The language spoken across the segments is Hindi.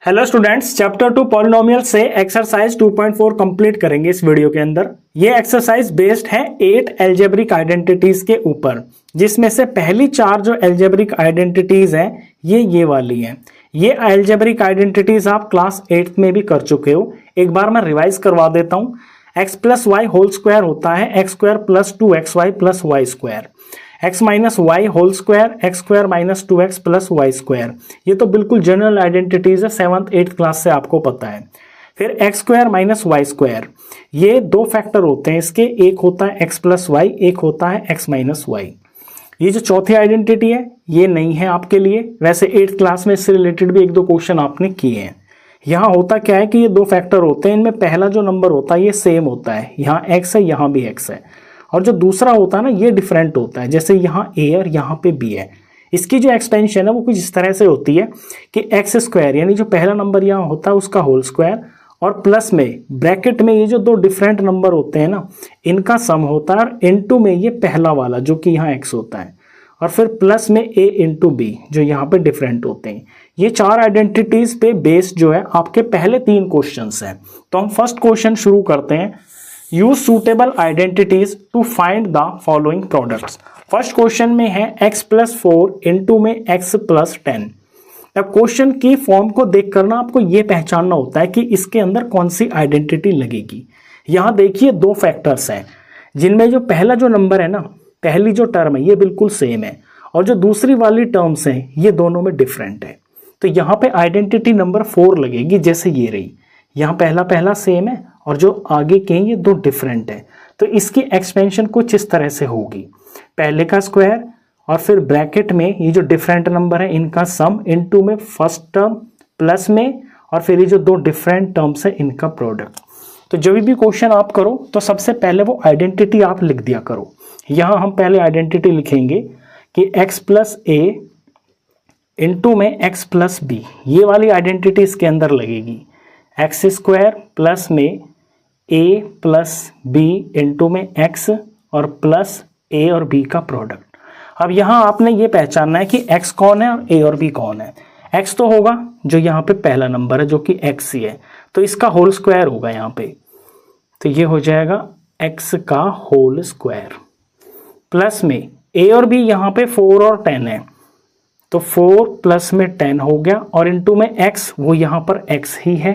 हेलो स्टूडेंट्स, चैप्टर 2 पॉलिनोमियल से एक्सरसाइज 2.4 कंप्लीट करेंगे इस वीडियो के अंदर। ये एक्सरसाइज बेस्ड है 8 एल्जेब्रिक आइडेंटिटीज के ऊपर, जिसमें से पहली 4 जो एल्जेब्रिक आइडेंटिटीज हैं ये वाली हैं। ये एल्जेब्रिक आइडेंटिटीज आप क्लास 8 में भी कर चुके हो। एक बार मैं रिवाइज करवा देता हूँ। x plus y whole square होता है x square plus 2xy plus y square, x minus y whole square x square minus 2x plus y square. ये तो बिल्कुल जनरल आइडेंटिटीज है, 7th 8th क्लास से आपको पता है। फिर x square minus y square, ये दो फैक्टर होते हैं इसके, एक होता है x प्लस वाई, एक होता है x माइनस वाई। ये जो चौथी आइडेंटिटी है ये नहीं है आपके लिए, वैसे 8th क्लास में इससे रिलेटेड भी एक दो क्वेश्चन आपने किए हैं। यहाँ होता क्या है कि ये दो फैक्टर होते हैं, इनमें पहला जो नंबर होता है ये सेम होता है, यहाँ x है यहाँ भी x है, और जो दूसरा होता है ना ये डिफरेंट होता है, जैसे यहाँ a और यहाँ पे b है। इसकी जो एक्सपेंशन है वो कुछ इस तरह से होती है कि एक्स स्क्वायर यानी जो पहला नंबर यहाँ होता है उसका होल स्क्वायर, और प्लस में ब्रैकेट में ये जो दो डिफरेंट नंबर होते हैं ना इनका सम होता है, और इनटू में ये पहला वाला जो कि यहाँ x होता है, और फिर प्लस में a इंटू बी जो यहाँ पे डिफरेंट होते हैं। ये 4 आइडेंटिटीज पे बेस्ड जो है आपके पहले 3 क्वेश्चंस हैं। तो हम फर्स्ट क्वेश्चन शुरू करते हैं। Use suitable identities to find the following products. First question में है x प्लस 4 इंटू में x प्लस 10। अब क्वेश्चन की फॉर्म को देख कर ना आपको ये पहचानना होता है कि इसके अंदर कौन सी आइडेंटिटी लगेगी। यहाँ देखिए दो फैक्टर्स हैं जिनमें जो पहला जो नंबर है ना, पहली जो टर्म है ये बिल्कुल सेम है, और जो दूसरी वाली टर्म्स हैं ये दोनों में डिफरेंट है। तो यहाँ पे आइडेंटिटी नंबर 4 लगेगी, जैसे ये रही। यहाँ पहला सेम है और जो आगे के ये दो डिफरेंट है। तो इसकी एक्सपेंशन कुछ इस तरह से होगी, पहले का स्क्वायर और फिर ब्रैकेट में ये जो डिफरेंट नंबर है इनका सम इनटू में फर्स्ट टर्म प्लस में, और फिर ये जो दो डिफरेंट टर्म्स है इनका प्रोडक्ट। तो जब भी क्वेश्चन आप करो तो सबसे पहले वो आइडेंटिटी आप लिख दिया करो। यहाँ हम पहले आइडेंटिटी लिखेंगे कि x प्लस ए इंटू में x प्लस बी, ये वाली आइडेंटिटी इसके अंदर लगेगी। एक्स स्क्वायर प्लस में a प्लस बी इंटू में x और प्लस a और b का प्रोडक्ट। अब यहाँ आपने ये पहचानना है कि x कौन है और a और b कौन है। x तो होगा जो यहाँ पे पहला नंबर है जो कि x ही है, तो इसका होल स्क्वायर होगा यहाँ पे, तो ये हो जाएगा x का होल स्क्वायर, प्लस में a और b यहाँ पे 4 और 10 है, तो 4 प्लस में 10 हो गया, और इंटू में x वो यहाँ पर x ही है,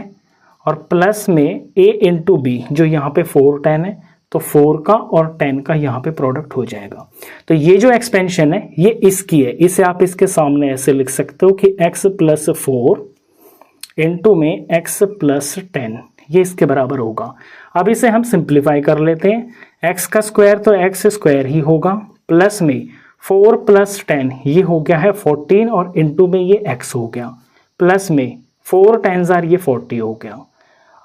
और प्लस में a इंटू बी जो यहाँ पे 4 10 है, तो 4 का और 10 का यहाँ पे प्रोडक्ट हो जाएगा। तो ये जो एक्सपेंशन है ये इसकी है, इसे आप इसके सामने ऐसे लिख सकते हो कि x प्लस 4 इंटू में x प्लस 10, ये इसके बराबर होगा। अब इसे हम सिंप्लीफाई कर लेते हैं। x का स्क्वायर तो x स्क्वायर ही होगा, प्लस में 4 प्लस 10 ये हो गया है 14, और इंटू में ये x हो गया, प्लस में 4 10 ये 40 हो गया।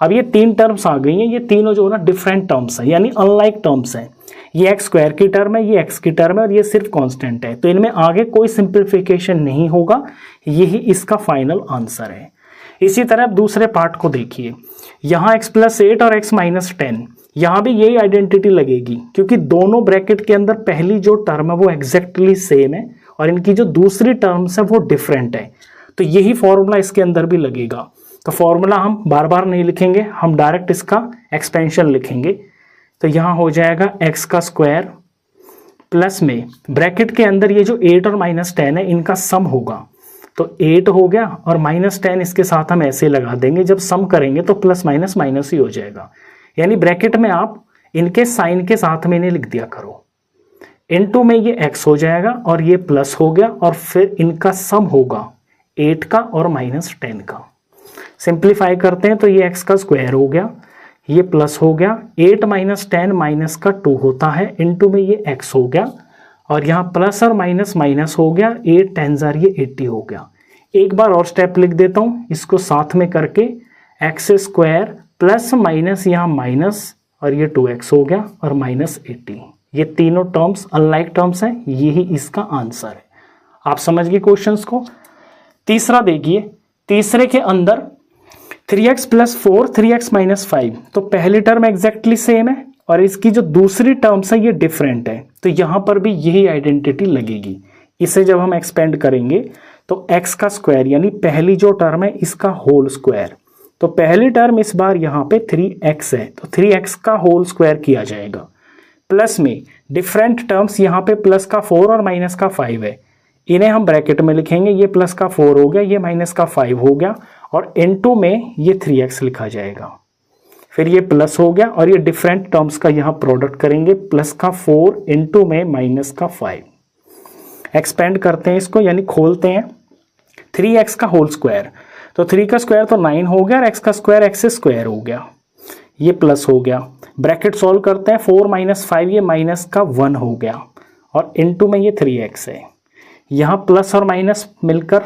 अब ये 3 टर्म्स आ गई हैं, ये तीनों जो है ना डिफरेंट टर्म्स हैं यानी अनलाइक टर्म्स हैं। ये x स्क्वायर की टर्म है, ये x की टर्म है, और ये सिर्फ कांस्टेंट है, तो इनमें आगे कोई सिंप्लीफिकेशन नहीं होगा, यही इसका फाइनल आंसर है। इसी तरह दूसरे पार्ट को देखिए, यहाँ x प्लस 8 और x माइनस 10, यहाँ भी यही आइडेंटिटी लगेगी क्योंकि दोनों ब्रैकेट के अंदर पहली जो टर्म है वो एग्जैक्टली सेम है और इनकी जो दूसरी टर्म्स है वो डिफरेंट है, तो यही फॉर्मूला इसके अंदर भी लगेगा। तो फॉर्मूला हम बार बार नहीं लिखेंगे, हम डायरेक्ट इसका एक्सपेंशन लिखेंगे। तो यहाँ हो जाएगा x का स्क्वायर प्लस में ब्रैकेट के अंदर ये जो 8 और माइनस 10 है इनका सम होगा, तो 8 हो गया और माइनस 10 इसके साथ हम ऐसे लगा देंगे, जब सम करेंगे तो प्लस माइनस माइनस ही हो जाएगा, यानी ब्रैकेट में आप इनके साइन के साथ में इन्हें लिख दिया करो। इनटू में ये x हो जाएगा और ये प्लस हो गया, और फिर इनका सम होगा 8 का और माइनस 10 का। सिंप्लीफाई करते हैं तो ये x का स्क्वायर हो गया, ये प्लस हो गया, 8 माइनस 10 माइनस का 2 होता है, इनटू में ये x हो गया, और यहाँ प्लस और माइनस माइनस हो गया, 8 10 ये 80 हो गया। एक बार और स्टेप लिख देता हूँ इसको साथ में करके, x स्क्वायर प्लस माइनस यहाँ माइनस, और ये 2x हो गया और माइनस 80। ये तीनों टर्म्स अनलाइक टर्म्स हैं, यही इसका आंसर है। आप समझ गए क्वेश्चंस को। तीसरा देखिए, तीसरे के अंदर 3x प्लस 4 3x माइनस 5, तो पहली टर्म एग्जैक्टली सेम है और इसकी जो दूसरी टर्म्स है ये डिफरेंट है, तो यहाँ पर भी यही आइडेंटिटी लगेगी। इसे जब हम एक्सपेंड करेंगे तो x का स्क्वायर यानी पहली जो टर्म है इसका होल स्क्वायर। तो पहली टर्म इस बार यहाँ पे 3x है, तो 3x का होल स्क्वायर किया जाएगा। प्लस में डिफरेंट टर्म्स यहाँ पे प्लस का 4 और माइनस का 5 है, इन्हें हम ब्रैकेट में लिखेंगे। ये प्लस का 4 हो गया, ये माइनस का 5 हो गया, और इनटू में ये 3x लिखा जाएगा। फिर ये प्लस हो गया और ये डिफरेंट टर्म्स का यहाँ प्रोडक्ट करेंगे, प्लस का 4 इनटू में माइनस का 5। एक्सपेंड करते हैं इसको यानी खोलते हैं, 3x का होल स्क्वायर, तो 3 का स्क्वायर तो 9 हो गया और x का स्क्वायर x स्क्वायर हो गया, ये प्लस हो गया। ब्रैकेट सॉल्व करते हैं, 4 माइनस 5 ये माइनस का 1 हो गया, और इनटू में ये 3x है। यहाँ प्लस और माइनस मिलकर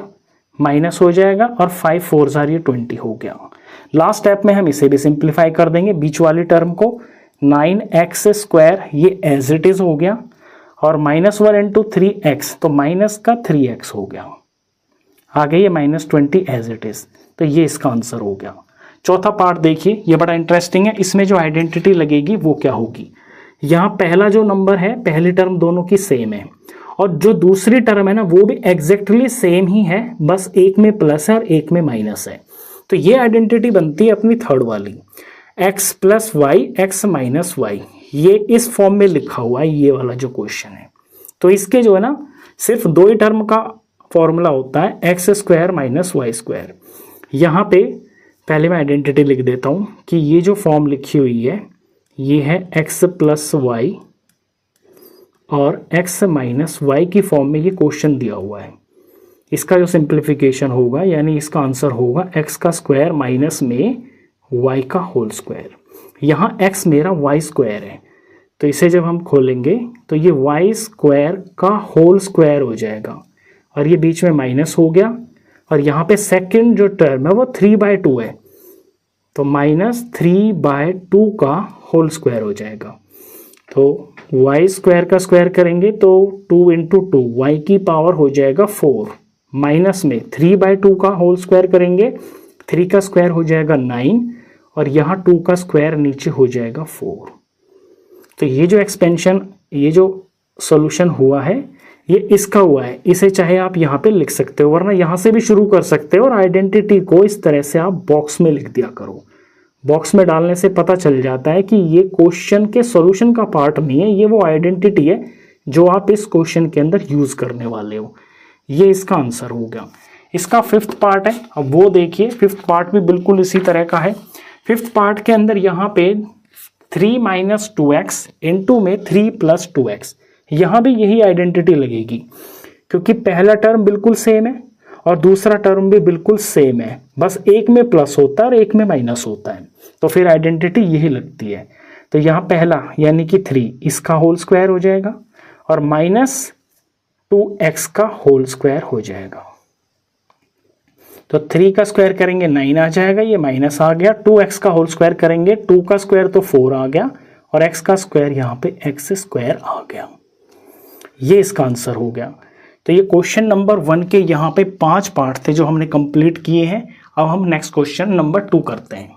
माइनस हो जाएगा, और 5 4 जार ये 20 हो गया। लास्ट स्टेप में हम इसे भी सिंप्लीफाई कर देंगे, बीच वाली टर्म को 9x स्क्वायर ये एज इट इज हो गया, और -1 इंटू 3x तो माइनस का 3x हो गया, आगे ये -20 एज इट इज। तो ये इसका आंसर हो गया। चौथा पार्ट देखिए, ये बड़ा इंटरेस्टिंग है, इसमें जो आइडेंटिटी लगेगी वो क्या होगी। यहाँ पहला जो नंबर है, पहली टर्म दोनों की सेम है, और जो दूसरी टर्म है ना वो भी एग्जैक्टली सेम ही है, बस एक में प्लस है और एक में माइनस है। तो ये आइडेंटिटी बनती है अपनी थर्ड वाली, x plus y x minus y. ये इस फॉर्म में लिखा हुआ है, ये वाला जो क्वेश्चन है। तो इसके जो है ना सिर्फ दो ही टर्म का फॉर्मूला होता है, x square minus y square. यहाँ पे पहले मैं आइडेंटिटी लिख देता हूँ कि ये जो फॉर्म लिखी हुई है ये है x प्लस वाई और x माइनस वाई की फॉर्म में ये क्वेश्चन दिया हुआ है। इसका जो सिंप्लीफिकेशन होगा यानी इसका आंसर होगा x का स्क्वायर माइनस में y का होल स्क्वायर। यहाँ x मेरा y स्क्वायर है, तो इसे जब हम खोलेंगे तो ये y स्क्वायर का होल स्क्वायर हो जाएगा, और ये बीच में माइनस हो गया, और यहाँ पे सेकंड जो टर्म है वो 3/2 है, तो -3/2 का होल स्क्वायर हो जाएगा। तो y स्क्वायर का स्क्वायर करेंगे तो 2 इंटू 2 y की पावर हो जाएगा 4, माइनस में 3/2 का होल स्क्वायर करेंगे, 3 का स्क्वायर हो जाएगा 9, और यहाँ 2 का स्क्वायर नीचे हो जाएगा 4। तो ये जो एक्सपेंशन, ये जो सॉल्यूशन हुआ है ये इसका हुआ है। इसे चाहे आप यहाँ पे लिख सकते हो, वरना यहाँ से भी शुरू कर सकते हो, और आइडेंटिटी को इस तरह से आप बॉक्स में लिख दिया करो। बॉक्स में डालने से पता चल जाता है कि ये क्वेश्चन के सॉल्यूशन का पार्ट नहीं है, ये वो आइडेंटिटी है जो आप इस क्वेश्चन के अंदर यूज करने वाले हो। ये इसका आंसर हो गया। इसका 5th पार्ट है, अब वो देखिए। 5th पार्ट भी बिल्कुल इसी तरह का है। 5th पार्ट के अंदर यहाँ पे 3 माइनस 2x इंटू में 3 प्लस 2x, यहाँ भी यही आइडेंटिटी लगेगी, क्योंकि पहला टर्म बिल्कुल सेम है और दूसरा टर्म भी बिल्कुल सेम है, बस एक में प्लस होता है और एक में माइनस होता है, तो फिर आइडेंटिटी यही लगती है। तो यहाँ पहला यानी कि 3 इसका होल स्क्वायर हो जाएगा, और -2x का होल स्क्वायर हो जाएगा। तो 3 का स्क्वायर करेंगे 9 आ जाएगा, ये माइनस आ गया। 2x का होल स्क्वायर करेंगे, 2 का स्क्वायर तो 4 आ गया, और x का स्क्वायर यहाँ पे x स्क्वायर आ गया। ये इसका आंसर हो गया। तो ये क्वेश्चन नंबर 1 के यहाँ पे 5 पार्ट थे जो हमने कंप्लीट किए हैं। अब हम नेक्स्ट क्वेश्चन नंबर 2 करते हैं।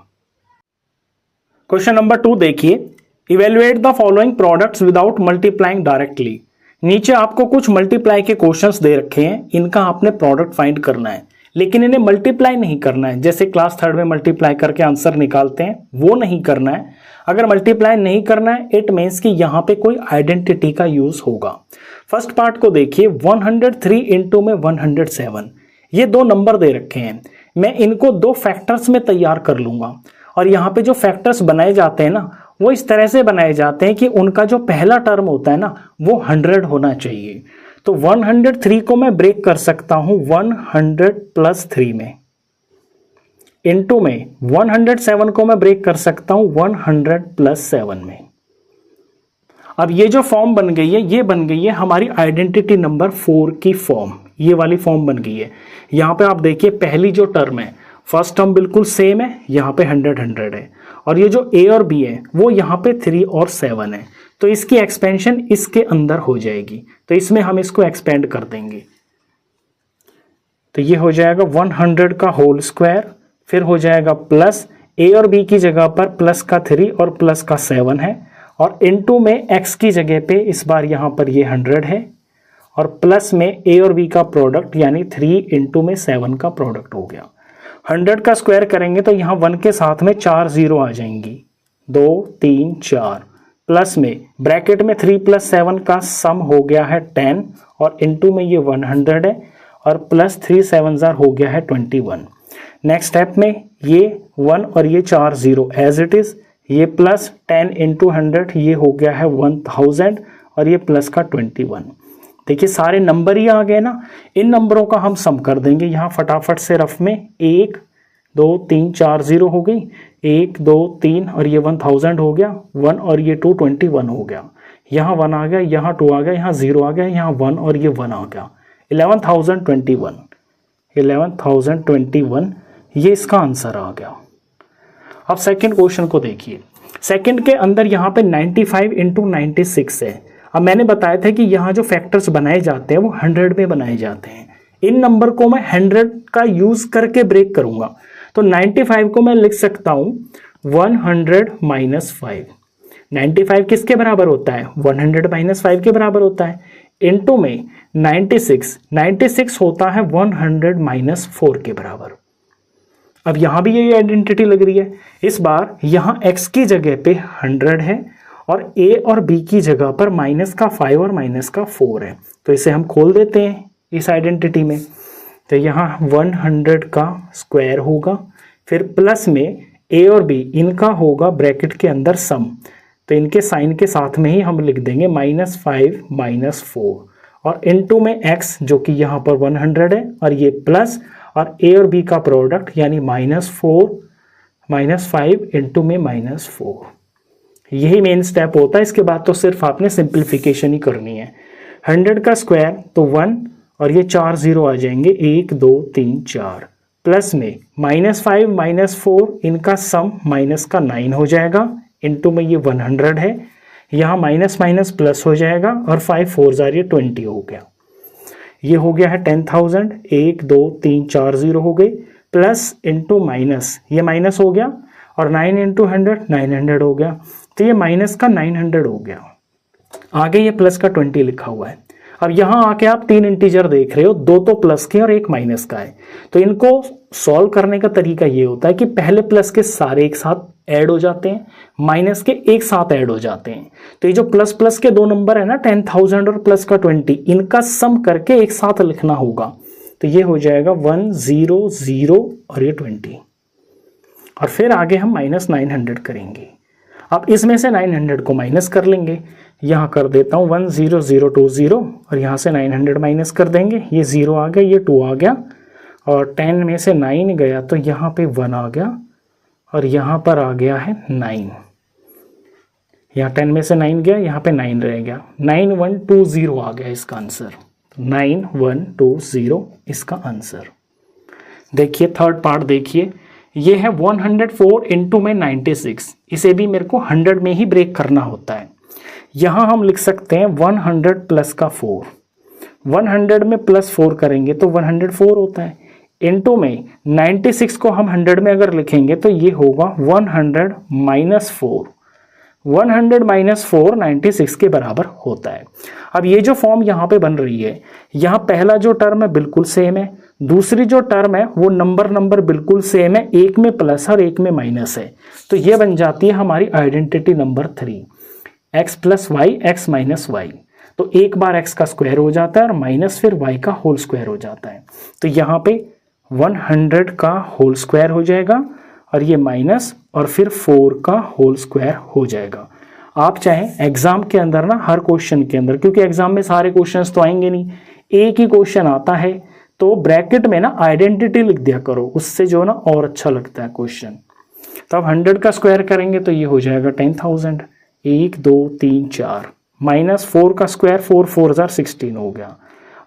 क्वेश्चन नंबर 2 देखिए, evaluate the following products without multiplying directly. नीचे आपको कुछ मल्टीप्लाई के क्वेश्चंस दे रखे हैं, इनका आपने प्रोडक्ट फाइंड करना है, लेकिन इन्हें मल्टीप्लाई नहीं करना है। जैसे क्लास 3rd में मल्टीप्लाई करके आंसर निकालते हैं, वो नहीं करना है। अगर मल्टीप्लाई नहीं करना है, इट मीन्स कि यहाँ पे कोई आइडेंटिटी का यूज होगा। फर्स्ट पार्ट को देखिए, 103 इंटू में 107, ये दो नंबर दे रखे हैं। मैं इनको 2 फैक्टर्स में तैयार कर लूंगा, और यहाँ पे जो फैक्टर्स बनाए जाते हैं ना वो इस तरह से बनाए जाते हैं कि उनका जो पहला टर्म होता है ना वो 100 होना चाहिए। तो 103 को मैं ब्रेक कर सकता हूं 100 प्लस 3 में, इनटू में 107 को मैं ब्रेक कर सकता हूं 100 प्लस 7 में। अब ये जो फॉर्म बन गई है, ये बन गई है हमारी आइडेंटिटी नंबर 4 की फॉर्म। ये वाली फॉर्म बन गई है। यहाँ पे आप देखिए, पहली जो टर्म है, फर्स्ट टर्म बिल्कुल सेम है, यहाँ पे 100 है, और ये जो a और b है वो यहाँ पे 3 और 7 है, तो इसकी एक्सपेंशन इसके अंदर हो जाएगी। तो इसमें हम इसको एक्सपेंड कर देंगे, तो ये हो जाएगा 100 का होल स्क्वायर, फिर हो जाएगा प्लस a और b की जगह पर प्लस का 3 और प्लस का 7 है, और इनटू में x की जगह पे इस बार यहाँ पर ये 100 है, और प्लस में ए और बी का प्रोडक्ट यानी 3 इंटू में 7 का प्रोडक्ट हो गया। 100 का स्क्वायर करेंगे तो यहाँ 1 के साथ में 4 जीरो आ जाएंगी, 2 3 4, प्लस में ब्रैकेट में 3 + 7 का सम हो गया है 10 और इंटू में ये 100 है और प्लस 3 7 हो गया है 21। नेक्स्ट स्टेप में ये 1 और ये 4 जीरो एज इट इज, ये प्लस 10 इंटू 100 ये हो गया है 1000 और ये प्लस का 21। देखिए सारे नंबर ही आ गए ना, इन नंबरों का हम सम कर देंगे यहाँ फटाफट से रफ में। 1 2 3 4 जीरो हो गई, 1 2 3 और ये 1000 हो गया, 1 और ये 2 21 हो गया, यहाँ 1 आ गया, यहाँ 2 आ गया, यहाँ 0 आ गया, यहाँ 1 और ये 1 आ गया, 11,021 ये इसका आंसर आ गया। अब सेकंड क्वेश्चन को देखिए। सेकंड के अंदर यहाँ पे 95 इंटू 96 है। अब मैंने बताया था कि यहाँ जो फैक्टर्स बनाए जाते हैं वो 100 में बनाए जाते हैं। इन नंबर को मैं 100 का यूज करके ब्रेक करूंगा, तो 95 को मैं लिख सकता हूं 100 माइनस 5। 95 किसके बराबर होता है? 100 माइनस 5 के बराबर होता है। इनटू में 96 होता है 100 माइनस 4 के बराबर। अब यहां भी यही आइडेंटिटी लग रही है। इस बार यहां x की जगह पे 100 है और a और b की जगह पर माइनस का 5 और माइनस का 4 है, तो इसे हम खोल देते हैं इस आइडेंटिटी में। तो यहाँ 100 का स्क्वायर होगा, फिर प्लस में a और b इनका होगा ब्रैकेट के अंदर सम, तो इनके साइन के साथ में ही हम लिख देंगे -5 -4 और इनटू में x जो कि यहाँ पर 100 है और ये प्लस और a और b का प्रोडक्ट यानी -5 इंटू में -4। यही मेन स्टेप होता है। इसके बाद तो सिर्फ आपने सिंप्लीफिकेशन ही करनी है। 100 का स्क्वायर तो 1 और ये 4 जीरो आ जाएंगे, 1 2 3 4, प्लस में -5 -4 इनका सम माइनस का 9 हो जाएगा, इनटू में ये 100 है, यहाँ माइनस माइनस प्लस हो जाएगा और 5 4 जार ये 20 हो गया। ये हो गया है 10,000, 1 2 3 4 जीरो हो गई, प्लस इंटू माइनस, ये माइनस हो गया और 9 इंटू 100 900 हो गया, तो ये माइनस का 900 हो गया। आगे ये प्लस का 20 लिखा हुआ है। अब यहाँ आके आप 3 इंटीजर देख रहे हो, 2 तो प्लस के और 1 माइनस का है, तो इनको सॉल्व करने का तरीका ये होता है कि पहले प्लस के सारे एक साथ ऐड हो जाते हैं, माइनस के एक साथ ऐड हो जाते हैं। तो ये जो प्लस प्लस के 2 नंबर है ना 10,000 और प्लस का 20, इनका सम करके एक साथ लिखना होगा, तो ये हो जाएगा 100 और ये 20 और फिर आगे हम -900 करेंगे। अब इसमें से 900 को माइनस कर लेंगे, यहाँ कर देता हूँ 10020 और यहाँ से 900 माइनस कर देंगे, ये 0 आ गया, ये 2 आ गया और 10 में से 9 गया तो यहाँ पे 1 आ गया और यहाँ पर आ गया है 9। यहाँ 10 में से 9 गया, यहाँ पे 9 रह गया, 9120 आ गया इसका आंसर। 9120 इसका आंसर। देखिए थर्ड पार्ट देखिए, ये है 104 इंटू में 96, इसे भी मेरे को 100 में ही ब्रेक करना होता है। यहाँ हम लिख सकते हैं 100 प्लस का 4, 100 में प्लस 4 करेंगे तो 104 होता है, इंटू में 96 को हम 100 में अगर लिखेंगे तो ये होगा 100 माइनस 4, 100 माइनस 4 96 के बराबर होता है। अब ये जो फॉर्म यहाँ पे बन रही है, यहाँ पहला जो टर्म है बिल्कुल सेम है, दूसरी जो टर्म है वो नंबर बिल्कुल सेम है, एक में प्लस और एक में माइनस है, तो ये बन जाती है हमारी identity number 3, x plus y x minus y. तो एक बार x का स्क्वायर हो जाता है और माइनस फिर y का होल स्क्वायर हो जाता है, तो यहाँ पे 100 का होल स्क्वायर हो जाएगा और ये माइनस और फिर 4 का होल स्क्वायर हो जाएगा। आप चाहें एग्जाम के अंदर ना हर क्वेश्चन के अंदर, क्योंकि एग्जाम में सारे क्वेश्चंस तो आएंगे नहीं, एक ही क्वेश्चन आता है, तो ब्रैकेट में ना आइडेंटिटी लिख दिया करो, उससे जो ना और अच्छा लगता है क्वेश्चन। तो अब 100 का स्क्वायर करेंगे तो ये हो जाएगा 10,000, 1 2 3 4 माइनस 4 का स्क्वायर 4 4 जार 16 हो गया।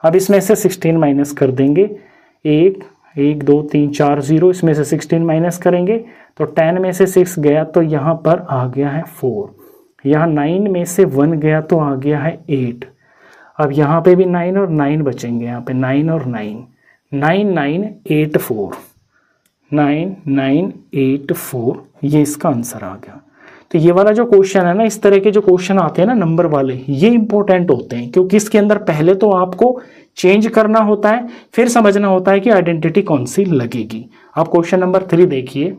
अब इसमें से 16 माइनस कर देंगे, 1 2 3 4 0, इसमें से 16 माइनस करेंगे तो 10 में से 6 गया तो यहाँ पर आ गया है 4, यहाँ 9 में से 1 गया तो आ गया है 8। अब यहाँ पे भी 9 और 9 बचेंगे, यहाँ पे 9 और 9, 9984, 9984 ये इसका आंसर आ गया। तो ये वाला जो क्वेश्चन है ना, इस तरह के जो क्वेश्चन आते हैं ना नंबर वाले, ये इंपॉर्टेंट होते हैं, क्योंकि इसके अंदर पहले तो आपको चेंज करना होता है, फिर समझना होता है कि आइडेंटिटी कौन सी लगेगी। आप क्वेश्चन नंबर 3 देखिए।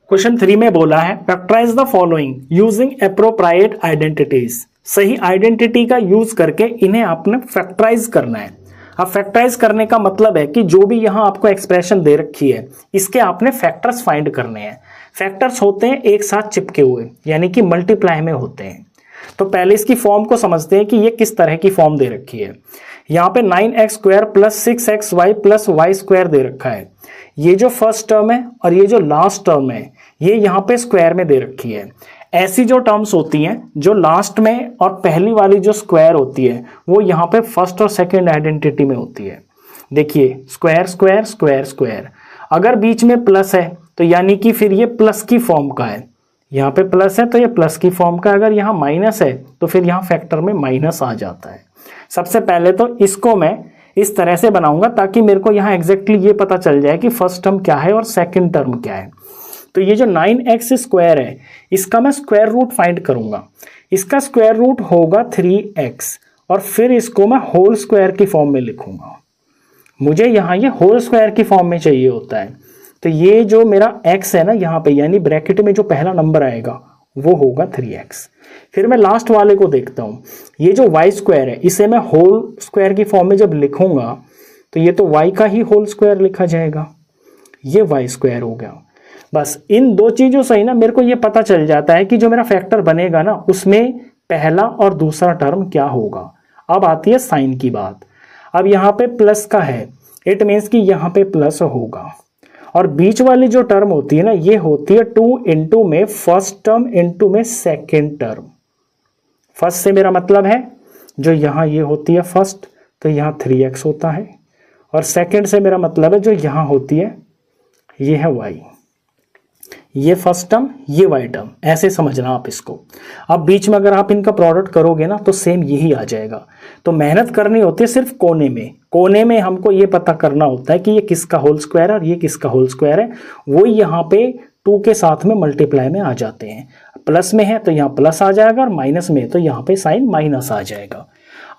क्वेश्चन 3 में बोला है factorise the following using appropriate identities. सही आइडेंटिटी का यूज करके इन्हें आपने फैक्टराइज करना है। अब फैक्टराइज करने का मतलब है कि जो भी यहां आपको एक्सप्रेशन दे रखी है इसके आपने फैक्टर्स फाइंड करने हैं। फैक्टर्स होते हैं एक साथ चिपके हुए, यानी कि मल्टीप्लाई में होते हैं। तो पहले इसकी फॉर्म को समझते हैं कि ये किस तरह की फॉर्म दे रखी है। यहाँ पे 9x square plus 6xy plus y square दे रखा है। ये जो फर्स्ट टर्म है और ये जो लास्ट टर्म है ये यहाँ पे स्क्वायर में दे रखी है। ऐसी जो टर्म्स होती हैं जो लास्ट में और पहली वाली जो स्क्वायर होती है वो यहाँ पे फर्स्ट और सेकंड आइडेंटिटी में होती है। देखिए स्क्वायर स्क्वायर स्क्वायर स्क्वायर, अगर बीच में प्लस है तो यानी कि फिर ये प्लस की फॉर्म का है। यहाँ पे प्लस है तो ये प्लस की फॉर्म का, अगर यहाँ माइनस है तो फिर यहाँ फैक्टर में माइनस आ जाता है। सबसे पहले तो इसको मैं इस तरह से बनाऊंगा ताकि मेरे को यहाँ एग्जैक्टली ये पता चल जाए कि फर्स्ट टर्म क्या है और सेकंड टर्म क्या है। तो ये जो 9x स्क्वायर है इसका मैं स्क्वायर रूट फाइंड करूंगा। इसका स्क्वायर रूट होगा 3x और फिर इसको मैं होल स्क्वायर की फॉर्म में लिखूंगा। मुझे यहाँ ये होल स्क्वायर की फॉर्म में चाहिए होता है। तो ये जो मेरा x है ना यहाँ पे, यानी ब्रैकेट में जो पहला नंबर आएगा वो होगा 3x। फिर मैं लास्ट वाले को देखता हूँ, ये जो y स्क्वायर है इसे मैं होल स्क्वायर की फॉर्म में जब लिखूंगा तो ये तो y का ही होल स्क्वायर लिखा जाएगा, ये y स्क्वायर हो गया। बस इन दो चीजों से ही ना मेरे को ये पता चल जाता है कि जो मेरा फैक्टर बनेगा ना उसमें पहला और दूसरा टर्म क्या होगा। अब आती है साइन की बात। अब यहाँ पे प्लस का है, इट मीन्स कि यहाँ पे प्लस होगा, और बीच वाली जो टर्म होती है ना ये होती है 2 इंटू में फर्स्ट टर्म इंटू में सेकेंड टर्म। फर्स्ट से मेरा मतलब है जो यहाँ ये होती है फर्स्ट, तो यहाँ 3x होता है, और सेकेंड से मेरा मतलब है जो यहाँ होती है ये है y। ये फर्स्ट टर्म ये वाई टर्म, ऐसे समझना आप इसको। अब बीच में अगर आप इनका प्रोडक्ट करोगे ना तो सेम यही आ जाएगा। तो मेहनत करनी होती है सिर्फ कोने में हमको ये पता करना होता है कि ये किसका होल स्क्वायर है और ये किसका होल स्क्वायर है। वो यहाँ पे 2 के साथ में मल्टीप्लाई में आ जाते हैं। प्लस में है तो यहाँ प्लस आ जाएगा और माइनस में है तो यहाँ पे साइन माइनस आ जाएगा।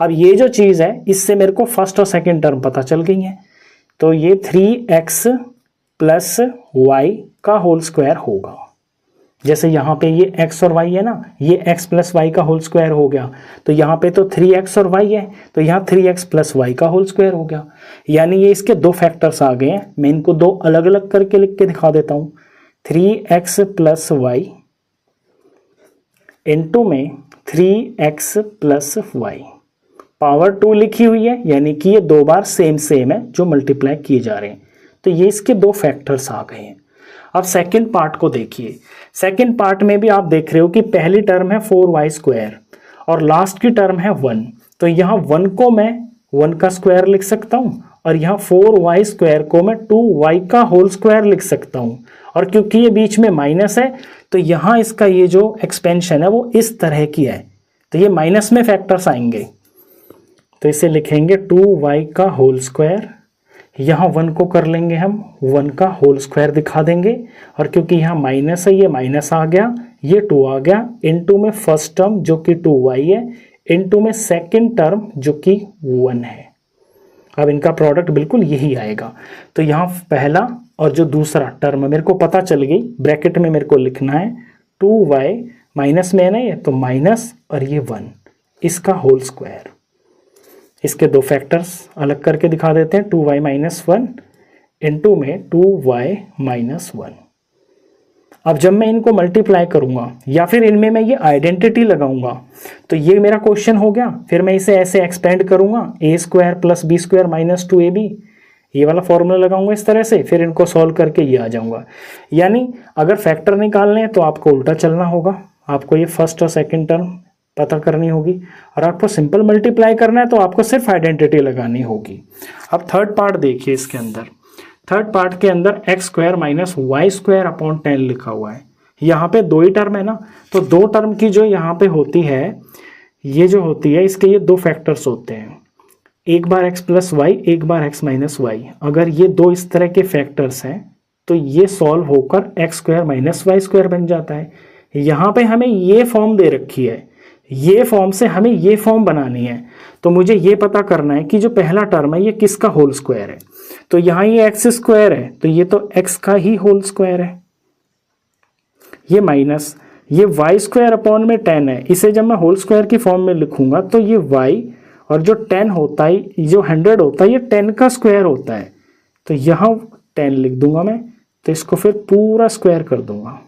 अब ये जो चीज़ है इससे मेरे को फर्स्ट और सेकेंड टर्म पता चल गई है। तो ये 3x प्लस वाई का होल स्क्वायर होगा। जैसे यहाँ पे ये x और y है ना, ये x प्लस वाई का होल स्क्वायर हो गया। तो यहाँ पे तो 3x और y है तो यहाँ 3x प्लस वाई का होल स्क्वायर हो गया। यानी ये इसके दो फैक्टर्स आ गए हैं। मैं इनको दो अलग अलग करके लिख के दिखा देता हूँ। 3x प्लस वाई इंटू में 3x प्लस वाई, पावर 2 लिखी हुई है, यानी कि ये दो बार सेम है जो मल्टीप्लाई किए जा रहे हैं। तो ये इसके दो फैक्टर्स आ गए हैं। अब सेकंड पार्ट को देखिए। सेकंड पार्ट में भी आप देख रहे हो कि पहली टर्म है 4y स्क्वायर और लास्ट की टर्म है 1। तो यहाँ 1 को मैं 1 का स्क्वायर लिख सकता हूँ और यहाँ 4y स्क्वायर को मैं 2y का होल स्क्वायर लिख सकता हूँ। और क्योंकि ये बीच में माइनस है तो यहाँ इसका ये जो एक्सपेंशन है वो इस तरह की है, तो ये माइनस में फैक्टर्स आएंगे। तो इसे लिखेंगे 2y का होल स्क्वायर, यहाँ 1 को कर लेंगे हम 1 का होल स्क्वायर दिखा देंगे, और क्योंकि यहाँ माइनस है ये माइनस आ गया, ये 2 आ गया, इनटू में फर्स्ट टर्म जो कि 2y है, इनटू में सेकंड टर्म जो कि 1 है। अब इनका प्रोडक्ट बिल्कुल यही आएगा। तो यहाँ पहला और जो दूसरा टर्म मेरे को पता चल गई, ब्रैकेट में मेरे को लिखना है 2y माइनस में है ना ये, तो माइनस और ये 1 इसका होल स्क्वायर। इसके दो फैक्टर्स अलग करके दिखा देते हैं, 2y माइनस 1 इंटू में 2y माइनस 1। अब जब मैं इनको मल्टीप्लाई करूंगा या फिर इनमें मैं ये आइडेंटिटी लगाऊंगा तो ये मेरा क्वेश्चन हो गया। फिर मैं इसे ऐसे एक्सपेंड करूंगा, a square plus b square minus 2ab, ये वाला फॉर्मूला लगाऊंगा इस तरह से, फिर इनको सॉल्व करके ये आ जाऊंगा। यानी अगर फैक्टर निकालने हैं तो आपको उल्टा चलना होगा, आपको ये फर्स्ट और सेकेंड टर्म पता करनी होगी, और आपको सिंपल मल्टीप्लाई करना है तो आपको सिर्फ आइडेंटिटी लगानी होगी। अब थर्ड पार्ट देखिए। इसके अंदर थर्ड पार्ट के अंदर x square minus y square upon 10 लिखा हुआ है। यहाँ पे दो ही टर्म है ना, तो दो टर्म की जो यहाँ पे होती है, ये जो होती है इसके ये दो फैक्टर्स होते हैं, एक बार x प्लस वाई, एक बार x माइनस वाई। अगर ये दो इस तरह के फैक्टर्स हैं तो ये सॉल्व होकर x square minus y square बन जाता है। यहाँ पे हमें ये फॉर्म दे रखी है, ये फॉर्म से हमें ये फॉर्म बनानी है। तो मुझे ये पता करना है कि जो पहला टर्म है ये किसका होल स्क्वायर है। तो यहाँ ये एक्स स्क्वायर है तो ये तो एक्स का ही होल स्क्वायर है, ये माइनस ये वाई स्क्वायर अपॉन में 10 है। इसे जब मैं होल स्क्वायर की फॉर्म में लिखूंगा तो ये वाई और जो 10 होता है, जो 100 होता है, ये 10 का स्क्वायर होता है। तो यहाँ 10 लिख दूंगा मैं, तो इसको फिर पूरा स्क्वायर कर दूंगा।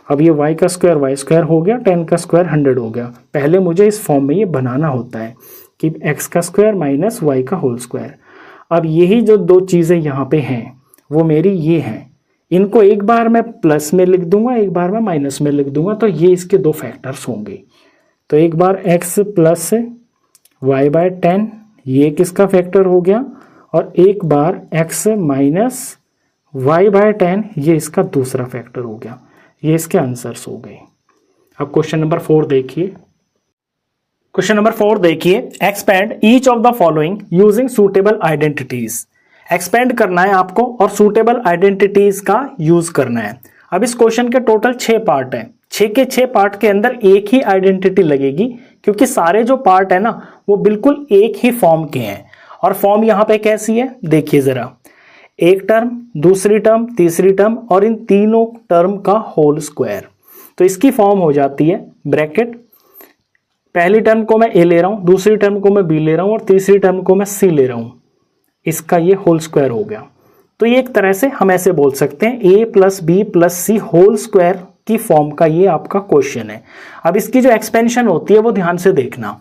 अब ये y का स्क्वायर y स्क्वायर हो गया, 10 का स्क्वायर 100 हो गया। पहले मुझे इस फॉर्म में ये बनाना होता है कि x का स्क्वायर माइनस y का होल स्क्वायर। अब यही जो दो चीज़ें यहाँ पे हैं वो मेरी ये हैं, इनको एक बार मैं प्लस में लिख दूंगा, एक बार मैं माइनस में लिख दूंगा, तो ये इसके दो फैक्टर्स होंगे। तो एक बार x प्लस y/10 ये किसका फैक्टर हो गया, और एक बार x माइनस y/10 ये इसका दूसरा फैक्टर हो गया। ये इसके आंसर्स हो गए। अब क्वेश्चन नंबर 4 देखिए। क्वेश्चन नंबर 4 देखिए, expand each of the following using suitable identities. Expand करना है आपको और सूटेबल आइडेंटिटीज का यूज करना है। अब इस क्वेश्चन के टोटल 6 पार्ट हैं। 6 के 6 पार्ट के अंदर एक ही आइडेंटिटी लगेगी, क्योंकि सारे जो पार्ट है ना वो बिल्कुल एक ही फॉर्म के हैं। और फॉर्म यहाँ पे कैसी है देखिए जरा, एक टर्म, दूसरी टर्म, तीसरी टर्म और इन तीनों टर्म का होल स्क्वायर। तो इसकी फॉर्म हो जाती है ब्रैकेट, पहली टर्म को मैं ए ले रहा हूं, दूसरी टर्म को मैं बी ले रहा हूं और तीसरी टर्म को मैं सी ले रहा हूं, इसका ये होल स्क्वायर हो गया। तो ये एक तरह से हम ऐसे बोल सकते हैं ए plus b plus c whole square की फॉर्म का ये आपका क्वेश्चन है। अब इसकी जो एक्सपेंशन होती है वो ध्यान से देखना,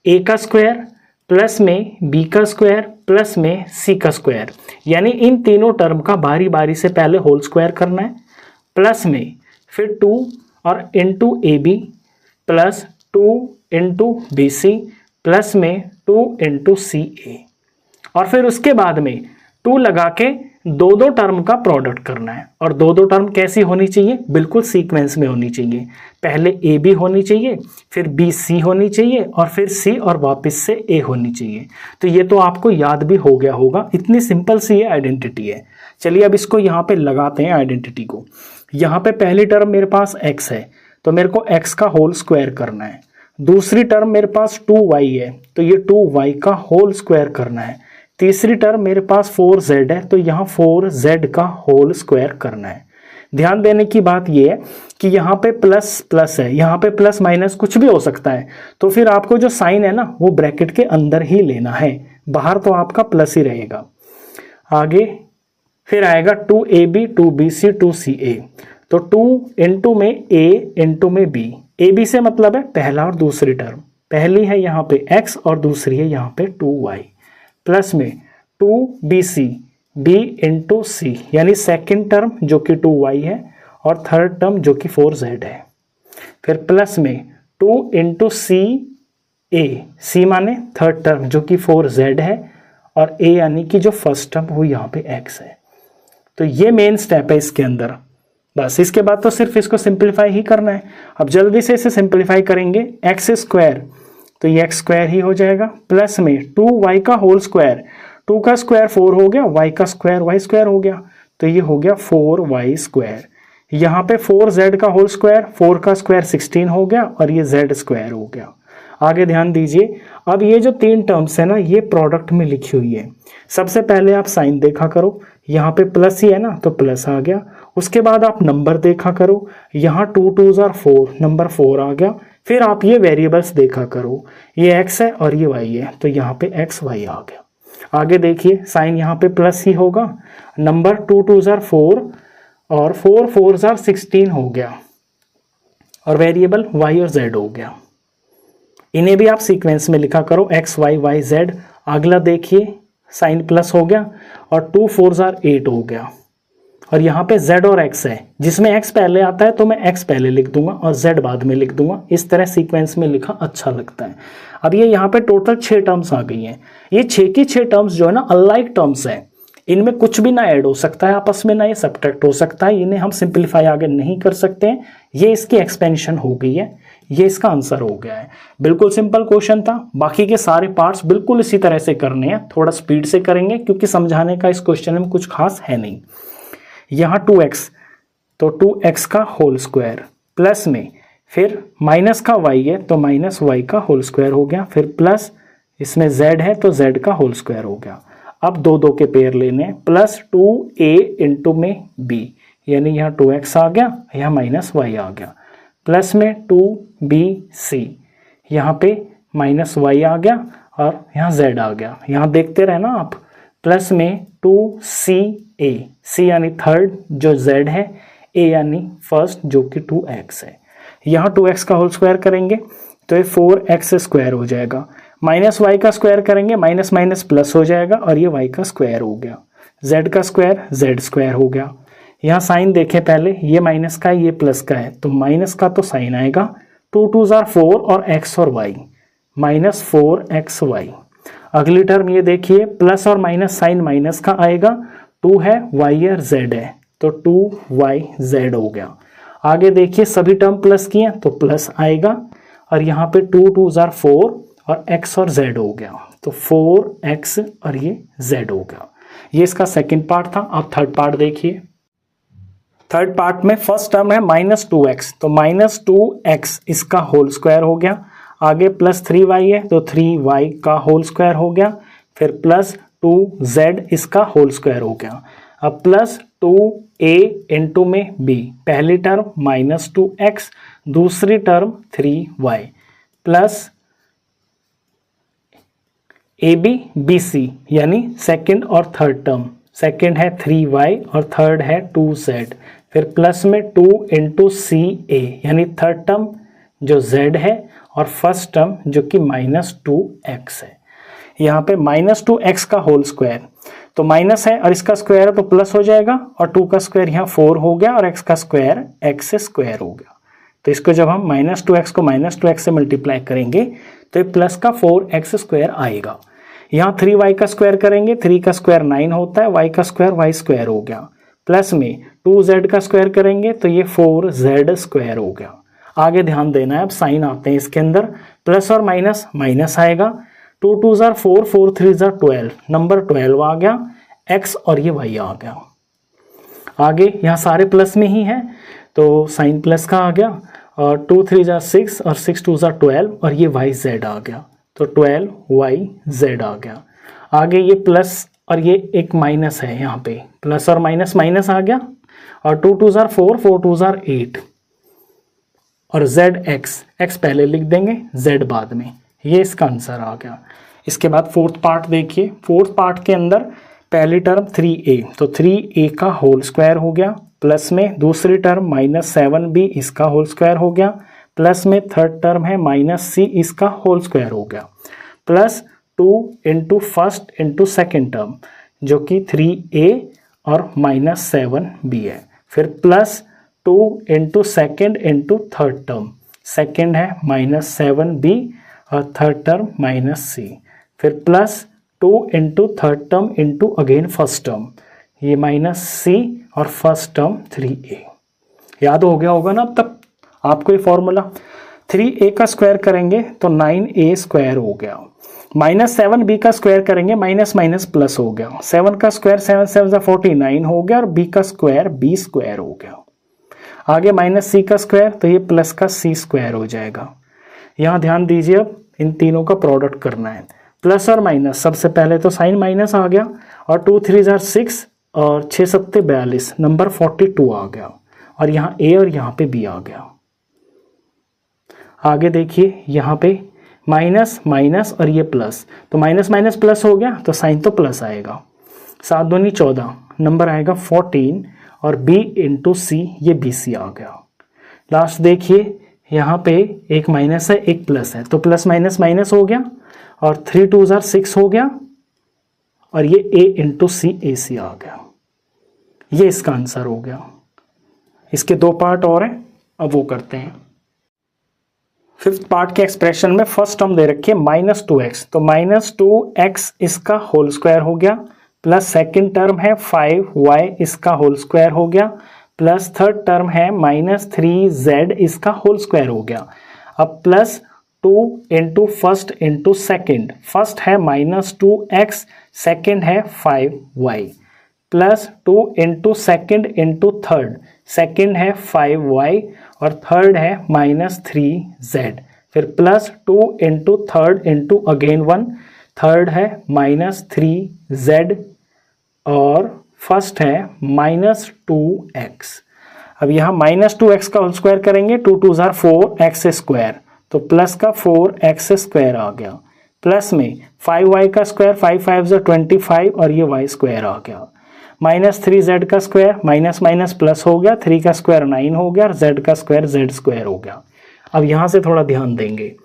ए का स्क्वायर प्लस में बी का स्क्वायर प्लस में सी का स्क्वायर, यानी इन तीनों टर्म का बारी बारी से पहले होल स्क्वायर करना है, प्लस में फिर 2 और into a b plus 2 into b c plus में 2 इंटू सी ए, और फिर उसके बाद में 2 लगा के दो टर्म का प्रोडक्ट करना है। और दो टर्म कैसी होनी चाहिए, बिल्कुल सीक्वेंस में होनी चाहिए। पहले ए बी होनी चाहिए, फिर बी सी होनी चाहिए और फिर सी और वापस से ए होनी चाहिए। तो ये तो आपको याद भी हो गया होगा, इतनी सिंपल सी ये आइडेंटिटी है। चलिए अब इसको यहाँ पे लगाते हैं आइडेंटिटी को। यहाँ पे पहली टर्म मेरे पास x है तो मेरे को x का होल स्क्वायर करना है। दूसरी टर्म मेरे पास 2y है तो ये 2y का होल स्क्वायर करना है। तीसरी टर्म मेरे पास 4z है तो यहाँ 4z का होल स्क्वायर करना है। ध्यान देने की बात यह है कि यहाँ पे प्लस प्लस है, यहाँ पे प्लस माइनस कुछ भी हो सकता है, तो फिर आपको जो साइन है ना वो ब्रैकेट के अंदर ही लेना है, बाहर तो आपका प्लस ही रहेगा। आगे फिर आएगा 2ab 2bc 2ca, तो 2 इंटू में a इंटू में b, ab से मतलब है पहला और दूसरी टर्म, पहली है यहाँ पे x और दूसरी है यहाँ पे 2y, प्लस में 2bc b इंटू सी यानी सेकेंड टर्म जो कि 2y है और थर्ड टर्म जो कि 4z है, फिर प्लस में 2 इंटू सी ए, सी माने थर्ड टर्म जो कि 4z है और a यानी कि जो फर्स्ट टर्म वो यहाँ पे x है। तो ये मेन स्टेप है इसके अंदर। बस इसके बाद तो सिर्फ इसको सिंप्लीफाई ही करना है। अब जल्दी से इसे सिंप्लीफाई करेंगे, एक्स स्क्वायर तो ये एक्स स्क्वायर ही हो जाएगा, प्लस में 2y का होल स्क्वायर, 2 का स्क्वायर 4 हो गया, y का स्क्वायर y स्क्वायर हो गया, तो ये हो गया 4y स्क्वायर। यहाँ पे 4z का होल स्क्वायर, 4 का स्क्वायर 16 हो गया और ये z स्क्वायर हो गया। आगे ध्यान दीजिए, अब ये जो 3 टर्म्स है ना ये प्रोडक्ट में लिखी हुई है। सबसे पहले आप साइन देखा करो, यहाँ पे प्लस ही है ना तो प्लस आ गया। उसके बाद आप नंबर देखा करो, यहाँ 2 2s are 4, नंबर 4 आ गया। फिर आप ये वेरिएबल्स देखा करो, ये x है और ये y है तो यहाँ पे x y आ गया। आगे देखिए साइन यहाँ पे प्लस ही होगा, नंबर 2 2s are 4 और 4 4s are 16 हो गया और वेरिएबल y और z हो गया। इन्हें भी आप सीक्वेंस में लिखा करो x y y z। अगला देखिए साइन प्लस हो गया और 2 4s are 8 हो गया और यहाँ पे z और x है, जिसमें x पहले आता है तो मैं x पहले लिख दूंगा और z बाद में लिख दूंगा। इस तरह सीक्वेंस में लिखा अच्छा लगता है। अब ये यहाँ पे टोटल 6 टर्म्स आ गई हैं। ये 6 की 6 टर्म्स जो है ना अनलाइक टर्म्स हैं, इनमें कुछ भी ना ऐड हो सकता है आपस में, ना ये सब्ट्रैक्ट हो सकता है, इन्हें हम सिंप्लीफाई आगे नहीं कर सकते हैं। ये इसकी एक्सपेंशन हो गई है, ये इसका आंसर हो गया है। बिल्कुल सिंपल क्वेश्चन था। बाकी के सारे पार्ट्स बिल्कुल इसी तरह से करने हैं, थोड़ा स्पीड से करेंगे क्योंकि समझाने का इस क्वेश्चन में कुछ खास है नहीं। यहाँ 2x तो 2x का होल स्क्वायर, प्लस में फिर माइनस का y है तो माइनस वाई का होल स्क्वायर हो गया, फिर प्लस इसमें z है तो z का होल स्क्वायर हो गया। अब दो दो के पेयर लेने, प्लस 2a इंटू में b, यानी यहाँ 2x आ गया, यहाँ माइनस y आ गया, प्लस में 2bc, यहाँ पे माइनस y आ गया और यहाँ z आ गया। यहाँ देखते रहना आप, प्लस में 2ca, c यानी थर्ड जो z है, a यानी फर्स्ट जो कि 2x है। यहाँ 2x का होल स्क्वायर करेंगे तो ये 4x स्क्वायर हो जाएगा, माइनस वाई का स्क्वायर करेंगे माइनस माइनस प्लस हो जाएगा और ये y का स्क्वायर हो गया, z का स्क्वायर z स्क्वायर हो गया। यहाँ साइन देखें पहले, ये माइनस का है ये प्लस का है तो माइनस का तो साइन आएगा, 2 2 जार 4 और x और y, माइनस 4xy। अगली टर्म ये देखिए, प्लस और माइनस साइन माइनस का आएगा, 2 है y और z है तो 2yz हो गया। आगे देखिए सभी टर्म प्लस किए तो प्लस आएगा और यहाँ पे 2 2 जार 4 और x और z हो गया तो 4x और ये z हो गया। ये इसका सेकंड पार्ट था। अब थर्ड पार्ट देखिए। थर्ड पार्ट में फर्स्ट टर्म है माइनस 2x तो माइनस 2x इसका होल स्क्वायर हो गया, आगे प्लस 3y है तो 3y का होल स्क्वायर हो गया, फिर प्लस 2z इसका होल स्क्वायर हो गया। अब प्लस 2a इंटू में b, पहली टर्म माइनस 2x, दूसरी term 3y, plus ab bc यानी सेकंड और थर्ड टर्म, सेकंड है 3y और थर्ड है 2z, फिर प्लस में 2 इंटू ca यानी थर्ड टर्म जो z है और फर्स्ट टर्म जो कि माइनस 2x है। यहाँ पे माइनस 2x का होल स्क्वायर तो माइनस है और इसका स्क्वायर है तो प्लस हो जाएगा और 2 का स्क्वायर यहाँ 4 हो गया और x का स्क्वायर x स्क्वायर हो गया। तो इसको जब हम माइनस 2x को माइनस 2x से मल्टीप्लाई करेंगे तो ये प्लस का 4x स्क्वायर आएगा। यहाँ 3y का स्क्वायर करेंगे, 3 का स्क्वायर 9 होता है, y का स्क्वायर y स्क्वायर हो गया, प्लस में 2z का स्क्वायर करेंगे तो ये 4z स्क्वायर हो गया। आगे ध्यान देना है, अब साइन आते हैं इसके अंदर, प्लस और माइनस माइनस आएगा, 2 2 जार 4 4 3 जार 12, नंबर 12 आ गया, x और ये y आ गया। आगे यहाँ सारे प्लस में ही है तो साइन प्लस का आ गया और 2 3 जार 6 और 6 2 जार 12 और ये yz आ गया तो 12yz आ गया। आगे ये प्लस और ये एक माइनस है, यहाँ पे प्लस और माइनस माइनस आ गया और 2 2 जार 4 4 2 जार 8 और x पहले लिख देंगे z बाद में, ये इसका आंसर आ गया। इसके बाद फोर्थ पार्ट देखिए। फोर्थ पार्ट के अंदर पहली टर्म 3a तो 3a का होल स्क्वायर हो गया, प्लस में दूसरी टर्म माइनस 7b इसका होल स्क्वायर हो गया, प्लस में थर्ड टर्म है माइनस c इसका होल स्क्वायर हो गया, plus 2 into first into second term जो कि 3a और माइनस 7b है, फिर plus 2 into second into third term, second है माइनस 7b और थर्ड टर्म माइनस c, फिर plus 2 into third term into again first term, ये माइनस c और फर्स्ट टर्म 3a। याद हो गया होगा ना अब तक आपको ये फॉर्मूला। 3a का स्क्वायर करेंगे तो 9a स्क्वायर हो गया, माइनस 7b का स्क्वायर करेंगे माइनस माइनस प्लस हो गया, 7 का स्क्वायर 7 7 49 हो गया और b का स्क्वायर b स्क्वायर हो गया। आगे माइनस c का स्क्वायर तो ये प्लस का c स्क्वायर हो जाएगा। यहाँ ध्यान दीजिए, अब इन तीनों का प्रोडक्ट करना है, प्लस और माइनस, सबसे पहले तो साइन माइनस आ गया और 2 3 जार 6 और 6 7 42, नंबर 42 आ गया और यहाँ a और यहाँ पे b आ गया। आगे देखिए यहाँ पे माइनस माइनस और ये प्लस, तो माइनस माइनस प्लस हो गया तो साइन तो प्लस आएगा, 7 दूनी 14, नंबर आएगा 14 और b इंटू सी, ये bc आ गया। लास्ट देखिए यहाँ पे एक माइनस है एक प्लस है तो प्लस माइनस माइनस हो गया और 3 2 जार 6 हो गया और ये a इंटू सी ac आ गया। ये इसका आंसर हो गया। इसके दो पार्ट और हैं, अब वो करते हैं। फिफ्थ पार्ट के एक्सप्रेशन में फर्स्ट टर्म दे रखी है माइनस 2x तो माइनस 2x इसका होल स्क्वायर हो गया, प्लस सेकेंड टर्म है 5y इसका होल स्क्वायर हो गया, प्लस थर्ड टर्म है माइनस 3z इसका होल स्क्वायर हो गया। अब plus 2 into first into second, first है माइनस 2x, सेकेंड है 5y, plus 2 into second into third, second है 5y और थर्ड है -3z, फिर +2 into third into again 1, third है -3z और फर्स्ट है -2x। अब यहाँ -2x का होल स्क्वायर करेंगे, 2 2 ज़ार 4x स्क्वायर, तो प्लस का 4x स्क्वायर आ गया, प्लस में 5y का स्क्वायर, 5 5 ज़ार 25 और ये y स्क्वायर आ गया, -3z का स्क्वायर, माइनस माइनस प्लस हो गया, 3 का स्क्वायर 9 हो गया और z का स्क्वायर z स्क्वायर हो गया। अब यहाँ से थोड़ा ध्यान देंगे,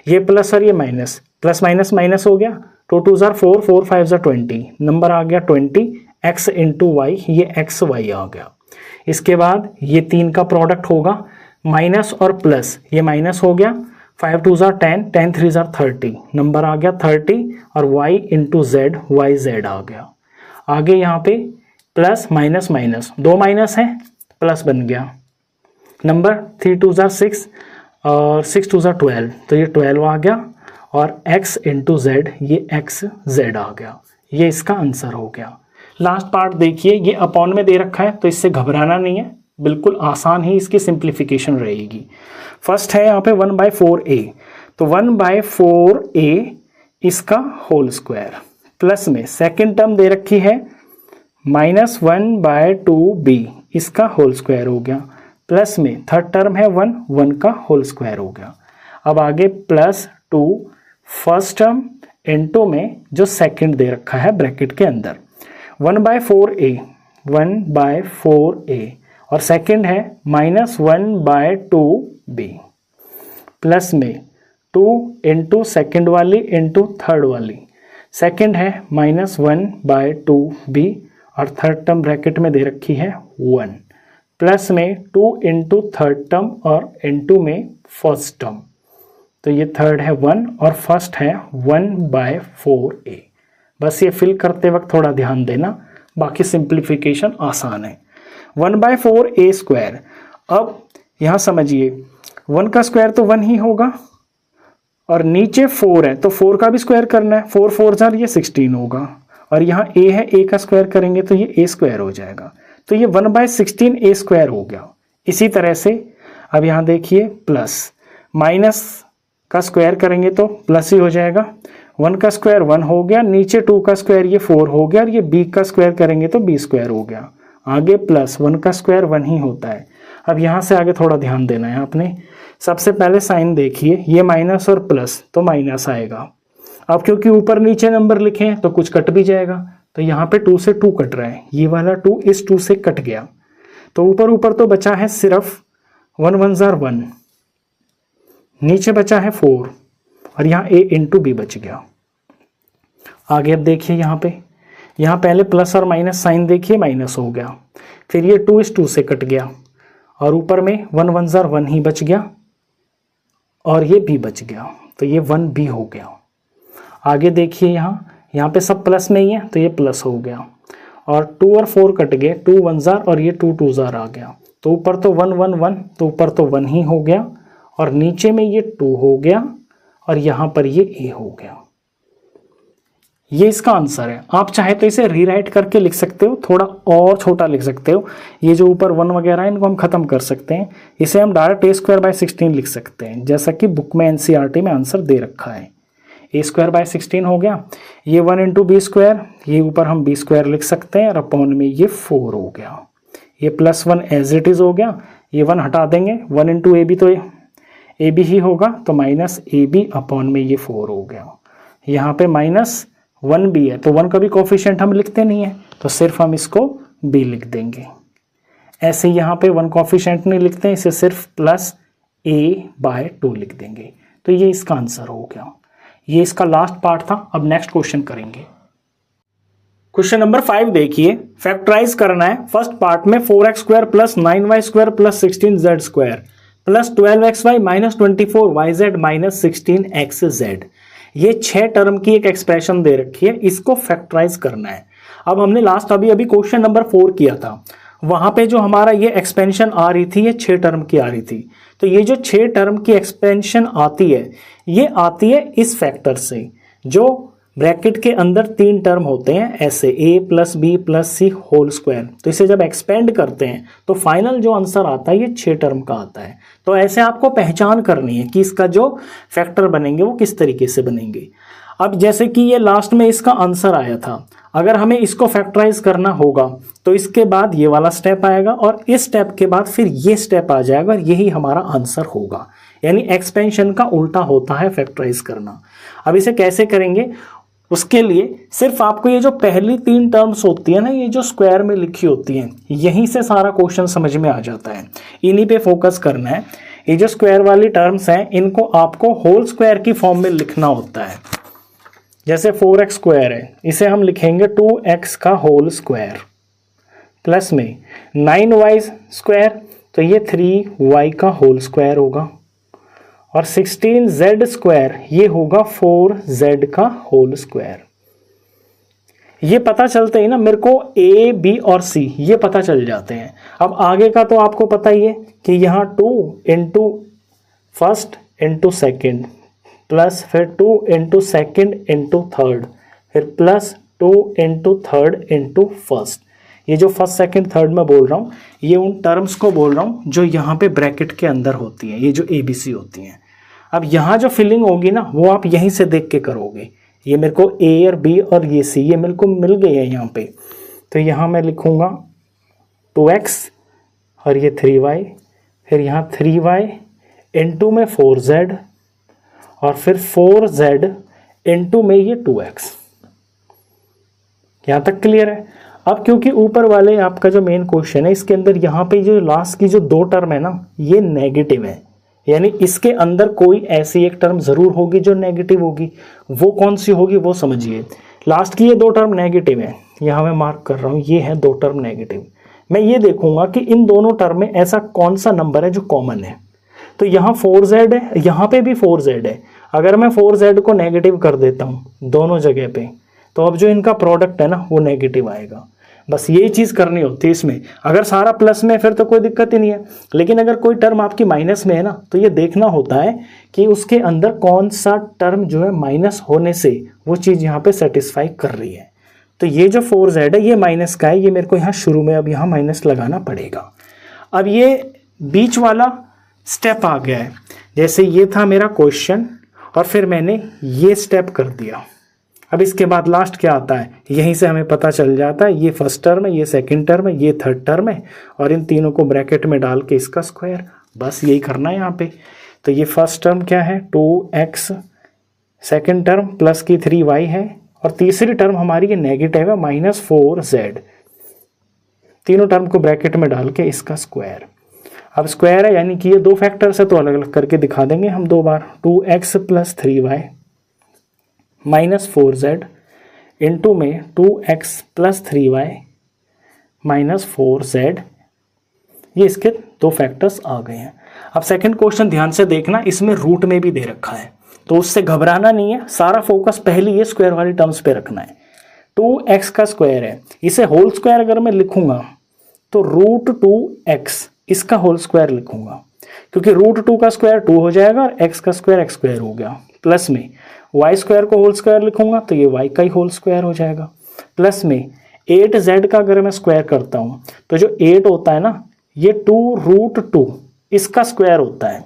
ये प्लस और ये माइनस, प्लस माइनस माइनस हो गया, 2 2 ज़ार 4 4 5 ज़ार 20, नंबर आ गया 20, x इंटू वाई, ये एक्स वाई आ गया। इसके बाद ये 3 का प्रोडक्ट होगा, माइनस और प्लस, ये माइनस हो गया, 5 2 ज़ार 10, 10 3 ज़ार 30, नंबर आ गया 30 और y into z, y z आ गया। आगे यहाँ पे प्लस माइनस माइनस, 2 माइनस है, प्लस बन गया, नंबर 3 2 ज़ार 6 और 6 2 ज़ार 12, तो ये 12 आ गया और x इंटू जेड, ये x z आ गया। ये इसका आंसर हो गया। लास्ट पार्ट देखिए, ये अपॉन में दे रखा है तो इससे घबराना नहीं है, बिल्कुल आसान ही इसकी सिंप्लीफिकेशन रहेगी। फर्स्ट है यहाँ पे 1/4a, तो 1/4a इसका होल स्क्वायर, प्लस में सेकंड टर्म दे रखी है -1/2b इसका होल स्क्वायर हो गया, प्लस में थर्ड टर्म है 1 का होल स्क्वायर हो गया। अब आगे +2 फर्स्ट टर्म इनटू में जो सेकंड दे रखा है ब्रैकेट के अंदर, 1/4a और सेकंड है -1/2b, प्लस में 2 इंटू सेकेंड वाली इंटू थर्ड वाली, सेकंड है -1/2b और थर्ड टर्म ब्रैकेट में दे रखी है 1, प्लस में 2 इंटू थर्ड टर्म और इंटू में फर्स्ट टर्म, तो ये थर्ड है 1 और फर्स्ट है 1/4a। बस ये फिल करते वक्त थोड़ा ध्यान देना, बाकी सिंप्लीफिकेशन आसान है। 1/4a स्क्वायर, अब यहाँ समझिए 1 का स्क्वायर तो 1 ही होगा और नीचे 4 है तो 4 का भी स्क्वायर करना है, 4 4 जार ये 16 होगा और यहाँ a है, a का स्क्वायर करेंगे तो ये a स्क्वायर हो जाएगा, तो ये 1/16a स्क्वायर हो गया। इसी तरह से अब यहाँ देखिए प्लस माइनस का स्क्वायर करेंगे तो प्लस ही हो जाएगा, 1 का स्क्वायर 1 हो गया, नीचे 2 का स्क्वायर ये 4 हो गया और ये b का स्क्वायर करेंगे तो b स्क्वायर हो गया। आगे प्लस 1 का स्क्वायर 1 ही होता है। अब यहाँ से आगे थोड़ा ध्यान देना है आपने। सबसे पहले साइन देखिए, ये माइनस और प्लस तो माइनस आएगा। अब क्योंकि ऊपर नीचे नंबर लिखे हैं तो कुछ कट भी जाएगा, तो यहाँ पे 2 से 2 कट रहा है, ये वाला 2 इस 2 से कट गया, तो ऊपर ऊपर तो बचा है सिर्फ 1 1 ज़ार 1, नीचे बचा है 4 और यहाँ a इंटू b बच गया। आगे अब देखिए यहाँ पहले प्लस और माइनस साइन देखिए, माइनस हो गया, फिर ये 2 इस 2 से कट गया और ऊपर में 1 1 ज़ार 1 ही बच गया और ये b बच गया, तो ये 1b हो गया। आगे देखिए यहाँ पे सब प्लस में ही है तो ये प्लस हो गया और 2 और 4 कट गए, 2 1 ज़ार और ये 2 2 ज़ार आ गया, तो ऊपर तो 1 1 1, तो ऊपर तो 1 ही हो गया और नीचे में ये 2 हो गया और यहाँ पर ये a हो गया। ये इसका आंसर है। आप चाहे तो इसे रीराइट करके लिख सकते हो, थोड़ा और छोटा लिख सकते हो, ये जो ऊपर 1 वगैरह है इनको हम खत्म कर सकते हैं। इसे हम डायरेक्ट a²/16 लिख सकते हैं, जैसा कि बुक में NCERT में आंसर दे रखा है। a²/16 हो गया, ये 1 इंटू b², ये ऊपर हम b² लिख सकते हैं और अपॉन में ये 4 हो गया, ये +1 एज इट इज़ हो गया, ये 1 हटा देंगे, 1 इंटू ab तो ab ही होगा, तो -ab अपॉन में ये 4 हो गया। यहाँ पे -1b है तो 1 का भी कोफिशिएंट हम लिखते नहीं है, तो सिर्फ हम इसको b लिख देंगे। ऐसे यहाँ पे 1 कोफिशिएंट नहीं लिखते हैं, इसे सिर्फ +a/2 लिख देंगे। तो ये इसका आंसर हो गया। ये इसका लास्ट पार्ट था। अब नेक्स्ट क्वेश्चन करेंगे। क्वेश्चन नंबर 5 देखिए, फैक्टराइज करना है। फर्स्ट पार्ट में 4x² + 9y² + 16z² + 12xy - 24yz - 16xz, ये 6 टर्म की एक एक्सप्रेशन दे रखी है, इसको फैक्टराइज करना है। अब हमने लास्ट अभी क्वेश्चन नंबर 4 किया था, वहां पे जो हमारा ये एक्सपेंशन आ रही थी ये 6 टर्म की आ रही थी। तो ये जो 6 टर्म की एक्सपेंशन आती है ये आती है इस फैक्टर से, जो ब्रैकेट के अंदर 3 टर्म होते हैं ऐसे, a plus b plus c whole square. तो इसे जब एक्सपेंड करते हैं तो फाइनल जो आंसर आता है ये 6 टर्म का आता है। तो ऐसे आपको पहचान करनी है कि इसका जो फैक्टर बनेंगे वो किस तरीके से बनेंगे। अब जैसे कि ये लास्ट में इसका आंसर आया था, अगर हमें इसको फैक्टराइज करना होगा तो इसके बाद ये वाला स्टेप आएगा और इस स्टेप के बाद फिर ये स्टेप आ जाएगा और यही हमारा आंसर होगा। यानी एक्सपेंशन का उल्टा होता है फैक्टराइज करना। अब इसे कैसे करेंगे, उसके लिए सिर्फ आपको ये जो पहली 3 टर्म्स होती है ना, ये जो स्क्वायर में लिखी होती हैं, यहीं से सारा क्वेश्चन समझ में आ जाता है। इन्हीं पे फोकस करना है। ये जो स्क्वायर वाली टर्म्स हैं इनको आपको होल स्क्वायर की फॉर्म में लिखना होता है। जैसे 4x स्क्वायर है, इसे हम लिखेंगे 2x का होल स्क्वायर प्लस में 9y स्क्वायर, तो ये 3y का होल स्क्वायर होगा और 16z स्क्वायर ये होगा 4z का होल स्क्वायर। ये पता चलते ही ना मेरे को a, b और c ये पता चल जाते हैं। अब आगे का तो आपको पता ही है कि यहाँ 2 into first into second plus फिर 2 इंटू सेकेंड इंटू थर्ड फिर plus 2 into third into first. ये जो फर्स्ट सेकंड थर्ड में बोल रहा हूँ ये उन टर्म्स को बोल रहा हूँ जो यहाँ पे ब्रैकेट के अंदर होती हैं, ये जो ABC होती हैं। अब यहाँ जो फिलिंग होगी ना वो आप यहीं से देख के करोगे। ये मेरे को A और B और ये C ये मेरे को मिल गई है यहाँ पे, तो यहाँ मैं लिखूँगा 2x और ये 3y, फिर यहाँ 3y इंटू में 4z और फिर 4z इंटू में ये 2x। यहाँ तक क्लियर है। अब क्योंकि ऊपर वाले आपका जो मेन क्वेश्चन है इसके अंदर यहाँ पे जो लास्ट की जो 2 टर्म है ना ये नेगेटिव है, यानी इसके अंदर कोई ऐसी एक टर्म जरूर होगी जो नेगेटिव होगी। वो कौन सी होगी वो समझिए। लास्ट की ये 2 टर्म नेगेटिव है, यहाँ मैं मार्क कर रहा हूँ, ये है 2 टर्म नेगेटिव। मैं ये देखूंगा कि इन दोनों टर्म में ऐसा कौन सा नंबर है जो कॉमन है। तो यहाँ 4z है, यहाँ पे भी 4z है। अगर मैं 4z को नेगेटिव कर देता हूँ दोनों जगह पे, तो अब जो इनका प्रोडक्ट है ना वो नेगेटिव आएगा। बस यही चीज़ करनी होती है इसमें। अगर सारा प्लस में फिर तो कोई दिक्कत ही नहीं है, लेकिन अगर कोई टर्म आपकी माइनस में है ना तो ये देखना होता है कि उसके अंदर कौन सा टर्म जो है माइनस होने से वो चीज़ यहाँ पे सेटिस्फाई कर रही है। तो ये जो 4z है ये माइनस का है, ये मेरे को यहाँ शुरू में अब यहाँ माइनस लगाना पड़ेगा। अब ये बीच वाला स्टेप आ गया है, जैसे ये था मेरा क्वेश्चन और फिर मैंने ये स्टेप कर दिया। अब इसके बाद लास्ट क्या आता है यहीं से हमें पता चल जाता है, ये फर्स्ट टर्म है, ये सेकंड टर्म है, ये थर्ड टर्म है और इन तीनों को ब्रैकेट में डाल के इसका स्क्वायर। बस यही करना है यहाँ पे। तो ये फर्स्ट टर्म क्या है 2x, सेकंड टर्म प्लस की 3y है और तीसरी टर्म हमारी ये नेगेटिव है -4z। तीनों टर्म को ब्रैकेट में डाल के इसका स्क्वायर। अब स्क्वायर है यानी कि ये 2 फैक्टर्स है तो अलग अलग करके दिखा देंगे हम 2 बार। 2x + 3y -4z इंटू में 2x + 3y -4z, ये इसके 2 फैक्टर्स आ गए हैं। अब सेकंड क्वेश्चन ध्यान से देखना, इसमें रूट में भी दे रखा है तो उससे घबराना नहीं है, सारा फोकस पहले ये स्क्वायर वाली टर्म्स पे रखना है। 2x का स्क्वायर है, इसे होल स्क्वायर अगर मैं लिखूंगा तो √2x इसका होल स्क्वायर लिखूंगा, क्योंकि √2 का स्क्वायर 2 हो जाएगा और x का स्क्वायर x² हो गया। प्लस में y स्क्वायर को होल स्क्वायर लिखूंगा तो ये y का ही होल स्क्वायर हो जाएगा। प्लस में 8z का अगर मैं स्क्वायर करता हूं तो जो 8 होता है ना ये 2√2 इसका स्क्वायर होता है।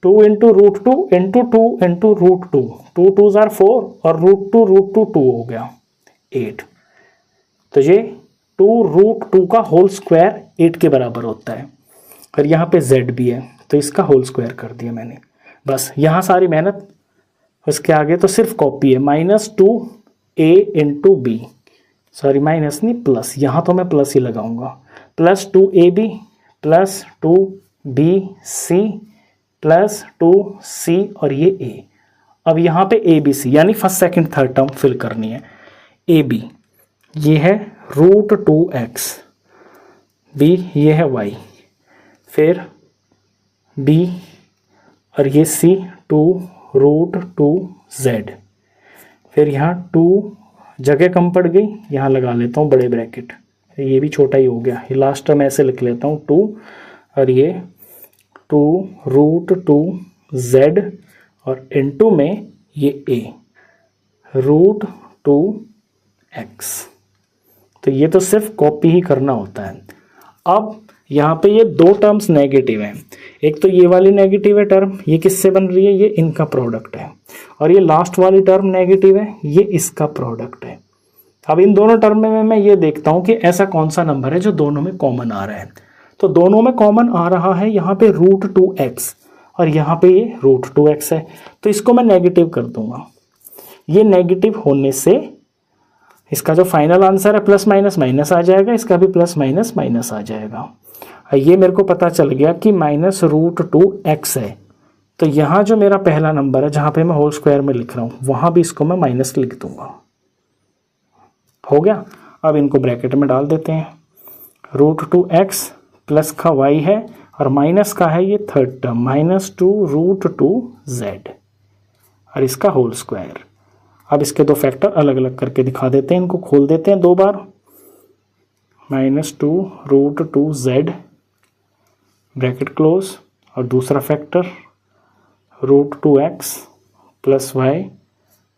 2 × √2 × 2 × √2, 2 2s are 4 और √2 2 हो गया 8। तो ये 2√2 का होल स्क्वायर 8 के बराबर होता है और यहाँ पे z भी है तो इसका होल स्क्वायर कर दिया मैंने। बस यहाँ सारी मेहनत, उसके आगे तो सिर्फ कॉपी है। -2a × b, सॉरी माइनस नहीं प्लस, यहाँ तो मैं प्लस ही लगाऊंगा, +2ab + 2bc + 2c और ये a। अब यहाँ पे abc यानी first second third term fill करनी है। ab ये है √2x, b ये है y, फिर b और ये c 2√2z, फिर यहाँ 2 जगह कम पड़ गई, यहाँ लगा लेता हूँ बड़े ब्रैकेट, ये भी छोटा ही हो गया, ये लास्ट टर्म ऐसे लिख लेता हूँ 2 और ये 2√2z और इनटू में ये a 2x। तो ये तो सिर्फ कॉपी ही करना होता है। अब यहाँ पे ये दो टर्म्स नेगेटिव हैं, एक तो ये वाली नेगेटिव है टर्म, ये किससे बन रही है, ये इनका प्रोडक्ट है, और ये लास्ट वाली टर्म नेगेटिव है, ये इसका प्रोडक्ट है। अब इन दोनों टर्म में मैं ये देखता हूँ कि ऐसा कौन सा नंबर है जो दोनों में कॉमन आ रहा है। तो दोनों में कॉमन आ रहा है यहाँ पे √2x और यहाँ पे ये √2x है, तो इसको मैं नेगेटिव कर दूंगा। ये नेगेटिव होने से इसका जो फाइनल आंसर है प्लस माइनस माइनस आ जाएगा, इसका भी प्लस माइनस माइनस आ जाएगा। ये मेरे को पता चल गया कि -√2x है, तो यहाँ जो मेरा पहला नंबर है जहाँ पे मैं होल स्क्वायर में लिख रहा हूँ वहाँ भी इसको मैं माइनस लिख दूंगा। हो गया। अब इनको ब्रैकेट में डाल देते हैं। √2x प्लस का y है और माइनस का है ये थर्ड टर्म -2√2z और इसका होल स्क्वायर। अब इसके दो फैक्टर अलग अलग करके दिखा देते हैं, इनको खोल देते हैं दो बार। -2√2z ब्रैकेट क्लोज और दूसरा factor √2x plus y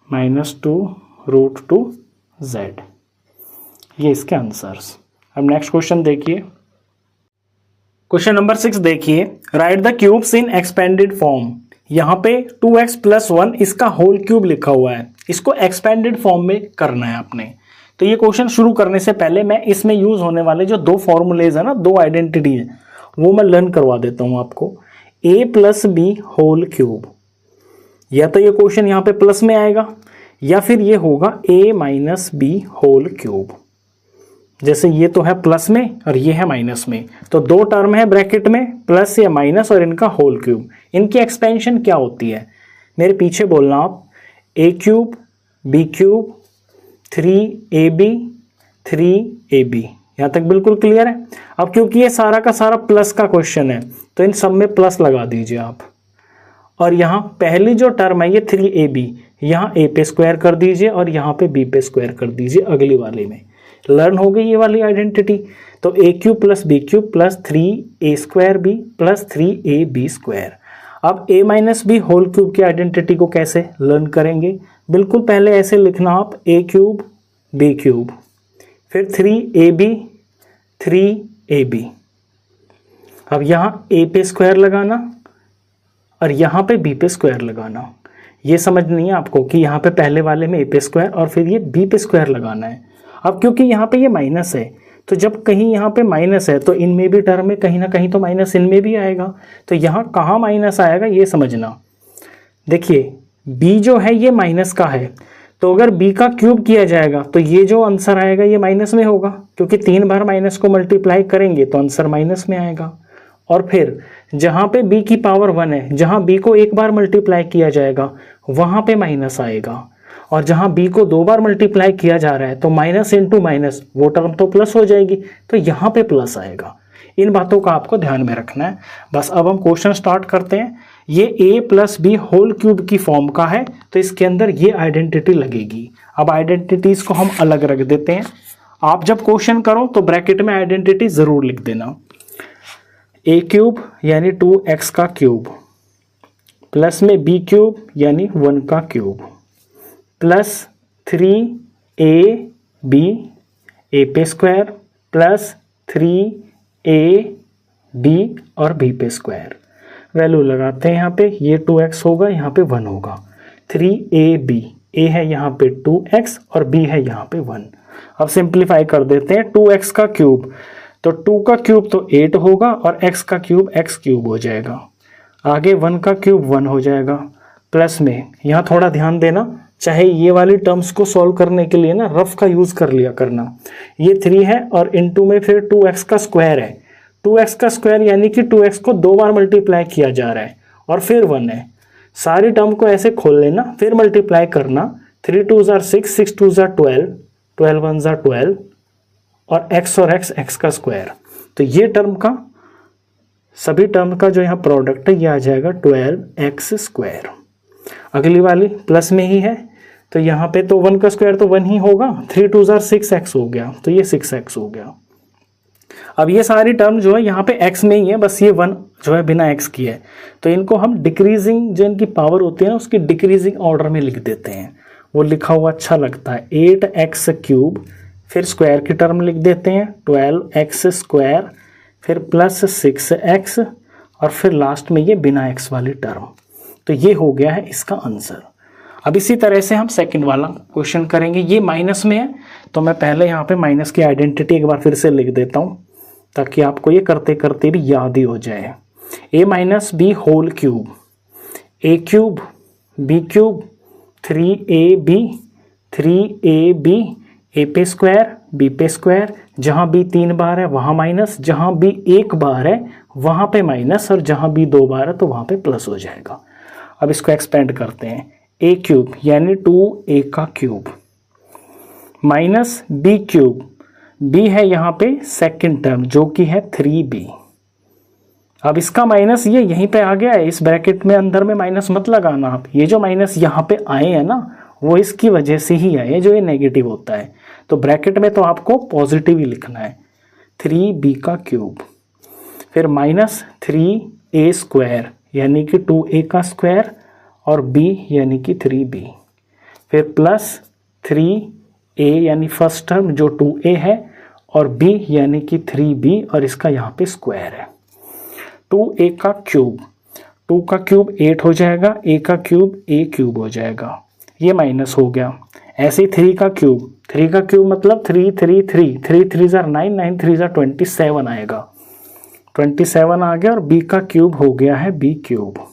-2√2z। ये इसके आंसर्स। अब नेक्स्ट क्वेश्चन देखिए। क्वेश्चन नंबर 6 देखिए, right the cubes in expanded form. यहाँ पे 2x + 1 इसका होल क्यूब लिखा हुआ है, इसको एक्सपेंडेड फॉर्म में करना है आपने। तो ये क्वेश्चन शुरू करने से पहले मैं इसमें यूज होने वाले जो दो फॉर्मूलेज है ना, दो आइडेंटिटी है, वो मैं लर्न करवा देता हूँ आपको। a + b होल क्यूब, या तो ये क्वेश्चन यहाँ पे प्लस में आएगा या फिर ये होगा a - b होल क्यूब। जैसे ये तो है प्लस में और ये है माइनस में, तो दो टर्म है ब्रैकेट में, प्लस या माइनस और इनका होल क्यूब। इनकी एक्सपेंशन क्या होती है मेरे पीछे बोलना आप, a³ b³ 3ab 3ab। यहाँ तक बिल्कुल क्लियर है। अब क्योंकि ये सारा का सारा प्लस का क्वेश्चन है तो इन सब में प्लस लगा दीजिए आप, और यहाँ पहली जो टर्म है ये 3ab, यहाँ a पे स्क्वायर कर दीजिए और यहाँ पे b पे स्क्वायर कर दीजिए अगली वाले में। लर्न हो गई ये वाली आइडेंटिटी। तो a³ + b³ + 3a² + 3ab²। अब a - b होल क्यूब की आइडेंटिटी को कैसे लर्न करेंगे, बिल्कुल पहले ऐसे लिखना आप a³ b³ फिर 3ab 3ab। अब यहाँ a पे स्क्वायर लगाना और यहाँ पे b पे स्क्वायर लगाना। ये समझनी है आपको कि यहाँ पे पहले वाले में a पे स्क्वायर और फिर ये b पे स्क्वायर लगाना है। अब क्योंकि यहाँ पे ये माइनस है, तो जब कहीं यहाँ पे माइनस है तो इनमें भी टर्म में कहीं ना कहीं तो माइनस इनमें भी आएगा। तो यहाँ कहाँ माइनस आएगा ये समझना। देखिए b जो है ये माइनस का है, तो अगर b का क्यूब किया जाएगा तो ये जो आंसर आएगा ये माइनस में होगा, क्योंकि 3 बार माइनस को मल्टीप्लाई करेंगे तो आंसर माइनस में आएगा। और फिर जहाँ पे b की पावर 1 है, जहाँ b को एक बार मल्टीप्लाई किया जाएगा वहाँ पे माइनस आएगा, और जहाँ b को 2 बार मल्टीप्लाई किया जा रहा है तो माइनस इंटू माइनस वो टर्म तो प्लस हो जाएगी, तो यहाँ पे प्लस आएगा। इन बातों का आपको ध्यान में रखना है। बस अब हम क्वेश्चन स्टार्ट करते हैं। ये a + b होल क्यूब की फॉर्म का है, तो इसके अंदर ये आइडेंटिटी लगेगी। अब आइडेंटिटीज को हम अलग रख देते हैं। आप जब क्वेश्चन करो तो ब्रैकेट में आइडेंटिटी जरूर लिख देना। a³ यानी 2x का क्यूब, प्लस में b³ यानी 1 का क्यूब, प्लस 3ab a पे स्क्वायर प्लस 3ab और b पे स्क्वायर। वैल्यू लगाते हैं यहाँ पे, ये 2x होगा, यहाँ पे 1 होगा। 3ab, a है यहाँ पे 2x और b है यहाँ पे 1। अब सिंप्लीफाई कर देते हैं। 2x का क्यूब, तो 2 का क्यूब तो 8 होगा और x का क्यूब x³ हो जाएगा। आगे 1 का क्यूब 1 हो जाएगा, प्लस में यहाँ थोड़ा ध्यान देना, चाहे ये वाली टर्म्स को सॉल्व करने के लिए ना रफ का यूज कर लिया करना। ये 3 है और इनटू में फिर 2x का स्क्वायर है। 2x का स्क्वायर यानी कि 2x को 2 बार मल्टीप्लाई किया जा रहा है और फिर 1 है। सारी टर्म को ऐसे खोल लेना, फिर मल्टीप्लाई करना। 3 2 = 6, 6 2 = 12, 12 1 = 12 और x और x का स्क्वायर। तो ये टर्म का, सभी टर्म का जो यहाँ प्रोडक्ट है ये आ जाएगा 12x²। अगली वाली प्लस में ही है, तो यहाँ पे तो 1 का स्क्वायर तो 1 ही होगा। 3 2 = 6x हो गया, तो ये 6x हो गया। अब ये सारी टर्म जो है यहाँ पे x में ही है, बस ये 1 जो है बिना x की है, तो इनको हम डिक्रीजिंग, जो इनकी पावर होती है ना उसकी डिक्रीजिंग ऑर्डर में लिख देते हैं। वो लिखा हुआ अच्छा लगता है, 8x क्यूब, फिर स्क्वायर की टर्म लिख देते हैं 12x स्क्वायर, फिर प्लस 6x और फिर लास्ट में ये बिना x वाली टर्म। तो ये हो गया है इसका आंसर। अब इसी तरह से हम सेकंड वाला क्वेश्चन करेंगे। ये माइनस में है तो मैं पहले यहाँ पे माइनस की आइडेंटिटी एक बार फिर से लिख देता हूँ ताकि आपको ये करते करते भी याद ही हो जाए। a minus b whole cube, a cube b cube 3ab 3ab a पे स्क्वायर b पे स्क्वायर, जहाँ b 3 बार है वहाँ माइनस, जहाँ b 1 बार है वहाँ पे माइनस और जहाँ b 2 बार है तो वहाँ पे प्लस हो जाएगा। अब इसको एक्सपेंड करते हैं, a क्यूब यानी 2a का cube minus b cube, b है यहाँ पे सेकंड टर्म जो कि है 3b। अब इसका माइनस ये यहीं पे आ गया है, इस ब्रैकेट में अंदर में माइनस मत लगाना आप, ये जो माइनस यहाँ पे आए हैं ना वो इसकी वजह से ही आए जो ये नेगेटिव होता है, तो ब्रैकेट में तो आपको पॉजिटिव ही लिखना है 3b का क्यूब, फिर माइनस 3a स्क्वायर यानी कि 2a का स्क्वायर और b यानी कि 3b, फिर प्लस 3a यानी फर्स्ट टर्म जो 2a है और b यानी कि 3b और इसका यहाँ पे स्क्वायर है। 2a का क्यूब, 2 का क्यूब 8 हो जाएगा, a का क्यूब a क्यूब हो जाएगा, ये माइनस हो गया। ऐसे ही 3 का क्यूब, 3 का क्यूब मतलब 3 3 3 3 3 जार 9 9 3 जार 27 आएगा, 27 आ गया और b का क्यूब हो गया है b क्यूब।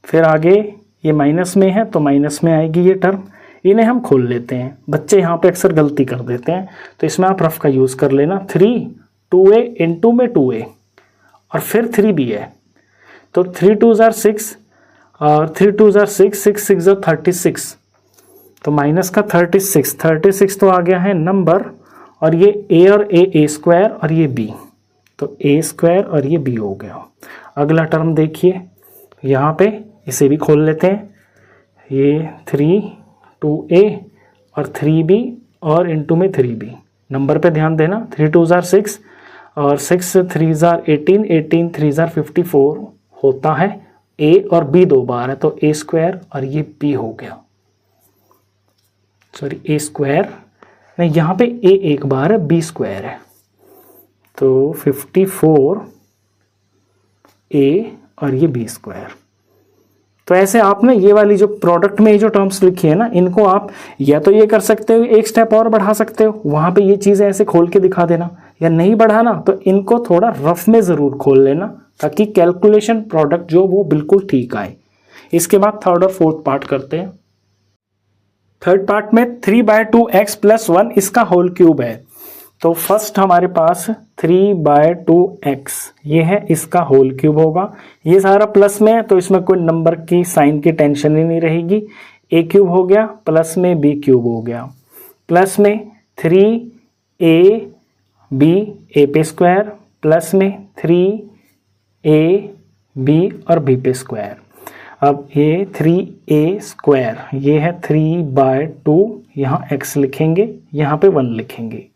फिर आगे ये माइनस में है तो माइनस में आएगी ये टर्म, इन्हें हम खोल लेते हैं। बच्चे यहाँ पे अक्सर गलती कर देते हैं तो इसमें आप रफ का यूज़ कर लेना। 3 2a इंटू में 2a और फिर 3b है तो 3 2 जार 6 और 3 2 जार 6 6 6 जार 36, तो माइनस का 36 तो आ गया है नंबर और ये a और a स्क्वायर और ये b, तो a स्क्वायर और ये b हो गया। अगला टर्म देखिए यहाँ पे, इसे भी खोल लेते हैं, ये 3 2a और 3b और इंटू में 3b, नंबर पे ध्यान देना, 3 2 जार 6 और 6 3 जार 18 18 3 जार 54 होता है, a और b 2 बार है तो a स्क्वायर और ये b हो गया, सॉरी a स्क्वायर नहीं, यहाँ पे a 1 बार है b स्क्वायर है, तो 54 a और ये b स्क्वायर। तो ऐसे आपने ये वाली जो प्रोडक्ट में ये जो टर्म्स लिखी है ना, इनको आप या तो ये कर सकते हो, एक स्टेप और बढ़ा सकते हो, वहाँ पे ये चीज़ें ऐसे खोल के दिखा देना, या नहीं बढ़ाना तो इनको थोड़ा रफ में ज़रूर खोल लेना ताकि कैलकुलेशन प्रोडक्ट जो वो बिल्कुल ठीक आए। इसके बाद थर्ड और फोर्थ पार्ट करते हैं। थर्ड पार्ट में 3/2x + 1 इसका होल क्यूब है, तो फर्स्ट हमारे पास 3/2x ये है, इसका होल क्यूब होगा। ये सारा प्लस में है तो इसमें कोई नंबर की साइन की टेंशन ही नहीं रहेगी। a क्यूब हो गया, प्लस में b क्यूब हो गया, प्लस में 3ab a पे स्क्वायर, प्लस में 3ab और b पे स्क्वायर। अब ये 3a स्क्वायर ये है 3/2, यहाँ x लिखेंगे, यहाँ पे 1 लिखेंगे,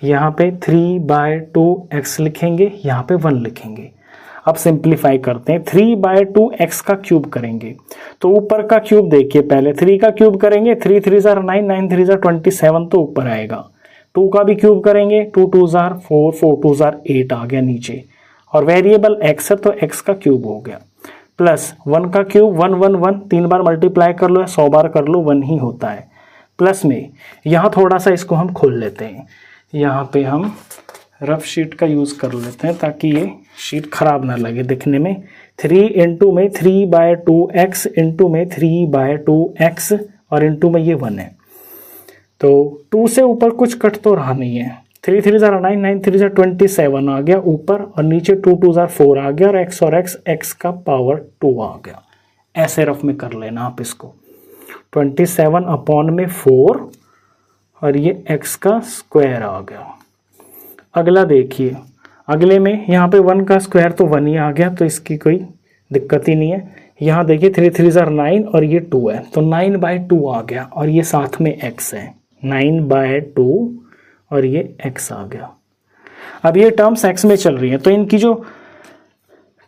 यहाँ पे 3/2x लिखेंगे, यहाँ पे 1 लिखेंगे। अब सिंप्लीफाई करते हैं, 3/2x का क्यूब करेंगे तो ऊपर का क्यूब देखिए, पहले 3 का क्यूब करेंगे, 3 3 जार 9 9 3 जार 27 तो ऊपर आएगा। 2 का भी क्यूब करेंगे, 2 2 जार 4 4 2 जार 8 आ गया नीचे, और वेरिएबल x है तो x का क्यूब हो गया, प्लस 1 का क्यूब 1 1 1 3 बार मल्टीप्लाई कर लो या 100 बार कर लो 1 ही होता है, प्लस में यहाँ थोड़ा सा इसको हम खोल लेते हैं, यहाँ पे हम रफ शीट का यूज़ कर लेते हैं ताकि ये शीट ख़राब ना लगे दिखने में। 3 इंटू में 3/2x इंटू में 3/2x और इंटू में ये 1 है, तो 2 से ऊपर कुछ कट तो रहा नहीं है। 3 3 जार 9 9 3 जार 27 आ गया ऊपर, और नीचे 2 2 जार 4 आ गया, और x और x का पावर 2 आ गया। ऐसे रफ में कर लेना आप इसको, 27 अपॉन में 4 और ये x का स्क्वायर आ गया। अगला देखिए, अगले में यहाँ पे 1 का स्क्वायर तो 1 ही आ गया, तो इसकी कोई दिक्कत ही नहीं है। यहाँ देखिए 3 3 जार 9 और ये 2 है तो 9/2 आ गया, और ये साथ में x है, 9/2 और ये x आ गया। अब ये टर्म्स x में चल रही है तो इनकी जो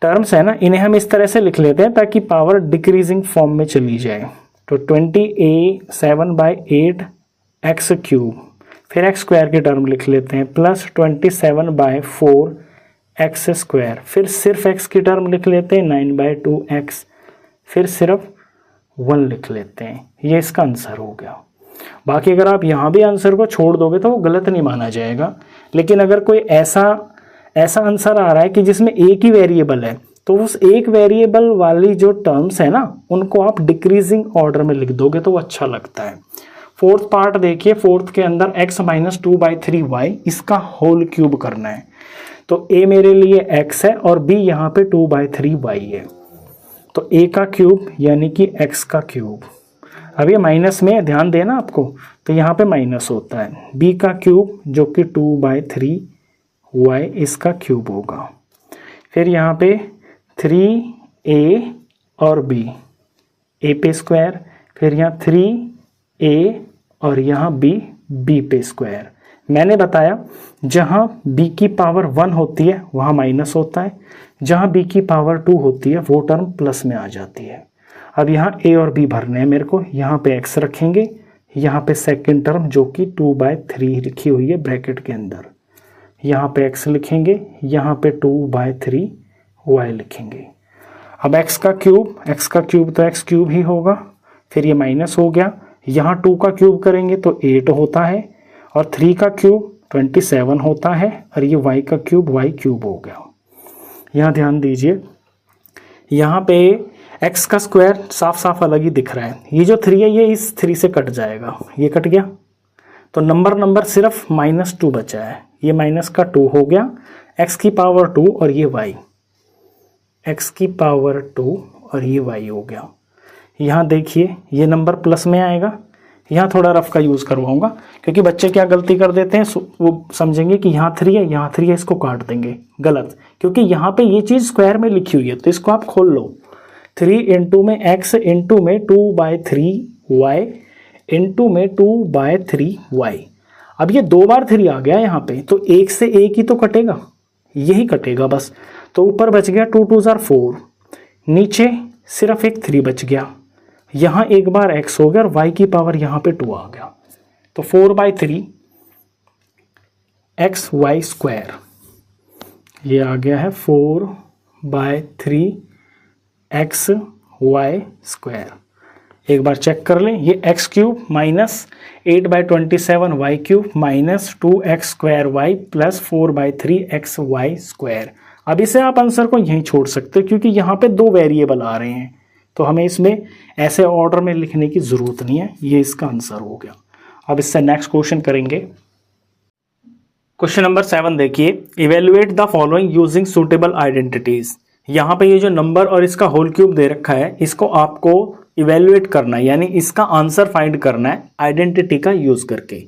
टर्म्स है ना, इन्हें हम इस तरह से लिख लेते हैं ताकि पावर डिक्रीजिंग फॉर्म में चली जाए। तो 27/8x³, फिर x स्क्वायर की टर्म लिख लेते हैं, प्लस 27/4x², फिर सिर्फ x की टर्म लिख लेते हैं 9/2x, फिर सिर्फ 1 लिख लेते हैं। ये इसका आंसर हो गया। बाकी अगर आप यहाँ भी आंसर को छोड़ दोगे तो वो गलत नहीं माना जाएगा, लेकिन अगर कोई ऐसा आंसर आ रहा है कि जिसमें एक ही वेरिएबल है, तो उस एक वेरिएबल वाली जो टर्म्स है ना, उनको आप डिक्रीजिंग ऑर्डर में लिख दोगे तो वो अच्छा लगता है। फोर्थ पार्ट देखिए, फोर्थ के अंदर x - 2/3y इसका होल क्यूब करना है। तो a मेरे लिए x है और b यहाँ पे 2/3y है, तो a का क्यूब यानी कि x का क्यूब। अब ये माइनस में ध्यान देना आपको, तो यहाँ पे माइनस होता है। b का क्यूब जो कि 2/3y इसका क्यूब होगा। फिर यहाँ पे 3a और b, a पे स्क्वायर, फिर यहाँ 3a और यहाँ b पे स्क्वायर। मैंने बताया जहाँ b की पावर 1 होती है वहाँ माइनस होता है, जहाँ b की पावर 2 होती है वो टर्म प्लस में आ जाती है। अब यहाँ a और b भरने हैं मेरे को, यहाँ पे x रखेंगे, यहाँ पे सेकंड टर्म जो कि 2/3 लिखी हुई है ब्रैकेट के अंदर, यहाँ पे x लिखेंगे, यहाँ पे 2/3y लिखेंगे। अब x का क्यूब तो x क्यूब ही होगा, फिर ये माइनस हो गया, यहाँ 2 का क्यूब करेंगे तो 8 होता है, और 3 का क्यूब 27 होता है, और ये y का क्यूब y क्यूब हो गया। यहाँ ध्यान दीजिए, यहाँ पे x का स्क्वायर साफ साफ अलग ही दिख रहा है, ये जो 3 है ये इस 3 से कट जाएगा, ये कट गया, तो नंबर सिर्फ -2 बचा है, ये माइनस का 2 हो गया, x की पावर 2 और ये y, x की पावर 2 और ये y हो गया। यहाँ देखिए ये नंबर प्लस में आएगा, यहाँ थोड़ा रफ का यूज़ करवाऊंगा क्योंकि बच्चे क्या गलती कर देते हैं, वो समझेंगे कि यहाँ 3 है यहाँ 3 है, इसको काट देंगे, गलत, क्योंकि यहाँ पे ये चीज़ स्क्वायर में लिखी हुई है, तो इसको आप खोल लो। 3 इंटू में x इंटू में 2/3y इंटू में 2/3y। अब ये 2 बार 3 आ गया यहाँ पे, तो एक से एक ही तो कटेगा, यही कटेगा बस, तो ऊपर बच गया 2 2 ज़ार 4, नीचे सिर्फ एक 3 बच गया, यहाँ एक बार x हो गया और y की पावर यहाँ पे 2 आ गया, तो 4/3 xy², ये आ गया है 4/3 xy²। एक बार चेक कर लें, ये x³ minus 8/27y³ minus 2x² plus 4/3 xy²। अब इसे आप आंसर को यहीं छोड़ सकते हो क्योंकि यहाँ पे 2 वेरिएबल आ रहे हैं, तो हमें इसमें ऐसे ऑर्डर में लिखने की ज़रूरत नहीं है, ये इसका आंसर हो गया। अब इससे नेक्स्ट क्वेश्चन करेंगे। क्वेश्चन नंबर 7 देखिए, evaluate the following using suitable identities. यहाँ पे ये जो नंबर और इसका होल क्यूब दे रखा है, इसको आपको इवेल्युएट करना है, यानी इसका आंसर फाइंड करना है आइडेंटिटी का यूज करके।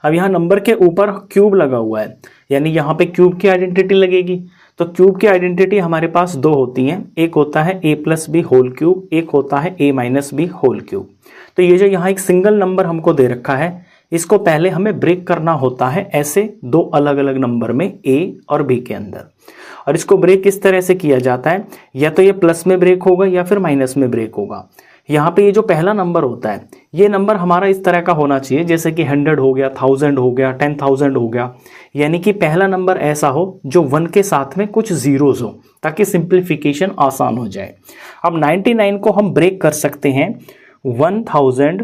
अब यहाँ नंबर के ऊपर क्यूब लगा हुआ है, यानी यहाँ पे क्यूब की आइडेंटिटी लगेगी, तो क्यूब की आइडेंटिटी हमारे पास 2 होती हैं, एक होता है a + b होल क्यूब, एक होता है a - b होल क्यूब। तो ये जो यहाँ एक सिंगल नंबर हमको दे रखा है, इसको पहले हमें ब्रेक करना होता है ऐसे 2 अलग अलग नंबर में a और b के अंदर, और इसको ब्रेक किस तरह से किया जाता है, या तो ये प्लस में ब्रेक होगा या फिर माइनस में ब्रेक होगा। यहाँ पे ये जो पहला नंबर होता है, ये नंबर हमारा इस तरह का होना चाहिए जैसे कि 100 हो गया, 1000 हो गया, 10,000 हो गया, यानी कि पहला नंबर ऐसा हो जो 1 के साथ में कुछ जीरोस हो ताकि सिंप्लीफिकेशन आसान हो जाए। अब 99 को हम ब्रेक कर सकते हैं 100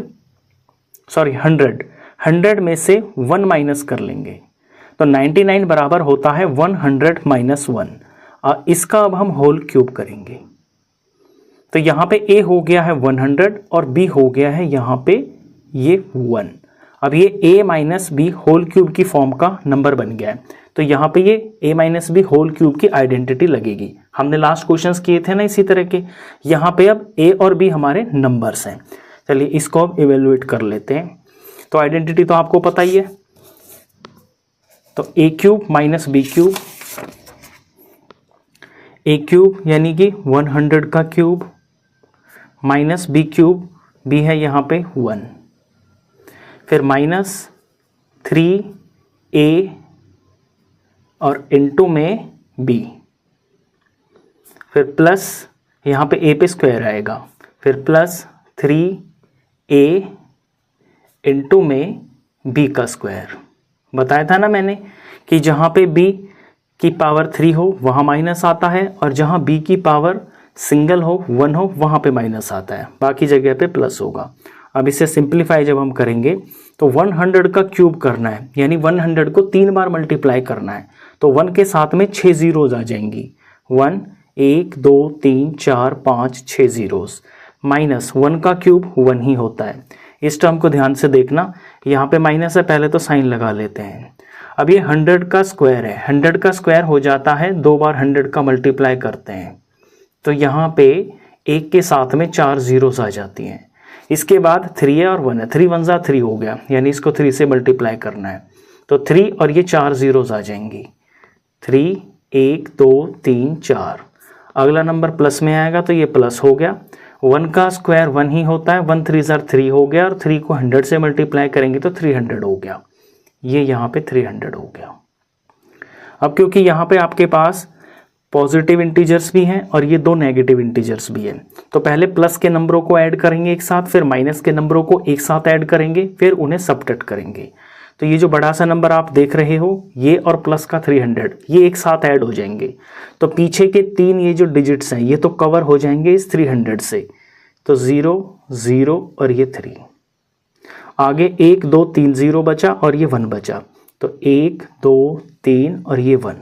में से 1 माइनस कर लेंगे, तो 99 बराबर होता है 100 - 1। इसका अब हम होल क्यूब करेंगे, तो यहाँ पे a हो गया है 100 और b हो गया है यहाँ पे ये 1। अब ये a - b होल क्यूब की फॉर्म का नंबर बन गया है, तो यहाँ पे ये a - b होल क्यूब की आइडेंटिटी लगेगी। हमने लास्ट क्वेश्चंस किए थे ना इसी तरह के, यहाँ पे अब a और b हमारे नंबर्स हैं। चलिए इसको अब इवेल्युएट कर लेते हैं। तो आइडेंटिटी तो आपको पता ही है, तो a³ - b³, a³ यानी कि 100 का क्यूब माइनस b³ b है यहाँ पे 1, फिर -3a और इंटू में b, फिर प्लस यहाँ पे a पे स्क्वायर आएगा, फिर प्लस 3a a इंटू में b का स्क्वायर। बताया था ना मैंने कि जहाँ पे b की पावर 3 हो वहाँ माइनस आता है, और जहाँ b की पावर सिंगल हो 1 हो वहाँ पे माइनस आता है, बाकी जगह पे प्लस होगा। अब इसे सिंप्लीफाई जब हम करेंगे तो 100 का क्यूब करना है, यानी 100 को 3 बार मल्टीप्लाई करना है, तो 1 के साथ में 6 जीरोज आ जाएंगी। 1 1 2 3 4 5 6 जीरोस, माइनस 1 का क्यूब 1 ही होता है। इस टर्म को ध्यान से देखना, यहाँ पे माइनस है, पहले तो साइन लगा लेते हैं। अब ये 100 का स्क्वायर है, 100 का स्क्वायर हो जाता है 2 बार 100 का मल्टीप्लाई करते हैं, तो यहाँ पे 1 के साथ में 4 जीरोस आ जाती हैं। इसके बाद 3 है और 1 है, 3 1 जा 3 हो गया, यानी इसको 3 से मल्टीप्लाई करना है, तो 3 और ये 4 जीरोस आ जाएंगी। 3 1 2 3 4, अगला नंबर प्लस में आएगा तो ये प्लस हो गया। 1 का स्क्वायर 1 ही होता है, 1 3 जार 3 हो गया, और 3 को 100 से मल्टीप्लाई करेंगे तो 300 हो गया, ये यहाँ पे 300 हो गया। अब क्योंकि यहाँ पे आपके पास पॉजिटिव इंटीजर्स भी हैं और ये 2 नेगेटिव इंटीजर्स भी हैं, तो पहले प्लस के नंबरों को ऐड करेंगे एक साथ, फिर माइनस के नंबरों को एक साथ ऐड करेंगे, फिर उन्हें सबट्रैक्ट करेंगे। तो ये जो बड़ा सा नंबर आप देख रहे हो, ये और प्लस का 300, ये एक साथ ऐड हो जाएंगे, तो पीछे के 3 ये जो डिजिट्स हैं ये तो कवर हो जाएंगे इस 300 से, तो 0 0 और ये 3, आगे 1 2 3 0 बचा और ये 1 बचा, तो 1 2 3 और ये 1।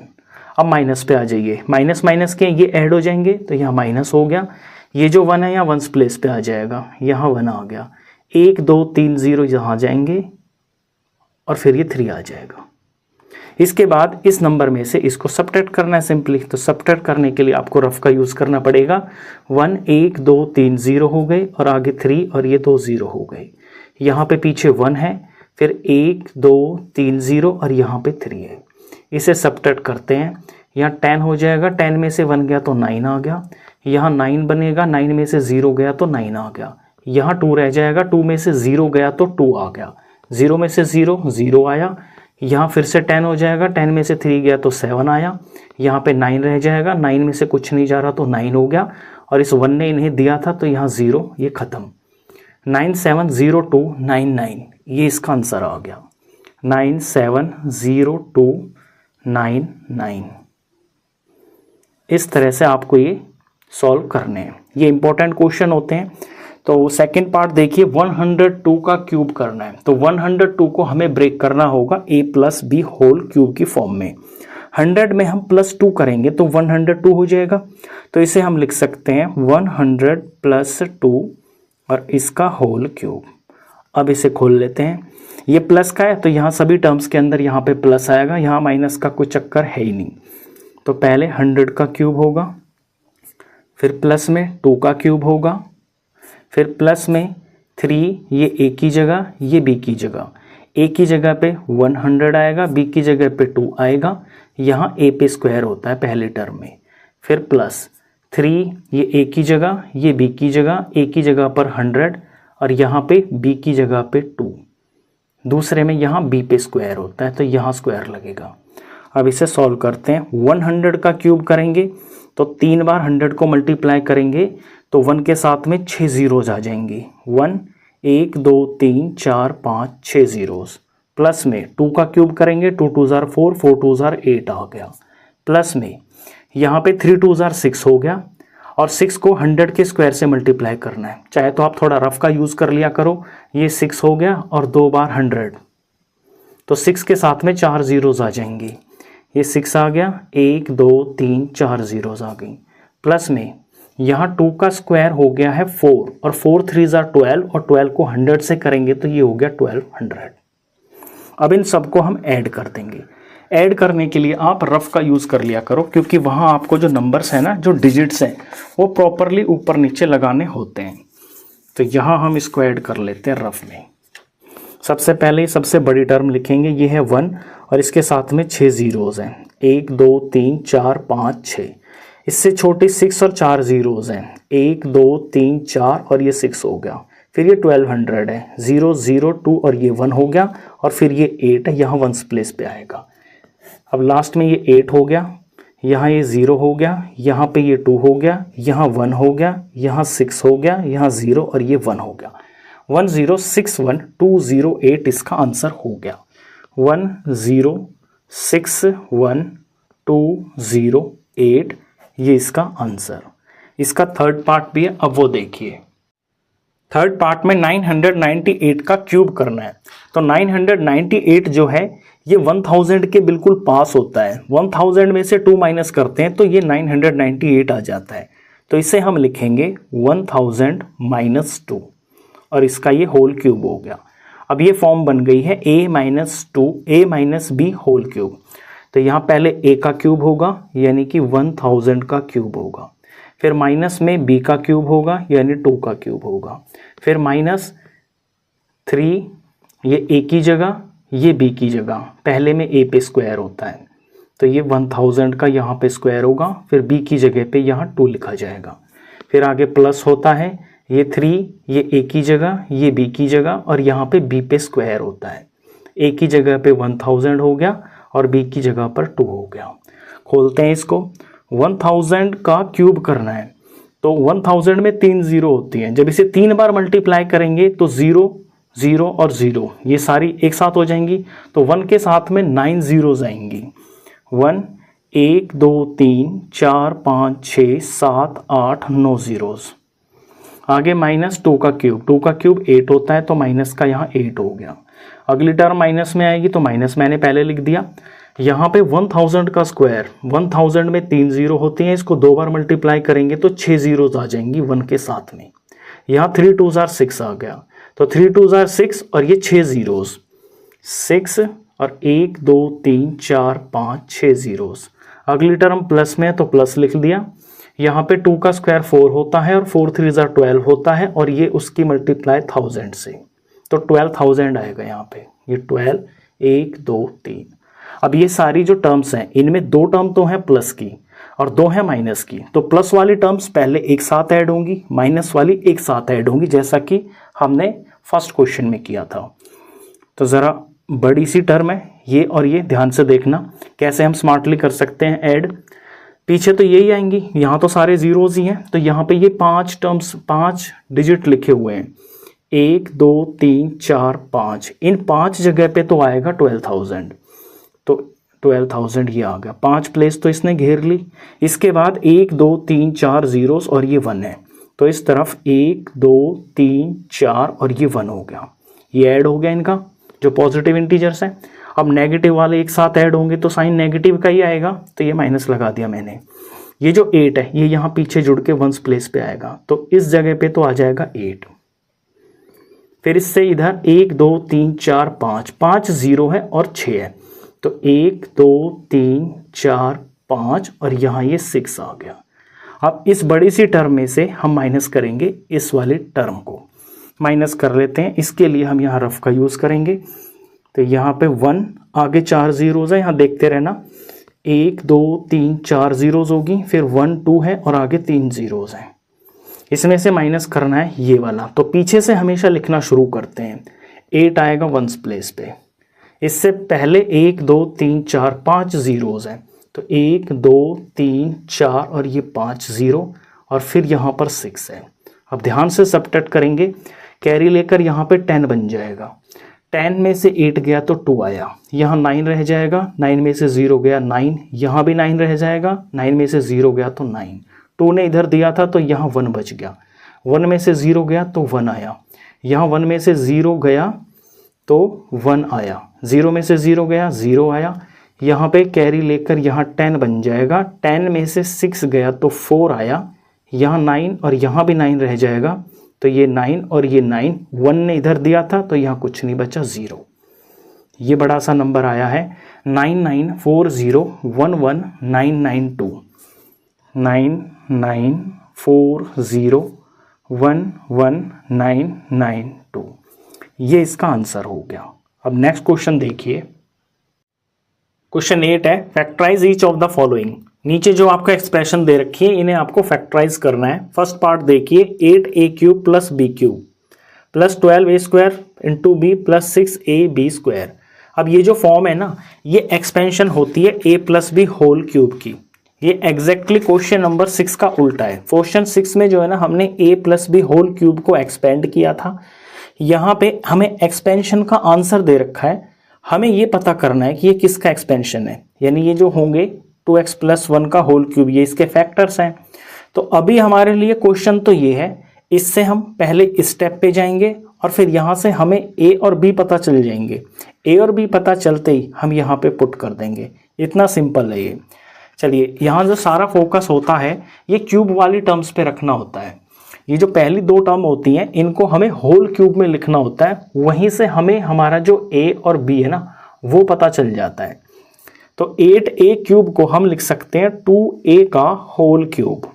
अब माइनस पे आ जाइए, माइनस माइनस के ये ऐड हो जाएंगे, तो यहाँ माइनस हो गया, ये जो 1 है यहाँ 1s प्लेस पे आ जाएगा, यहाँ 1 आ गया, 1 2 3 0 यहाँ जाएंगे और फिर ये 3 आ जाएगा। इसके बाद इस नंबर में से इसको सबट्रैक्ट करना है सिंपली, तो सबट्रैक्ट करने के लिए आपको रफ का यूज़ करना पड़ेगा। 1 1 2 3 0 हो गए और आगे 3 और ये 2 0 हो गए, यहाँ पे पीछे 1 है, फिर 1 2 3 0 और यहाँ पे 3 है। इसे सबट्रैक्ट करते हैं, यहाँ 10 हो जाएगा, 10 में से 1 गया तो 9 आ गया, यहाँ 9 बनेगा, 9 में से 0 गया तो 9 आ गया, यहाँ 2 रह जाएगा, 2 में से 0 गया तो 2 आ गया, 0 में से 0 0 आया, यहाँ फिर से 10 हो जाएगा, 10 में से 3 गया तो 7 आया, यहाँ पे 9 रह जाएगा, 9 में से कुछ नहीं जा रहा तो 9 हो गया, और इस 1 ने इन्हें दिया था तो यहाँ 0, ये ख़त्म। 970299, ये इसका आंसर आ गया, 970299। इस तरह से आपको ये सॉल्व करने हैं, ये इंपॉर्टेंट क्वेश्चन होते हैं। तो सेकंड पार्ट देखिए, 102 का क्यूब करना है, तो 102 को हमें ब्रेक करना होगा a plus b whole cube की फॉर्म में। 100 में हम +2 करेंगे तो 102 हो जाएगा, तो इसे हम लिख सकते हैं 100 + 2 और इसका होल क्यूब। अब इसे खोल लेते हैं, ये प्लस का है तो यहाँ सभी टर्म्स के अंदर यहाँ पे प्लस आएगा, यहाँ माइनस का कोई चक्कर है ही नहीं। तो पहले 100 का क्यूब होगा, फिर प्लस में 2 का क्यूब होगा, फिर प्लस में 3, ये a की जगह ये b की जगह, a की जगह पे 100 आएगा, b की जगह पे 2 आएगा, यहाँ a पे स्क्वायर होता है पहले टर्म में, फिर प्लस 3, ये a की जगह ये b की जगह, a की जगह पर 100 और यहाँ पे b की जगह पे 2, दूसरे में यहाँ b पे स्क्वायर होता है तो यहाँ स्क्वायर लगेगा। अब इसे सॉल्व करते हैं, 100 का क्यूब करेंगे तो 3 बार 100 को मल्टीप्लाई करेंगे तो 1 के साथ में 6 जीरोज आ जाएंगे, 1 1 2 3 4 5 6 जीरोज, प्लस में 2 का क्यूब करेंगे, 2 2 जार 4 4 2 जार 8 आ गया, प्लस में यहाँ पे 3 2 जार 6 हो गया, और 6 को 100 के स्क्वायर से मल्टीप्लाई करना है, चाहे तो आप थोड़ा रफ का यूज़ कर लिया करो। ये 6 हो गया और 2 बार 100, तो 6 के साथ में 4 जीरोज आ जाएंगी, ये 6 आ गया, 1 2 3 4 जीरोज आ गई, प्लस में यहाँ 2 का स्क्वायर हो गया है 4 और 4 3 जार 12 और 12 को 100 से करेंगे तो ये हो गया 1200। अब इन सबको हम ऐड कर देंगे। ऐड करने के लिए आप रफ का यूज़ कर लिया करो, क्योंकि वहाँ आपको जो नंबर्स हैं ना, जो डिजिट्स हैं वो प्रॉपरली ऊपर नीचे लगाने होते हैं। तो यहाँ हम इसको ऐड कर लेते हैं रफ में। सबसे पहले सबसे बड़ी टर्म लिखेंगे, ये है 1 और इसके साथ में 6 जीरोज़ हैं, 1 2 3 4 5 6। इससे छोटी 6 और 4 जीरोज़ हैं, 1 2 3 4 और ये 6 हो गया, फिर ये 1200 है, 0 0 2 और ये 1 हो गया, और फिर ये 8 है, यहाँ 1s प्लेस पे आएगा। अब लास्ट में ये 8 हो गया, यहाँ ये 0 हो गया, यहाँ पे ये 2 हो गया, यहाँ 1 हो गया, यहाँ 6 हो गया, यहाँ 0 और ये 1 हो गया। 1061208 इसका आंसर हो गया। 1061208 ये इसका आंसर। इसका थर्ड पार्ट भी है, अब वो देखिए। थर्ड पार्ट में 998 का क्यूब करना है। तो 998 जो है ये 1000 के बिल्कुल पास होता है। 1000 में से 2 माइनस करते हैं तो ये 998 आ जाता है। तो इसे हम लिखेंगे 1000 माइनस 2 और इसका ये होल क्यूब हो गया। अब ये फॉर्म बन गई है a minus 2 a minus b whole cube. तो यहाँ पहले a का क्यूब होगा यानी कि 1000 का क्यूब होगा, फिर माइनस में b का क्यूब होगा यानी 2 का क्यूब होगा, फिर माइनस 3 ये a की जगह ये b की जगह, पहले में a पे स्क्वायर होता है तो ये 1000 का यहाँ पे स्क्वायर होगा, फिर b की जगह पे यहाँ 2 लिखा जाएगा, फिर आगे प्लस होता है ये 3 ये a की जगह ये b की जगह और यहाँ पे b पे स्क्वायर होता है। a की जगह पे 1000 हो गया और b की जगह पर 2 हो गया। खोलते हैं इसको। 1000 का क्यूब करना है तो 1000 में 3 जीरो होती हैं। जब इसे 3 बार मल्टीप्लाई करेंगे तो 0 0 और 0 ये सारी एक साथ हो जाएंगी, तो 1 के साथ में 9 जीरोज आएंगी। 1 1 2 3 4 5 6 7 8 9 जीरोज। आगे माइनस 2 का क्यूब, 2 का क्यूब 8 होता है तो माइनस का यहाँ 8 हो गया। अगली टर्म माइनस में आएगी तो माइनस मैंने पहले लिख दिया। यहाँ पे 1000 का स्क्वायर, 1000 में 3 जीरो होती हैं, इसको 2 बार मल्टीप्लाई करेंगे तो 6 जीरोज आ जाएंगी 1 के साथ में। यहाँ 3 2 6 आ गया तो 3 2 6 और ये 6 जीरोज, 6 और 1 2 3 4 5 6 जीरोज। अगली टर्म प्लस में है तो प्लस लिख दिया। यहाँ पे 2 का स्क्वायर 4 होता है और 4 3 12 होता है और ये उसकी मल्टीप्लाई 1000 से, तो 12000 आएगा यहाँ पे। ये 12 1 2 3। अब ये सारी जो टर्म्स हैं इनमें 2 टर्म तो हैं प्लस की और 2 हैं माइनस की, तो प्लस वाली टर्म्स पहले एक साथ ऐड होंगी, माइनस वाली एक साथ ऐड होंगी, जैसा कि हमने फर्स्ट क्वेश्चन में किया था। तो ज़रा बड़ी सी टर्म है ये और ये, ध्यान से देखना कैसे हम स्मार्टली कर सकते हैं ऐड। पीछे तो यही आएंगी, यहाँ तो सारे जीरोज ही हैं, तो यहाँ पे ये 5 टर्म्स 5 डिजिट लिखे हुए हैं, 1 2 3 4 5। इन 5 जगह पे तो आएगा 12000, तो 12000 ये आ गया। 5 प्लेस तो इसने घेर ली। इसके बाद 1 2 3 4 जीरोस और ये 1 है, तो इस तरफ 1 2 3 4 और ये 1 हो गया। ये ऐड हो गया इनका जो पॉजिटिव इंटीजर्स है। अब नेगेटिव वाले एक साथ ऐड होंगे तो साइन नेगेटिव का ही आएगा, तो ये माइनस लगा दिया मैंने। ये जो 8 है ये यहाँ पीछे जुड़ के 1s प्लेस पे आएगा, तो इस जगह पे तो आ जाएगा 8। फिर इससे इधर 1 2 3 4 5, 5 जीरो है और 6 है, तो 1 2 3 4 5 और यहाँ ये 6 आ गया। अब इस बड़ी सी टर्म में से हम माइनस करेंगे इस वाले टर्म को, माइनस कर लेते हैं। इसके लिए हम यहाँ रफ का यूज़ करेंगे, तो यहाँ पे 1 आगे 4 जीरोज है, यहाँ देखते रहना 1 2 3 4 जीरोज होगी, फिर 1 2 है और आगे 3 जीरोज हैं। इसमें से माइनस करना है ये वाला, तो पीछे से हमेशा लिखना शुरू करते हैं। 8 आएगा 1s प्लेस पे, इससे पहले 1 2 3 4 5 जीरोज हैं, तो 1 2 3 4 और ये 5 जीरो और फिर यहाँ पर 6 है। अब ध्यान से सबट्रैक्ट करेंगे, कैरी लेकर यहाँ पे 10 बन जाएगा। 10 में से 8 गया तो 2 आया, यहाँ 9 रह जाएगा, 9 में से 0 गया 9, यहाँ भी 9 रह जाएगा, 9 में से 0 गया तो 9, 2 ने इधर दिया था तो यहाँ 1 बच गया, 1 में से 0 गया तो 1 आया, यहाँ 1 में से 0 गया तो 1 आया, 0 में से 0 गया 0 आया, यहाँ पे कैरी लेकर यहाँ 10 बन जाएगा, 10 में से 6 गया तो 4 आया, यहाँ 9 और यहाँ भी 9 रह जाएगा, तो ये 9 और ये 9, 1 ने इधर दिया था तो यहाँ कुछ नहीं बचा 0। ये बड़ा सा नंबर आया है 9940119992, 9940119992, ये इसका आंसर हो गया। अब नेक्स्ट क्वेश्चन देखिए। क्वेश्चन 8 है, factorise each of the following. नीचे जो आपका एक्सप्रेशन दे रखी है इन्हें आपको फैक्टराइज करना है। फर्स्ट पार्ट देखिए, 8a³ plus b³ plus 12a² into b plus 6ab²। अब ये जो फॉर्म है ना, ये एक्सपेंशन होती है a plus b whole cube की। ये एग्जैक्टली क्वेश्चन नंबर 6 का उल्टा है। क्वेश्चन 6 में जो है ना, हमने a plus b whole cube को एक्सपेंड किया था, यहाँ पे हमें एक्सपेंशन का आंसर दे रखा है, हमें ये पता करना है कि ये किसका एक्सपेंशन है, यानी ये जो होंगे 2x + 1 का होल क्यूब, ये इसके फैक्टर्स हैं। तो अभी हमारे लिए क्वेश्चन तो ये है, इससे हम पहले इस स्टेप पे जाएंगे और फिर यहाँ से हमें a और b पता चल जाएंगे। a और b पता चलते ही हम यहाँ पे पुट कर देंगे, इतना सिंपल है ये। चलिए, यहाँ जो सारा फोकस होता है ये क्यूब वाली टर्म्स पे रखना होता है। ये जो पहली 2 टर्म होती हैं इनको हमें होल क्यूब में लिखना होता है, वहीं से हमें हमारा जो a और b है ना वो पता चल जाता है। तो 8a क्यूब को हम लिख सकते हैं 2a का होल क्यूब,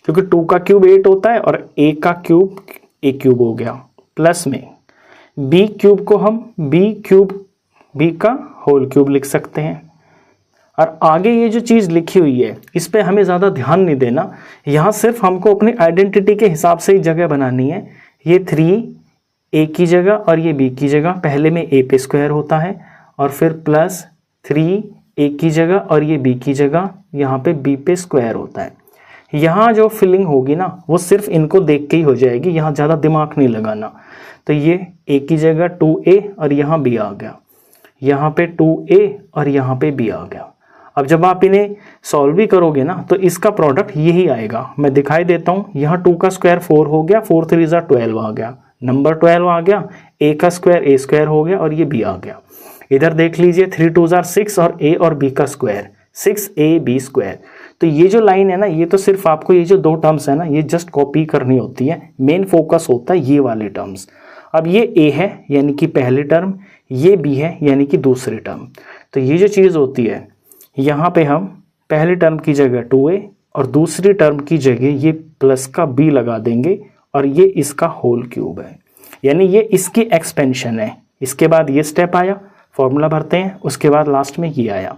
क्योंकि 2 का क्यूब 8 होता है और a का क्यूब a क्यूब हो गया, प्लस में b क्यूब को हम b क्यूब b का होल क्यूब लिख सकते हैं। और आगे ये जो चीज़ लिखी हुई है इस पे हमें ज़्यादा ध्यान नहीं देना, यहाँ सिर्फ हमको अपनी आइडेंटिटी के हिसाब से ही जगह बनानी है। ये 3a की जगह और ये b की जगह, पहले में a पे स्क्वायर होता है और फिर प्लस 3a की जगह और ये b की जगह यहाँ पे b पे स्क्वायर होता है। यहाँ जो फिलिंग होगी ना वो सिर्फ इनको देख के ही हो जाएगी, यहाँ ज़्यादा दिमाग नहीं लगाना। तो ये a की जगह 2a और यहाँ b आ गया, यहाँ पे 2a और यहाँ पे b आ गया। अब जब आप इन्हें सॉल्व भी करोगे ना तो इसका प्रोडक्ट यही आएगा। मैं दिखाई देता हूँ, यहाँ 2 का स्क्वायर 4 हो गया, 4 3 = 12 आ गया, नंबर 12 आ गया, a का स्क्वायर a स्क्वायर हो गया और ये b आ गया। इधर देख लीजिए 3 2 = 6 और a और b का स्क्वायर 6ab स्क्वायर। तो ये जो लाइन है ना ये तो सिर्फ आपको ये जो 2 टर्म्स है ना ये जस्ट कॉपी करनी होती है, मेन फोकस होता है ये वाले टर्म्स। अब ये a है यानी कि पहली टर्म, ये b है यानी कि दूसरी टर्म। तो ये जो चीज़ होती है यहाँ पे हम पहली टर्म की जगह 2a और दूसरी टर्म की जगह ये प्लस का b लगा देंगे और ये इसका होल क्यूब है, यानी ये इसकी एक्सपेंशन है। इसके बाद ये स्टेप आया, फॉर्मूला भरते हैं, उसके बाद लास्ट में ये आया।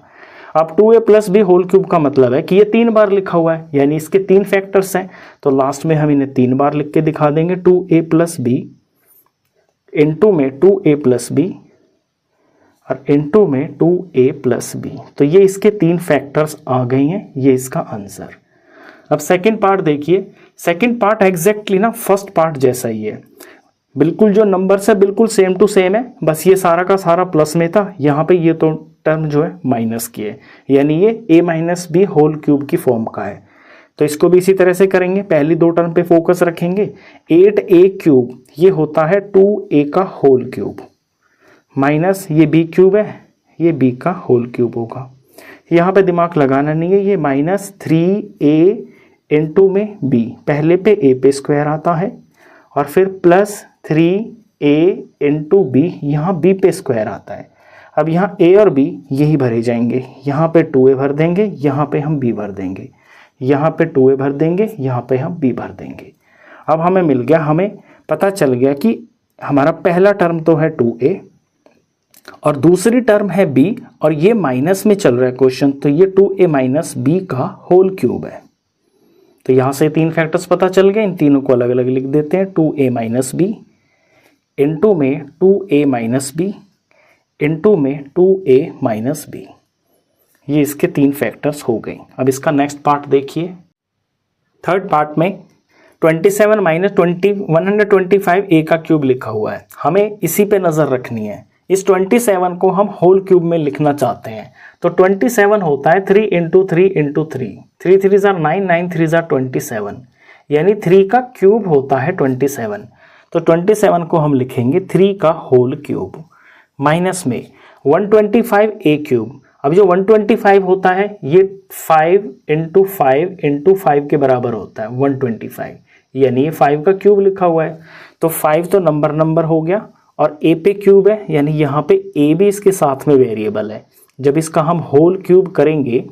अब 2a + b होल क्यूब का मतलब है कि ये 3 बार लिखा हुआ है, यानी इसके 3 फैक्टर्स हैं। तो लास्ट में हम इन्हें 3 बार लिख के दिखा देंगे, 2a + b इनटू में 2a + b और इनटू में 2a + b। तो ये इसके 3 फैक्टर्स आ गई हैं, ये इसका आंसर। अब सेकंड पार्ट देखिए, सेकंड पार्ट एग्जैक्टली ना फर्स्ट पार्ट जैसा ही है, बिल्कुल जो नंबर से बिल्कुल सेम टू सेम है, बस ये सारा का सारा प्लस में था, यहाँ पे ये तो टर्म जो है माइनस की है, यानी ये a - b होल क्यूब की फॉर्म का है। तो इसको भी इसी तरह से करेंगे, पहली 2 टर्म पे फोकस रखेंगे। 8a क्यूब ये होता है 2a का होल क्यूब, माइनस ये b क्यूब है, ये b का होल क्यूब होगा। यहाँ पे दिमाग लगाना नहीं है, ये -3a इनटू में b, पहले पे a पे स्क्वायर आता है और फिर प्लस 3a इनटू b, यहाँ b पे स्क्वायर आता है। अब यहाँ a और b यही भरे जाएंगे, यहाँ पे 2a भर देंगे, यहाँ पे हम b भर देंगे, यहाँ पे 2a भर देंगे, यहाँ पे हम b भर देंगे। अब हमें मिल गया, हमें पता चल गया कि हमारा पहला टर्म तो है 2a और दूसरी टर्म है b और ये माइनस में चल रहा है क्वेश्चन, तो ये 2a - b का होल क्यूब है। तो यहाँ से 3 फैक्टर्स पता चल गए, इन तीनों को अलग अलग लिख देते हैं। 2a - b इनटू में 2a - b इनटू में 2a - b, ये इसके 3 फैक्टर्स हो गए। अब इसका नेक्स्ट पार्ट देखिए, थर्ड पार्ट में 27 - 125 a का क्यूब लिखा हुआ है, हमें इसी पे नज़र रखनी है। इस 27 को हम होल क्यूब में लिखना चाहते हैं, तो 27 होता है 3 × 3 × 3, 3 3 = 9, 9 3 = 27, यानी 3 का क्यूब होता है 27। तो 27 को हम लिखेंगे 3 का होल क्यूब, माइनस में 125a क्यूब। अब जो 125 होता है ये 5 × 5 × 5 के बराबर होता है 125, यानी ये 5 का क्यूब लिखा हुआ है। तो 5 तो नंबर हो गया और a पे क्यूब है, यानी यहाँ पे a भी इसके साथ में वेरिएबल है। जब इसका हम होल क्यूब करेंगे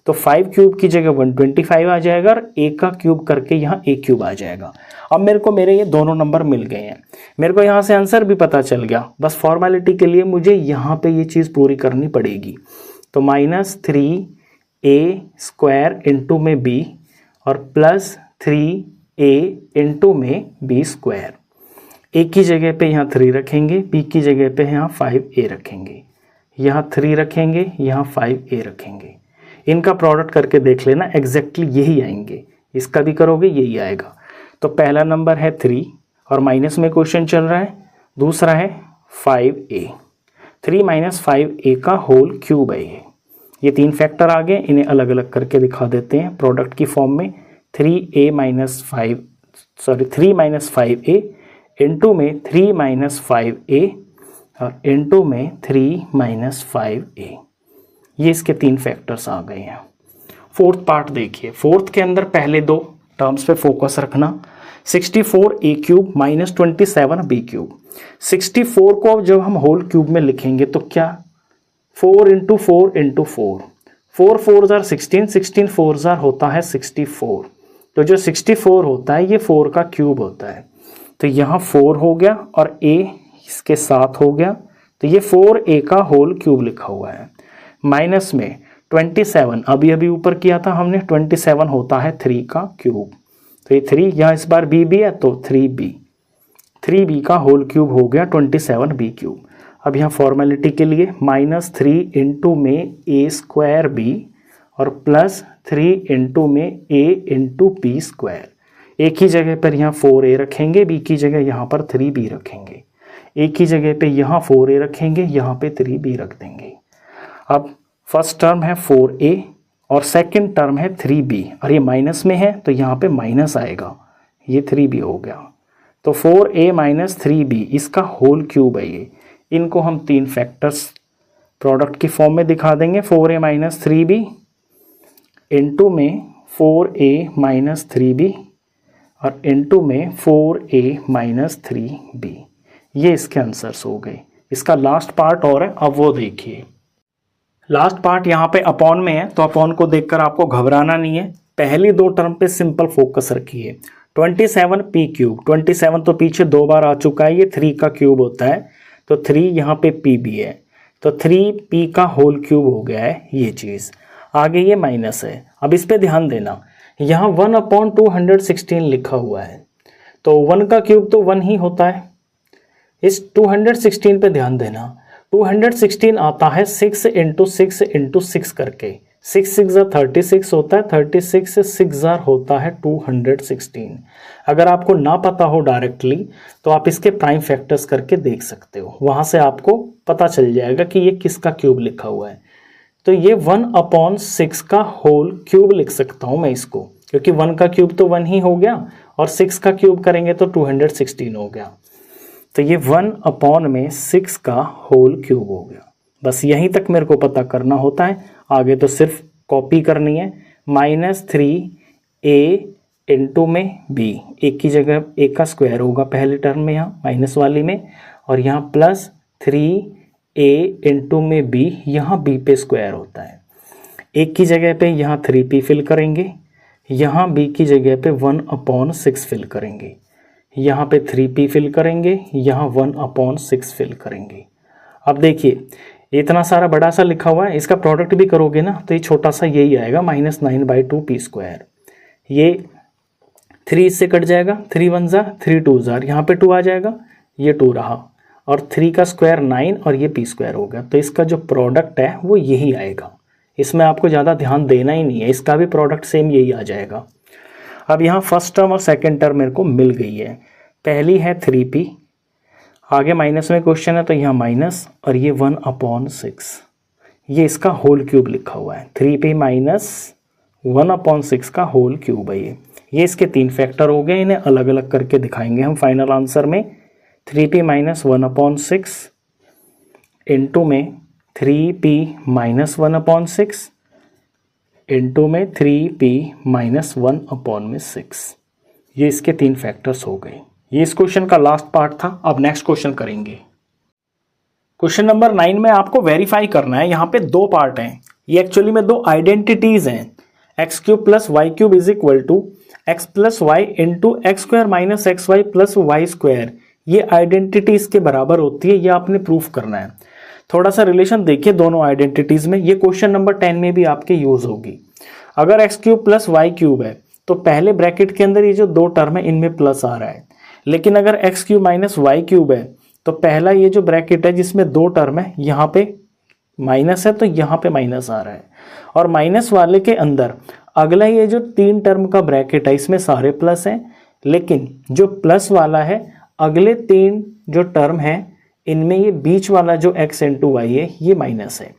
तो 5 क्यूब की जगह 125 आ जाएगा और a का क्यूब करके यहाँ a क्यूब आ जाएगा। अब मेरे ये दोनों नंबर मिल गए हैं, मेरे को यहाँ से आंसर भी पता चल गया। बस फॉर्मेलिटी के लिए मुझे यहाँ पे ये चीज़ पूरी करनी पड़ेगी। तो -3a² इनटू में b और प्लस 3a इनटू में b²। a की जगह पे यहाँ 3 रखेंगे, b की जगह पे यहाँ 5a रखेंगे, यहाँ 3 रखेंगे, यहाँ 5a रखेंगे। इनका प्रोडक्ट करके देख लेना, एग्जैक्टली यही आएंगे। इसका भी करोगे यही आएगा। तो पहला नंबर है 3 और माइनस में क्वेश्चन चल रहा है, दूसरा है 5a, 3 - 5a का होल क्यूब है ये 3 फैक्टर आ गए, इन्हें अलग अलग करके दिखा देते हैं प्रोडक्ट की फॉर्म में। 3 - 5a इनटू में 3 - 5a और इनटू में 3 - 5a, ये इसके 3 फैक्टर्स आ गए हैं। फोर्थ पार्ट देखिए, फोर्थ के अंदर पहले 2 टर्म्स पे फोकस रखना। 64a cube minus 27b cube. 64 को अब जब हम होल क्यूब में लिखेंगे तो क्या 4 × 4 × 4, 4 4 जार 16, 16 4 जार होता है 64। तो जो 64 होता है ये 4 का क्यूब होता है, तो यहाँ 4 हो गया और a इसके साथ हो गया, तो ये 4a का होल क्यूब लिखा हुआ है। माइनस में 27, अभी अभी ऊपर किया था हमने, 27 होता है 3 का क्यूब, तो ये 3 यहाँ इस बार b भी है तो 3b का होल क्यूब हो गया 27b क्यूब। अब यहाँ फॉर्मेलिटी के लिए -3 इंटू में a² b और +3 इंटू में a इंटू b²। एक ही जगह पर यहाँ 4a रखेंगे, b की जगह यहाँ पर 3b रखेंगे, एक ही जगह पे यहाँ 4a रखेंगे, यहाँ पे 3b रख देंगे। अब फर्स्ट टर्म है 4a और सेकंड टर्म है 3b, और ये माइनस में है तो यहाँ पे माइनस आएगा, ये 3b हो गया। तो 4a - 3b इसका होल क्यूब है ये। इनको हम 3 फैक्टर्स प्रोडक्ट की फॉर्म में दिखा देंगे। 4a - 3b इनटू में 4a - 3b और इनटू में 4a - 3b, ये इसके आंसर्स हो गए। इसका लास्ट पार्ट और है, अब वो देखिए। लास्ट पार्ट यहाँ पे अपॉन में है, तो अपॉन को देखकर आपको घबराना नहीं है। पहली 2 टर्म पे सिंपल फोकस रखिए। 27p क्यूब, 27 तो पीछे 2 बार आ चुका है, ये 3 का क्यूब होता है, तो 3 यहाँ पे p भी है, तो 3p का होल क्यूब हो गया है ये चीज़। आगे ये माइनस है, अब इस पे ध्यान देना, यहाँ 1/216 लिखा हुआ है, तो 1 का क्यूब तो 1 ही होता है। इस 216 पे ध्यान देना, 216 आता है 6 × 6 × 6 करके, 6 6 जार 36 होता है, 36 से 6 जार होता है 216। अगर आपको ना पता हो डायरेक्टली तो आप इसके प्राइम फैक्टर्स करके देख सकते हो, वहाँ से आपको पता चल जाएगा कि ये किसका क्यूब लिखा हुआ है। तो ये 1/6 का होल क्यूब लिख सकता हूँ मैं इसको, क्योंकि 1 का क्यूब तो 1 ही हो गया और 6 का क्यूब करेंगे तो 216 हो गया, तो ये 1/6 का होल क्यूब हो गया। बस यहीं तक मेरे को पता करना होता है, आगे तो सिर्फ कॉपी करनी है। -3a इंटू में b, एक की जगह a का स्क्वायर होगा पहले टर्म में यहाँ माइनस वाली में, और यहाँ +3a इंटू में b, यहाँ b पे स्क्वायर होता है। एक की जगह पे यहाँ 3p फिल करेंगे, यहाँ b की जगह पे 1/6 फिल करेंगे, यहाँ पे 3p फिल करेंगे, यहाँ 1/6 फिल करेंगे। अब देखिए इतना सारा बड़ा सा लिखा हुआ है, इसका प्रोडक्ट भी करोगे ना तो ये छोटा सा यही आएगा -9/2p²। ये 3 इससे कट जाएगा, 3 1 जार 3 2 जार, यहाँ पे 2 आ जाएगा, ये 2 रहा, और 3 का स्क्वायर 9 और ये p² हो गया। तो इसका जो प्रोडक्ट है वो यही आएगा, इसमें आपको ज़्यादा ध्यान देना ही नहीं है, इसका भी प्रोडक्ट सेम यही आ जाएगा। अब यहाँ फर्स्ट टर्म और सेकंड टर्म मेरे को मिल गई है। पहली है 3p, आगे माइनस में क्वेश्चन है तो यहाँ माइनस, और ये 1/6, ये इसका होल क्यूब लिखा हुआ है। 3p - 1/6 का होल क्यूब है ये इसके 3 फैक्टर हो गए, इन्हें अलग अलग करके दिखाएंगे हम फाइनल आंसर में। 3p - 1/6 इंटू में 3p - 1/6 इंटू में 3p - 1/6, ये इसके 3 फैक्टर्स हो गए। ये इस क्वेश्चन का लास्ट पार्ट था। अब नेक्स्ट क्वेश्चन करेंगे। क्वेश्चन नंबर 9 में आपको वेरीफाई करना है, यहाँ पे 2 पार्ट हैं, ये एक्चुअली में 2 आइडेंटिटीज हैं। x³ + y³ = x + y into x² - xy + y², ये आइडेंटिटीज के बराबर होती है, ये आपने प्रूफ करना है। थोड़ा सा रिलेशन देखिए दोनों आइडेंटिटीज में, ये क्वेश्चन नंबर 10 में भी आपके यूज होगी। अगर x³ + y³ है तो पहले ब्रैकेट के अंदर ये जो 2 टर्म है इनमें प्लस आ रहा है, लेकिन अगर x³ - y³ है तो पहला ये जो ब्रैकेट है जिसमें 2 टर्म है यहाँ पे माइनस है तो यहाँ पे माइनस आ रहा है, और माइनस वाले के अंदर अगला ये जो 3 टर्म का ब्रैकेट है इसमें सारे प्लस हैं, लेकिन जो प्लस वाला है अगले 3 जो टर्म है इनमें ये बीच वाला जो x इंटू वाई है ये माइनस है।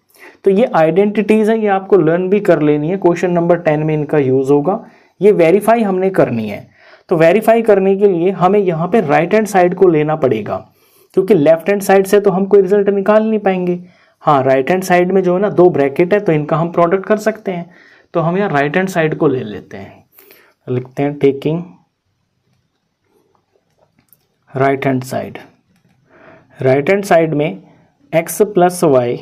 तो ये आइडेंटिटीज है, ये आपको लर्न भी कर लेनी है, क्वेश्चन नंबर 10 में इनका यूज होगा। ये वेरीफाई हमने करनी है। तो वेरीफाई करने के लिए हमें यहाँ पे राइट हैंड साइड को लेना पड़ेगा, क्योंकि लेफ्ट हैंड साइड से तो हम कोई रिजल्ट निकाल नहीं पाएंगे। हाँ, राइट हैंड साइड में जो है ना 2 ब्रैकेट है तो इनका हम प्रोडक्ट कर सकते हैं। तो हम यहाँ राइट हैंड साइड को ले लेते हैं, लिखते हैं taking right hand side. Right hand side में x प्लस वाई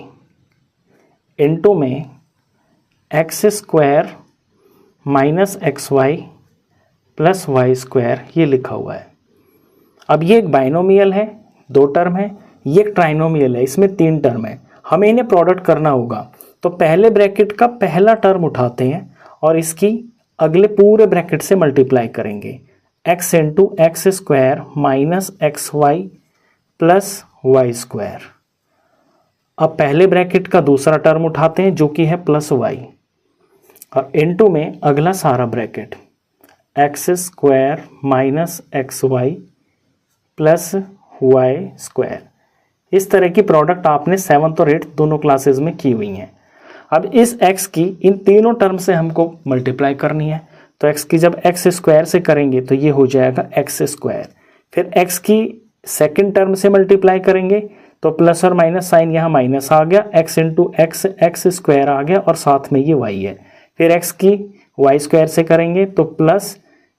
इंटू में x square minus x y plus y square ये लिखा हुआ है। अब ये एक बाइनोमियल है, 2 टर्म है, ये एक ट्राइनोमियल है, इसमें 3 टर्म है। हमें इन्हें प्रोडक्ट करना होगा। तो पहले ब्रैकेट का पहला टर्म उठाते हैं और इसकी अगले पूरे ब्रैकेट से मल्टीप्लाई करेंगे, x into x square minus x y plus y square. अब पहले ब्रैकेट का दूसरा टर्म उठाते हैं जो कि है प्लस वाई, और इंटू में अगला सारा bracket x square minus x y plus y square. इस तरह की प्रोडक्ट आपने 7th और 8th दोनों क्लासेस में की हुई हैं। अब इस x की इन तीनों टर्म से हमको मल्टीप्लाई करनी है। तो x की जब एक्स स्क्वायर से करेंगे तो ये हो जाएगा एक्स स्क्वायर। फिर x की सेकेंड टर्म से मल्टीप्लाई करेंगे तो प्लस और माइनस साइन यहाँ माइनस आ गया, x into x x square आ गया और साथ में ये y है। फिर x की वाई स्क्वायर से करेंगे तो प्लस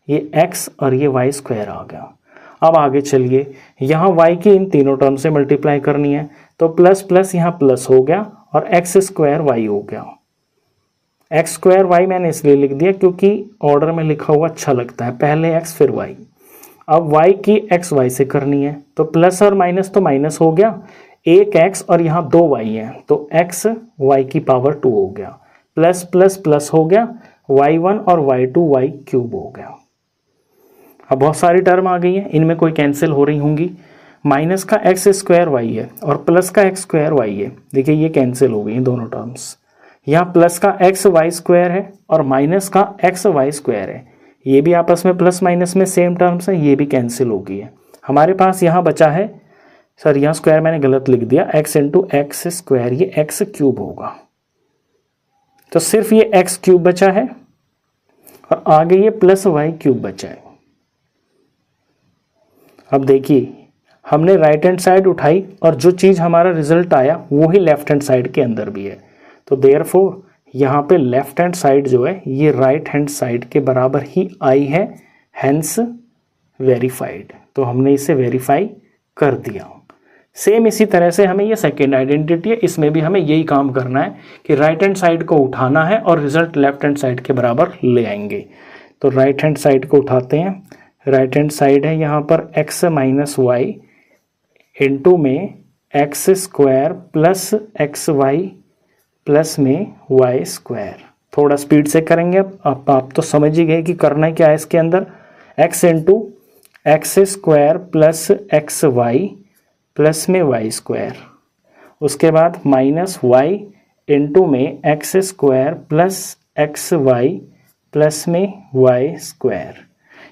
ये x और ये वाई स्क्वायर आ गया। अब आगे चलिए, यहाँ y की इन तीनों टर्म से मल्टीप्लाई करनी है तो प्लस प्लस यहाँ प्लस हो गया और एक्स स्क्वायर वाई हो गया। एक्स स्क्वायर वाई मैंने इसलिए लिख दिया क्योंकि ऑर्डर में लिखा हुआ अच्छा लगता है, पहले x फिर y। अब y की एक्स वाई से करनी है तो प्लस और माइनस तो माइनस हो गया, एक x और यहाँ 2 y है तो x y की पावर 2 हो गया, प्लस प्लस प्लस हो गया, y1 और y2 y क्यूब हो गया। अब बहुत सारी टर्म आ गई हैं, इनमें कोई कैंसिल हो रही होंगी। माइनस का एक्स स्क्वायर वाई है और प्लस का एक्स स्क्वायर वाई है, देखिए ये कैंसिल हो गई दोनों टर्म्स। यहाँ प्लस का एक्स वाई स्क्वायर है और माइनस का एक्स वाई स्क्वायर है, ये भी आपस में प्लस माइनस में सेम टर्म्स है, ये भी कैंसिल हो गई है। हमारे पास यहाँ बचा है, सर यहाँ स्क्वायर मैंने गलत लिख दिया, एक्स इंटू एक्स स्क्वायर, ये एक्स क्यूब होगा। तो सिर्फ ये एक्स क्यूब बचा है और आगे ये प्लस वाई क्यूब बचा है। अब देखिए हमने राइट हैंड साइड उठाई और जो चीज़ हमारा रिजल्ट आया वो ही लेफ्ट हैंड साइड के अंदर भी है। तो देयरफॉर यहाँ पे लेफ्ट हैंड साइड जो है ये राइट हैंड साइड के बराबर ही आई है, हेंस वेरीफाइड। तो हमने इसे वेरीफाई कर दिया। सेम इसी तरह से हमें ये सेकेंड आइडेंटिटी है, इसमें भी हमें यही काम करना है कि राइट हैंड साइड को उठाना है और रिजल्ट लेफ्ट हैंड साइड के बराबर ले आएंगे। तो राइट हैंड साइड को उठाते हैं, राइट हैंड साइड है यहाँ पर x माइनस वाई इंटू में x square plus x y plus में वाई स्क्वायर। थोड़ा स्पीड से करेंगे। अब आप तो समझ ही गए कि करना क्या है इसके अंदर, x into x square plus x y plus में वाई स्क्वायर, उसके बाद माइनस वाई इंटू में x square plus x y plus में वाई स्क्वायर।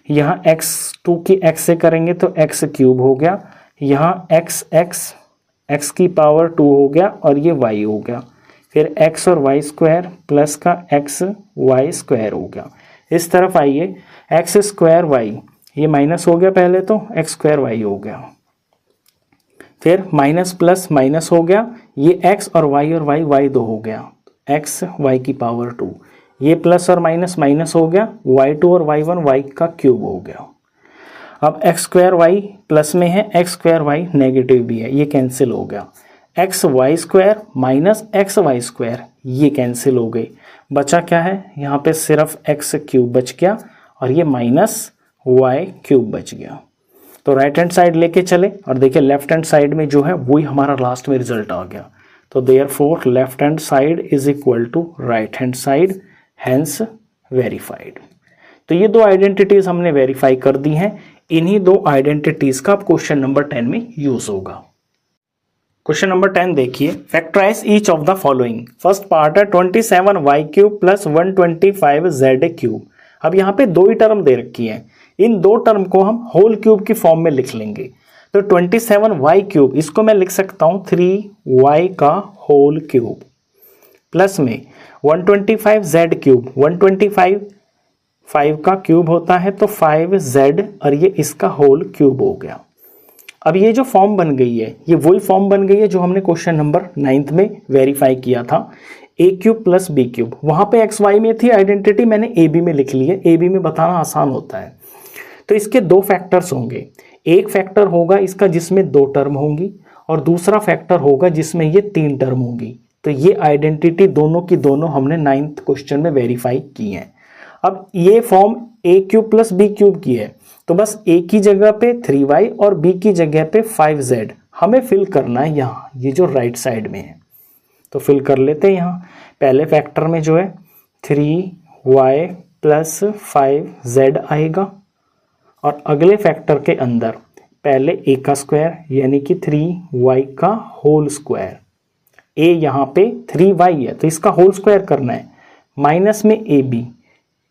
यहाँ x2 की x से करेंगे तो x क्यूब हो गया, यहाँ x की पावर 2 हो गया और ये y हो गया। फिर x और y स्क्वायर प्लस का x y स्क्वायर हो गया। इस तरफ आइए, एक्स स्क्वायर y, ये माइनस हो गया पहले तो x स्क्वायर y हो गया, फिर माइनस प्लस माइनस हो गया, ये x और y y2 हो गया, x y की पावर 2, ये प्लस और माइनस माइनस हो गया, y2 और y1 y का क्यूब हो गया। अब एक्स स्क्वायर वाई प्लस में है, एक्स स्क्वायर वाई नेगेटिव भी है, ये कैंसिल हो गया। X y square minus x y square, ये कैंसिल हो गई। बचा क्या है, यहाँ पे सिर्फ एक्स क्यूब बच गया और ये माइनस वाई क्यूब बच गया। तो राइट हैंड साइड लेके चले और देखिए लेफ्ट हैंड साइड में जो है वही हमारा लास्ट में रिजल्ट आ गया। तो therefore left hand side is equal to right hand side, hence verified. तो ये 2 आइडेंटिटीज हमने वेरीफाई कर दी हैं। इन्हीं 2 आइडेंटिटीज का क्वेश्चन नंबर 10 में यूज होगा। क्वेश्चन नंबर 10 देखिए, factorise each of the following. First part है 27y³ प्लस 125z³ अब यहाँ पे 2 ही टर्म दे रखी है, इन दो टर्म को हम होल क्यूब की फॉर्म में लिख लेंगे। तो 27y क्यूब इसको मैं लिख सकता हूँ 3y का होल क्यूब, प्लस में 125z क्यूब, 125 5 का क्यूब होता है तो 5z, और ये इसका होल क्यूब हो गया। अब ये जो फॉर्म बन गई है ये वही फॉर्म बन गई है जो हमने क्वेश्चन नंबर 9 में वेरीफाई किया था, a cube plus b cube. वहां पे एक्स वाई में थी आइडेंटिटी, मैंने ए बी में लिख ली है, ए बी में बताना आसान होता है। तो इसके दो फैक्टर्स होंगे, एक फैक्टर होगा इसका जिसमें 2 टर्म होंगी और दूसरा फैक्टर होगा जिसमें ये 3 टर्म होंगी। तो ये आइडेंटिटी दोनों की दोनों हमने 9th क्वेश्चन में वेरीफाई की है। अब ये form a cube plus b cube की है, तो बस a की जगह पे 3y और b की जगह पे 5z हमें फिल करना है यहाँ, ये जो राइट साइड में है। तो फिल कर लेते हैं यहाँ। पहले फैक्टर में जो है 3y प्लस 5z आएगा, और अगले फैक्टर के अंदर पहले a का स्क्वायर यानी कि 3y का होल स्क्वायर, a यहाँ पे 3y है तो इसका होल स्क्वायर करना है, माइनस में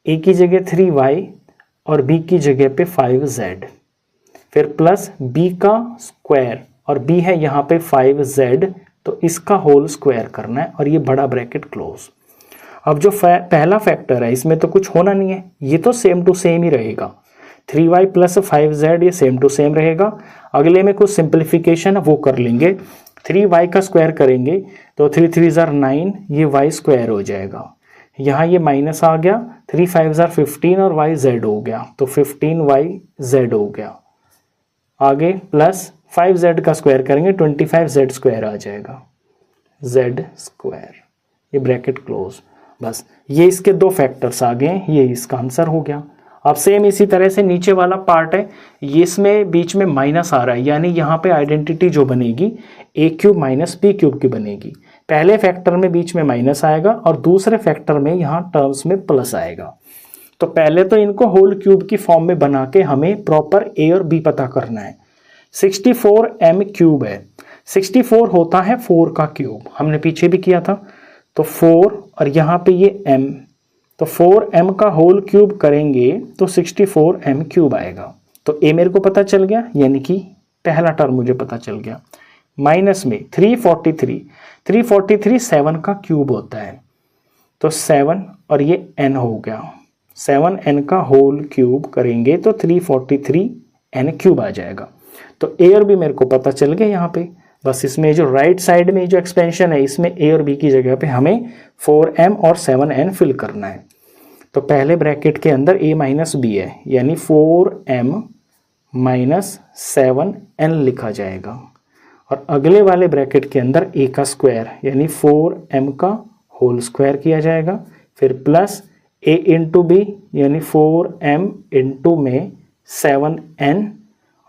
a की जगह 3y और b की जगह पे 5z, फिर प्लस b का स्क्वायर और b है यहाँ पे 5z तो इसका होल स्क्वायर करना है, और ये बड़ा ब्रैकेट क्लोज। अब जो पहला फैक्टर है इसमें तो कुछ होना नहीं है, ये तो सेम टू सेम ही रहेगा, 3y प्लस 5z ये सेम टू सेम रहेगा। अगले में कुछ सिंप्लीफिकेशन है वो कर लेंगे, 3y का स्क्वायर करेंगे तो 3 3 जार 9, ये y स्क्वायर हो जाएगा, यहाँ ये माइनस आ गया, 3 5 जार 15 और y z हो गया तो 15y z हो गया। आगे प्लस 5z का स्क्वायर करेंगे 25z स्क्वायर आ जाएगा, z स्क्वायर, ये ब्रैकेट क्लोज। बस ये इसके दो फैक्टर्स आ गए, ये इसका आंसर हो गया। अब सेम इसी तरह से नीचे वाला पार्ट है, ये इसमें बीच में माइनस आ रहा है, यानी यहाँ पे आइडेंटिटी जो बनेगी a cube minus b cube की बनेगी। पहले फैक्टर में बीच में माइनस आएगा और दूसरे फैक्टर में यहाँ टर्म्स में प्लस आएगा। तो पहले तो इनको होल क्यूब की फॉर्म में बना के हमें प्रॉपर a और b पता करना है। 64m क्यूब है, 64 होता है 4 का क्यूब, हमने पीछे भी किया था। तो 4 और यहाँ पे ये m, तो 4m का होल क्यूब करेंगे तो 64m क्यूब आएगा। तो a मेरे को पता चल गया, यानी कि पहला टर्म मुझे पता चल गया। माइनस में 343 7 का क्यूब होता है तो 7 और ये n हो गया, 7n का होल क्यूब करेंगे तो 343n क्यूब आ जाएगा। तो a और b मेरे को पता चल गया यहाँ पे। बस इसमें जो राइट साइड में जो एक्सपेंशन है इसमें a और b की जगह पे हमें 4m और 7n फिल करना है। तो पहले ब्रैकेट के अंदर a माइनस b है, यानी 4m माइनस 7n लिखा जाएगा, और अगले वाले ब्रैकेट के अंदर a का स्क्वायर यानी 4m का होल स्क्वायर किया जाएगा, फिर प्लस a इंटू b यानी 4m इंटू में 7n,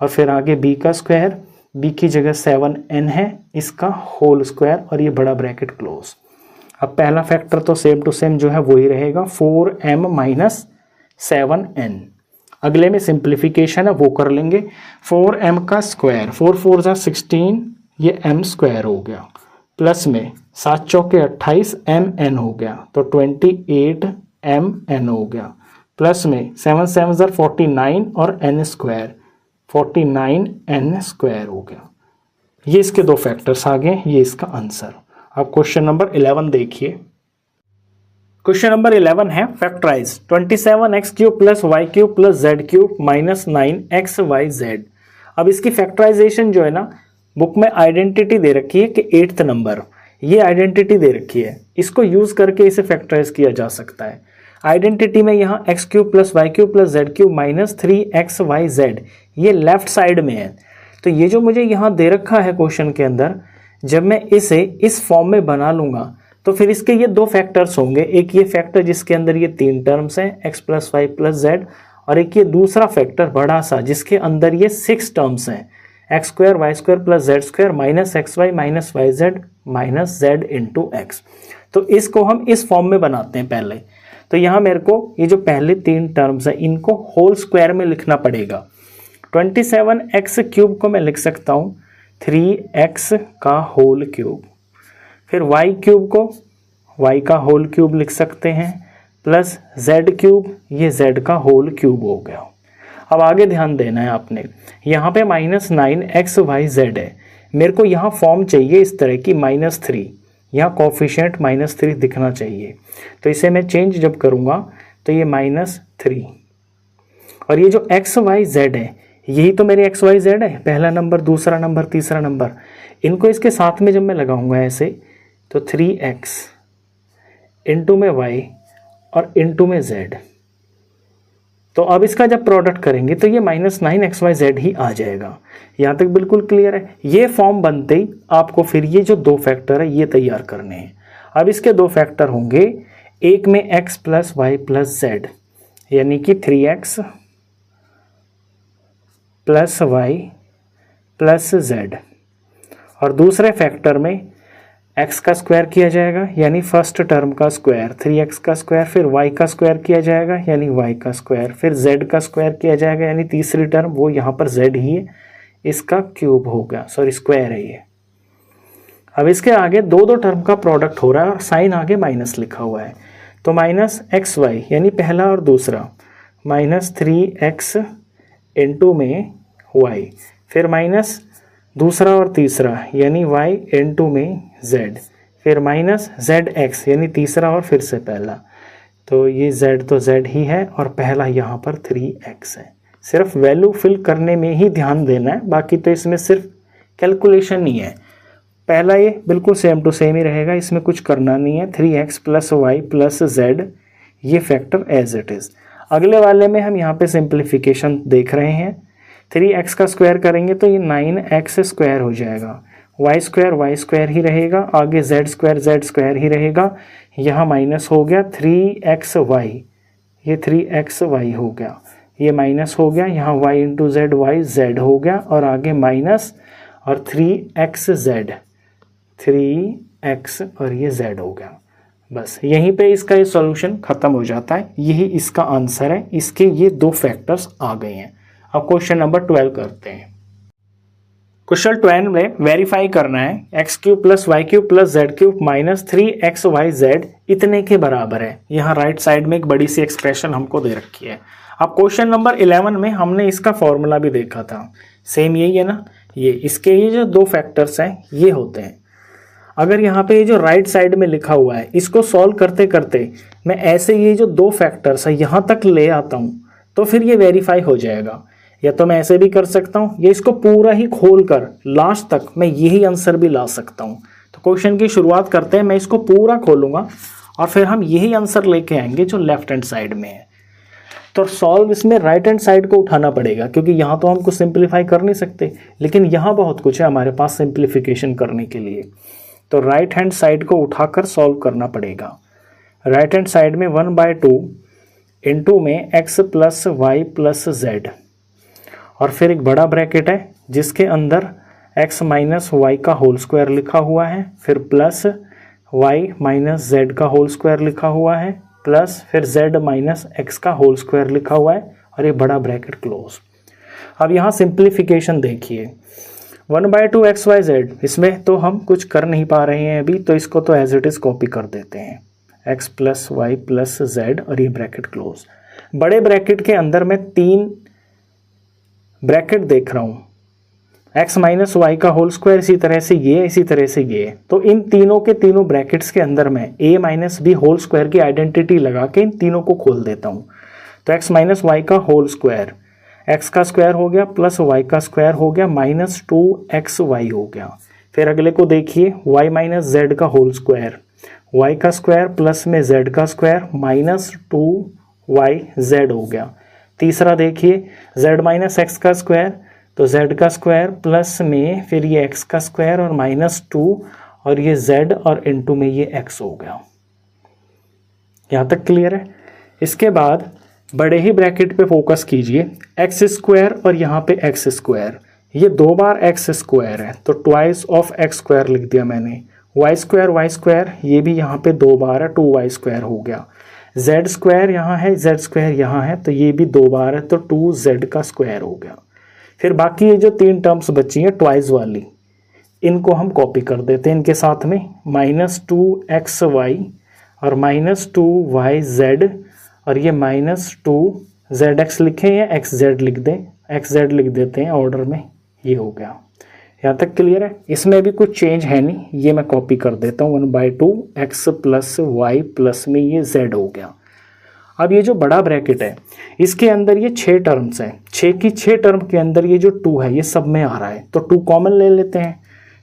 और फिर आगे b का स्क्वायर, b की जगह 7n है इसका होल स्क्वायर, और ये बड़ा ब्रैकेट क्लोज। अब पहला फैक्टर तो सेम टू सेम जो है वही रहेगा, 4m माइनस 7n। अगले में सिंप्लीफिकेशन है वो कर लेंगे, 4m का स्क्वायर 4 4 जा 16, ये m स्क्वायर हो गया, प्लस में 7 चौके 28 mn हो गया तो 28mn हो गया, प्लस में 7 7 जा 49 और n स्क्वायर 49n स्क्वायर हो गया। ये इसके दो फैक्टर्स आ गए, ये इसका आंसर। अब क्वेश्चन नंबर 11 देखिए। क्वेश्चन नंबर 11 है factorise 27x cube plus y cube plus z cube minus 9xyz। अब इसकी फैक्टराइजेशन जो है ना, बुक में आइडेंटिटी दे रखी है कि 8th नंबर, ये आइडेंटिटी दे रखी है, इसको यूज करके इसे फैक्टराइज किया जा सकता है। आइडेंटिटी में यहाँ x cube plus y cube plus z cube minus 3xyz ये लेफ्ट साइड में है। तो ये जो मुझे यहाँ दे रखा है क्वेश्चन के अंदर, जब मैं इसे इस फॉर्म में बना लूंगा तो फिर इसके ये दो फैक्टर्स होंगे, एक ये फैक्टर जिसके अंदर ये 3 टर्म्स हैं x plus y plus z, और एक ये दूसरा फैक्टर बड़ा सा जिसके अंदर ये 6 टर्म्स हैं, x square y square plus z square minus x y minus y z minus z into x. तो इसको हम इस फॉर्म में बनाते हैं पहले। तो यहाँ मेरे को ये जो पहले 3 टर्म्स हैं इनको होल स्क्वायर में लिखना पड़ेगा। 27x क्यूब को मैं लिख सकता हूँ 3x का होल क्यूब, फिर y क्यूब को y का होल क्यूब लिख सकते हैं, प्लस z क्यूब, ये z का होल क्यूब हो गया। अब आगे ध्यान देना है आपने, यहाँ पे -9xyz है, मेरे को यहाँ फॉर्म चाहिए इस तरह की -3, यहाँ कोफिशिएंट -3 दिखना चाहिए। तो इसे मैं चेंज जब करूँगा तो ये -3, और ये जो xyz है यही तो मेरे xyz है, पहला नंबर, दूसरा नंबर, तीसरा नंबर, इनको इसके साथ में जब मैं लगाऊंगा ऐसे तो 3x इंटू में y और इंटू में z। तो अब इसका जब प्रोडक्ट करेंगे तो ये -9xyz ही आ जाएगा। यहाँ तक बिल्कुल क्लियर है। ये फॉर्म बनते ही आपको फिर ये जो दो फैक्टर है ये तैयार करने हैं। अब इसके दो फैक्टर होंगे, एक में x plus y plus z यानी कि 3x plus y plus z, और दूसरे फैक्टर में x का स्क्वायर किया जाएगा यानी फर्स्ट टर्म का स्क्वायर 3x का स्क्वायर, फिर y का स्क्वायर किया जाएगा यानी y का स्क्वायर, फिर z का स्क्वायर किया जाएगा यानी तीसरी टर्म वो यहाँ पर z ही है, इसका क्यूब होगा, सॉरी स्क्वायर है ये। अब इसके आगे दो दो टर्म का प्रोडक्ट हो रहा है और साइन आगे माइनस लिखा हुआ है, तो -xy यानी पहला और दूसरा, -3x इंटू में y, फिर माइनस दूसरा और तीसरा यानी y इंटू में z, फिर -zx यानी तीसरा और फिर से पहला, तो ये z तो z ही है और पहला यहाँ पर 3x है। सिर्फ वैल्यू फिल करने में ही ध्यान देना है, बाकी तो इसमें सिर्फ कैलकुलेशन ही है। पहला ये बिल्कुल सेम टू सेम ही रहेगा, इसमें कुछ करना नहीं है, 3x plus y plus z ये फैक्टर एज इट इज़। अगले वाले में हम यहाँ पे सिंप्लीफिकेशन देख रहे हैं, 3x का स्क्वायर करेंगे तो ये 9x स्क्वायर हो जाएगा, y स्क्वायर ही रहेगा, आगे z स्क्वायर ही रहेगा, यहाँ माइनस हो गया 3xy, ये 3xy हो गया, ये माइनस हो गया, यहाँ y into z y z हो गया, और आगे माइनस और 3x और ये z हो गया। बस यहीं पे इसका ये सॉल्यूशन खत्म हो जाता है, यही इसका आंसर है, इसके ये दो फैक्टर्स आ गए हैं। अब क्वेश्चन नंबर 12 करते हैं। क्वेश्चन 12 में वेरीफाई करना है x³ plus y³ plus z³ minus 3xyz इतने के बराबर है। यहाँ राइट साइड में एक बड़ी सी एक्सप्रेशन हमको दे रखी है। अब क्वेश्चन नंबर 11 में हमने इसका फॉर्मूला भी देखा था, सेम यही है ना, ये इसके ये जो दो फैक्टर्स हैं ये होते हैं। अगर यहाँ पे ये जो राइट साइड में लिखा हुआ है इसको सॉल्व करते करते मैं ऐसे ये जो दो फैक्टर्स है यहाँ तक ले आता हूँ तो फिर ये वेरीफाई हो जाएगा। या तो मैं ऐसे भी कर सकता हूँ, या इसको पूरा ही खोल कर लास्ट तक मैं यही आंसर भी ला सकता हूँ। तो क्वेश्चन की शुरुआत करते हैं, मैं इसको पूरा खोलूँगा और फिर हम यही आंसर लेके आएंगे जो लेफ्ट हैंड साइड में है। तो सॉल्व इसमें राइट हैंड साइड को उठाना पड़ेगा, क्योंकि यहाँ तो हम कुछ सिंप्लीफाई कर नहीं सकते, लेकिन यहाँ बहुत कुछ है हमारे पास सिंप्लीफिकेशन करने के लिए। तो राइट हैंड साइड को उठाकर सॉल्व करना पड़ेगा। राइट हैंड साइड में 1/2 इंटू में x plus y plus z, और फिर एक बड़ा ब्रैकेट है जिसके अंदर x माइनस वाई का होल स्क्वायर लिखा हुआ है, फिर प्लस y माइनस जेड का होल स्क्वायर लिखा हुआ है, प्लस फिर z माइनस एक्स का होल स्क्वायर लिखा हुआ है, और ये बड़ा ब्रैकेट क्लोज। अब यहाँ सिंप्लीफिकेशन देखिए, 1/2 xyz, इसमें तो हम कुछ कर नहीं पा रहे हैं अभी, तो इसको तो एज इट इज़ कॉपी कर देते हैं, x plus y plus z और ये ब्रैकेट क्लोज। बड़े ब्रैकेट के अंदर मैं 3 ब्रैकेट देख रहा हूँ, x माइनस वाई का होल स्क्वायर, इसी तरह से ये, इसी तरह से ये, तो इन तीनों के तीनों ब्रैकेट्स के अंदर मैं a minus b whole square की आइडेंटिटी लगा के इन तीनों को खोल देता हूँ। तो x माइनस वाई का होल स्क्वायर, x का स्क्वायर हो गया प्लस y का स्क्वायर हो गया माइनस 2xy हो गया। फिर अगले को देखिए, y माइनस जेड का होल स्क्वायर, y का स्क्वायर प्लस में z का स्क्वायर माइनस 2yz हो गया। तीसरा देखिए, z माइनस एक्स का स्क्वायर, तो z का स्क्वायर प्लस में फिर ये x का स्क्वायर और माइनस 2, और ये z और इनटू में ये x हो गया। यहाँ तक क्लियर है। इसके बाद बड़े ही ब्रैकेट पे फोकस कीजिए, एक्स स्क्वायर और यहाँ पे एक्स स्क्वायर, ये 2 बार एक्स स्क्वायर है तो ट्वाइस ऑफ एक्स स्क्वायर लिख दिया मैंने। वाई स्क्वायर ये भी यहाँ पे 2 बार है, 2y स्क्वायर हो गया। जेड स्क्वायर यहाँ है, जेड स्क्वायर यहाँ है, तो ये भी 2 बार है तो 2z का स्क्वायर हो गया। फिर बाकी ये जो 3 टर्म्स बची हैं ट्वाइस वाली, इनको हम कॉपी कर देते हैं इनके साथ में, माइनस 2xy और माइनस 2yz और ये माइनस 2 जेड एक्स लिखें या एक्स जेड लिख दें, एक्स जेड लिख देते हैं ऑर्डर में, ये हो गया। यहाँ तक क्लियर है? इसमें भी कुछ चेंज है नहीं, ये मैं कॉपी कर देता हूँ 1/2 एक्स प्लस वाई प्लस में ये जेड हो गया। अब ये जो बड़ा ब्रैकेट है इसके अंदर ये 6 टर्म्स हैं, 6 की 6 टर्म के अंदर ये जो 2 है ये सब में आ रहा है, तो 2 कॉमन ले लेते हैं।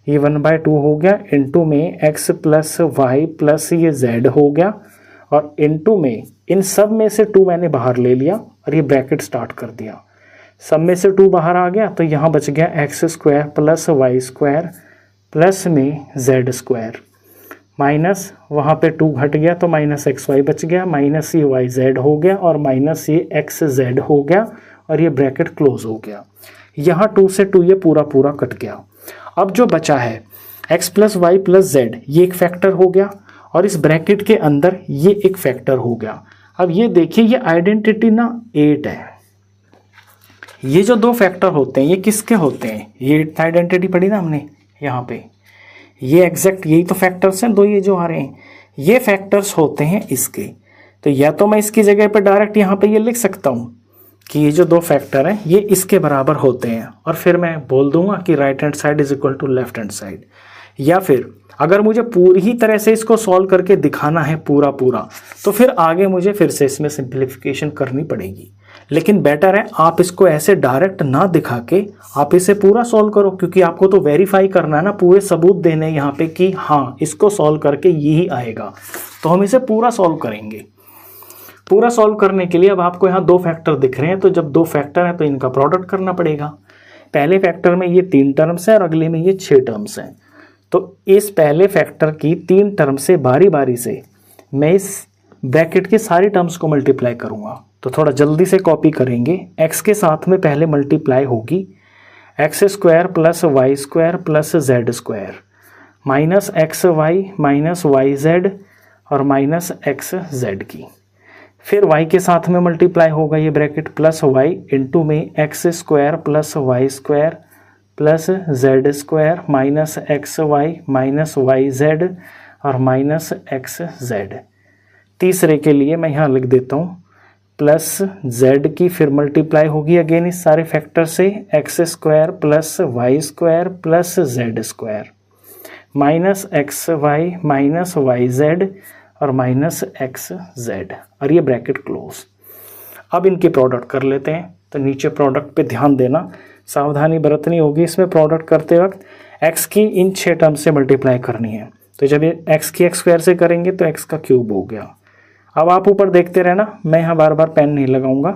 ये 1/2 हो गया, इनटू में x प्लस वाई प्लस ये z हो गया, और इनटू में इन सब में से 2 मैंने बाहर ले लिया और ये ब्रैकेट स्टार्ट कर दिया। सब में से 2 बाहर आ गया तो यहाँ बच गया x² plus y square plus में z², माइनस वहाँ पे 2 घट गया तो माइनस xy बच गया, माइनस ये yz हो गया और माइनस ये xz हो गया, और ये ब्रैकेट क्लोज हो गया। यहाँ 2 से 2 ये पूरा पूरा कट गया। अब जो बचा है x plus y plus z, ये एक फैक्टर हो गया, और इस ब्रैकेट के अंदर ये एक फैक्टर हो गया। अब ये देखिए ये आइडेंटिटी ना 8 है। ये जो 2 फैक्टर होते हैं ये किसके होते हैं? ये आइडेंटिटी पढ़ी ना हमने यहाँ पे, ये एग्जैक्ट यही तो फैक्टर्स हैं 2 ये जो आ रहे हैं, ये फैक्टर्स होते हैं इसके। तो या तो मैं इसकी जगह पे डायरेक्ट यहाँ पे ये लिख सकता हूँ कि ये जो 2 फैक्टर हैं ये इसके बराबर होते हैं, और फिर मैं बोल दूंगा कि right hand side is equal to left hand side. या फिर अगर मुझे पूरी ही तरह से इसको सॉल्व करके दिखाना है पूरा पूरा, तो फिर आगे मुझे फिर से इसमें सिंप्लीफिकेशन करनी पड़ेगी। लेकिन बेटर है आप इसको ऐसे डायरेक्ट ना दिखा के आप इसे पूरा सॉल्व करो, क्योंकि आपको तो वेरीफाई करना है ना, पूरे सबूत देने यहाँ पे कि हाँ इसको सॉल्व करके यही आएगा। तो हम इसे पूरा सॉल्व करेंगे। पूरा सॉल्व करने के लिए अब आपको यहाँ 2 फैक्टर दिख रहे हैं, तो जब 2 फैक्टर हैं तो इनका प्रोडक्ट करना पड़ेगा। पहले फैक्टर में ये 3 टर्म्स हैं और अगले में ये 6 टर्म्स हैं। तो इस पहले फैक्टर की 3 टर्म से बारी बारी से मैं इस ब्रैकेट के सारी टर्म्स को मल्टीप्लाई करूँगा। तो थोड़ा जल्दी से कॉपी करेंगे। x के साथ में पहले मल्टीप्लाई होगी x² plus y square plus z² minus XY minus YZ और माइनस XZ की। फिर y के साथ में मल्टीप्लाई होगा ये ब्रैकेट प्लस y इंटू में x² plus y square plus z² minus XY minus YZ और माइनस XZ। तीसरे के लिए मैं यहाँ लिख देता हूँ प्लस z की, फिर मल्टीप्लाई होगी अगेन इस सारे फैक्टर से x² plus y square plus z² minus XY minus YZ और माइनस XZ, और ये ब्रैकेट क्लोज। अब इनके प्रोडक्ट कर लेते हैं। तो नीचे प्रोडक्ट पे ध्यान देना, सावधानी बरतनी होगी इसमें प्रोडक्ट करते वक्त। x की इन 6 टर्म से मल्टीप्लाई करनी है, तो जब ये x की x² से करेंगे तो x का क्यूब हो गया। अब आप ऊपर देखते रहना, मैं यहाँ बार बार पेन नहीं लगाऊंगा।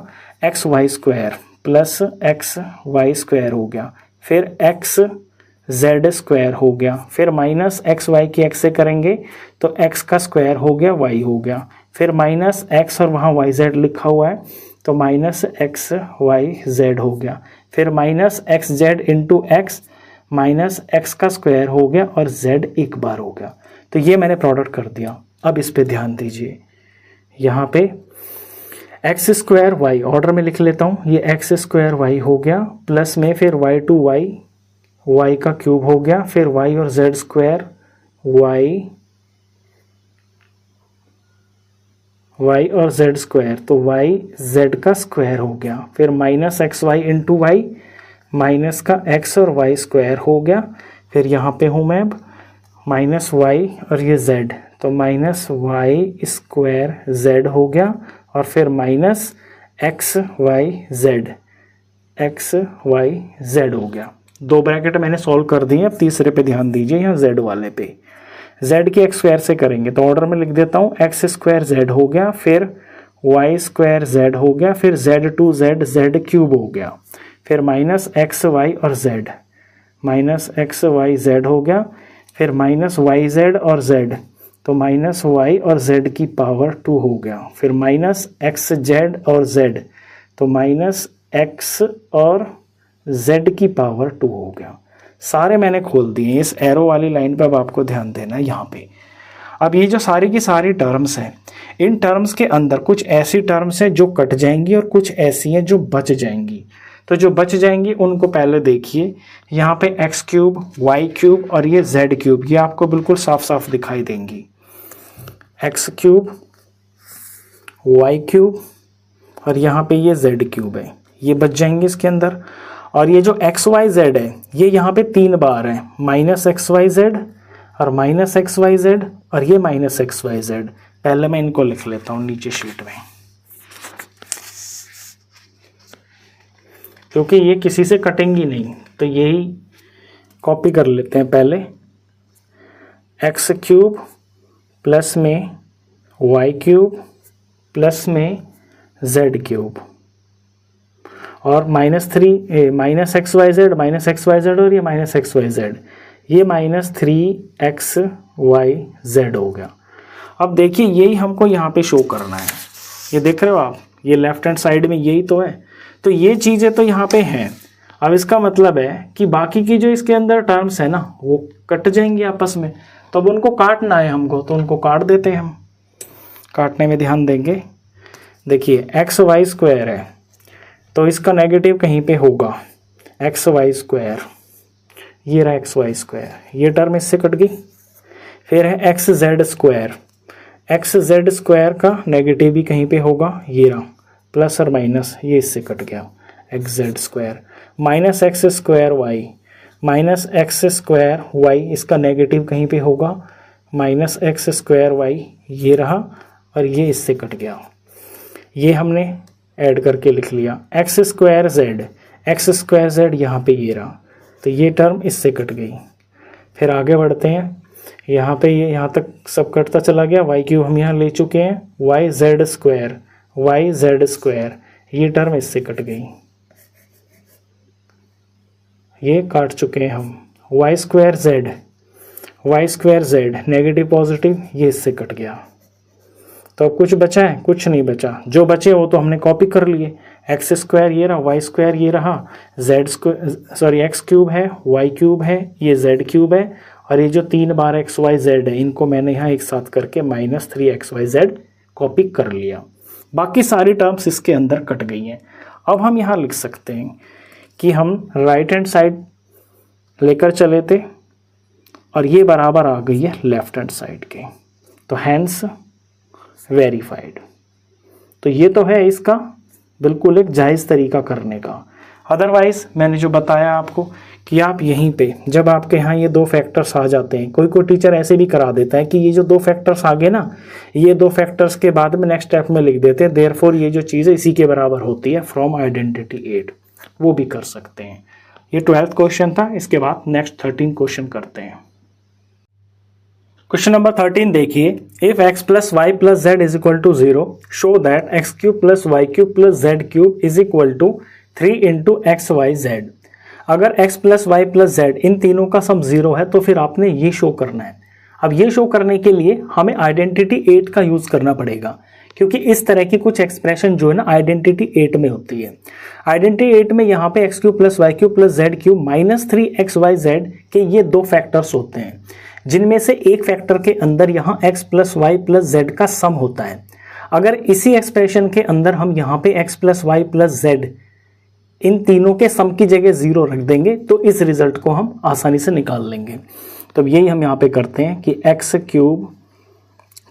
XY² प्लस XY² हो गया, फिर XZ² हो गया, फिर माइनस XY की x से करेंगे तो x का स्क्वायर हो गया y हो गया, फिर माइनस x और वहाँ YZ लिखा हुआ है तो माइनस XYZ हो गया, फिर minus XZ into x minus x का स्क्वायर हो गया और z एक बार हो गया। तो ये मैंने प्रोडक्ट कर दिया। अब इस पे ध्यान दीजिए, यहाँ पे x² y ऑर्डर में लिख लेता हूँ, ये x² y हो गया प्लस में फिर y टू y का क्यूब हो गया, फिर y और z² y और z², तो y z का स्क्वायर हो गया, फिर minus XY into y minus का x और y² हो गया, फिर यहाँ पे हूँ मैं अब माइनस y और ये z, तो माइनस y² z हो गया, और फिर माइनस XYZ हो गया। 2 ब्रैकेट मैंने सॉल्व कर दिए। अब तीसरे पे ध्यान दीजिए, यहाँ z वाले पे z की x² से करेंगे तो ऑर्डर में लिख देता हूँ x² z हो गया, फिर y² z हो गया, फिर z टू z क्यूब हो गया, फिर माइनस XY और z माइनस XYZ हो गया, फिर माइनस YZ और z, तो माइनस y और z की पावर 2 हो गया, फिर माइनस XZ और z, तो माइनस x और z की पावर 2 हो गया। सारे मैंने खोल दिए। इस एरो वाली लाइन पे अब आपको ध्यान देना है यहाँ पे। अब ये जो सारी की सारी टर्म्स हैं, इन टर्म्स के अंदर कुछ ऐसी टर्म्स हैं जो कट जाएंगी और कुछ ऐसी हैं जो बच जाएंगी। तो जो बच जाएंगी उनको पहले देखिए, यहाँ पे x³ y³ और ये z³, ये आपको बिल्कुल साफ साफ दिखाई देंगी। x³ y³ और यहाँ पे ये जेड क्यूब है, ये बच जाएंगे इसके अंदर। और ये जो एक्स वाई जेड है ये यहाँ पे 3 बार है, माइनस एक्स वाई जेड और माइनस एक्स वाई जेड और ये माइनस एक्स वाई जेड। पहले मैं इनको लिख लेता हूँ नीचे शीट में, क्योंकि ये किसी से कटेंगी नहीं, तो यही कॉपी कर लेते हैं। पहले एक्स क्यूब प्लस में वाई क्यूब प्लस में जेड क्यूब और -3 माइनस एक्स वाई जेड और ये माइनस एक्स वाई जेड, ये -3xyz हो गया। अब देखिए यही हमको यहाँ पे शो करना है, ये देख रहे हो आप, ये लेफ्ट हैंड साइड में यही तो है। तो ये चीज़ें तो यहाँ पे हैं। अब इसका मतलब है कि बाकी की जो इसके अंदर टर्म्स है ना वो कट जाएंगी आपस में, तो अब उनको काटना है हमको, तो उनको काट देते हैं हम। काटने में ध्यान देंगे, देखिए एक्स वाई स्क्वायर है तो इसका नेगेटिव कहीं पे होगा, एक्स वाई स्क्वायर, ये रहा एक्स वाई स्क्वायर, ये टर्म इससे कट गई। फिर है एक्स जेड स्क्वायर का नेगेटिव भी कहीं पे होगा, ये रहा, प्लस और माइनस ये इससे कट गया, x z square minus x square y, इसका नेगेटिव कहीं पे होगा, माइनस एक्स स्क्वायर वाई, ये रहा और ये इससे कट गया। ये हमने ऐड करके लिख लिया। एक्स स्क्वायर जेड यहाँ पे ये रहा, तो ये टर्म इससे कट गई। फिर आगे बढ़ते हैं, यहाँ पे ये यहाँ तक सब कटता चला गया। वाई क्यूब हम यहाँ ले चुके हैं, वाई जेड स्क्वायर ये टर्म इससे कट गई, ये काट चुके हैं हम। Y square z negative positive, ये इससे कट गया। तो अब कुछ बचा है? कुछ नहीं बचा। जो बचे वो तो हमने कॉपी कर लिए। एक्स स्क्वायर ये रहा, वाई स्क्वायर ये रहा, एक्स क्यूब है, वाई क्यूब है, ये जेड क्यूब है, और ये जो 3 बार एक्स वाई जेड है इनको मैंने यहाँ एक साथ करके -3xyz कॉपी कर लिया। बाकी सारी टर्म्स इसके अंदर कट गई हैं। अब हम यहाँ लिख सकते हैं कि हम राइट हैंड साइड लेकर चले थे और ये बराबर आ गई है लेफ्ट हैंड साइड के, तो हैंस वेरीफाइड। तो ये तो है इसका बिल्कुल एक जायज़ तरीका करने का। अदरवाइज मैंने जो बताया आपको कि आप यहीं पे जब आपके यहाँ ये 2 फैक्टर्स आ जाते हैं, कोई टीचर ऐसे भी करा देता है कि ये जो 2 फैक्टर्स आ गए ना, ये 2 फैक्टर्स के बाद में नेक्स्ट स्टेप में लिख देते हैं देयरफॉर ये जो चीज़ है इसी के बराबर होती है फ्रॉम आइडेंटिटी 8, वो भी कर सकते हैं। ये 12th क्वेश्चन था। इसके बाद नेक्स्ट 13 क्वेश्चन करते हैं। क्वेश्चन नंबर 13 देखिए, if x plus y plus z is equal to 0 show that x cube plus y cube plus z cube is equal to 3 into x y z. अगर x plus y plus z इन तीनों का सम 0 है तो फिर आपने ये शो करना है। अब ये शो करने के लिए हमें आइडेंटिटी 8 का यूज करना पड़ेगा, क्योंकि इस तरह की कुछ एक्सप्रेशन जो है ना आइडेंटिटी 8 में होती है। आइडेंटिटी 8 में यहाँ पे x cube plus y cube plus z cube -3xyz के ये 2 फैक्टर्स होते हैं, जिनमें से एक फैक्टर के अंदर यहाँ x plus y plus z का सम होता है। अगर इसी एक्सप्रेशन के अंदर हम यहाँ पे x plus y plus z इन तीनों के सम की जगह 0 रख देंगे तो इस रिजल्ट को हम आसानी से निकाल लेंगे। तो यही हम यहाँ पे करते हैं कि x cube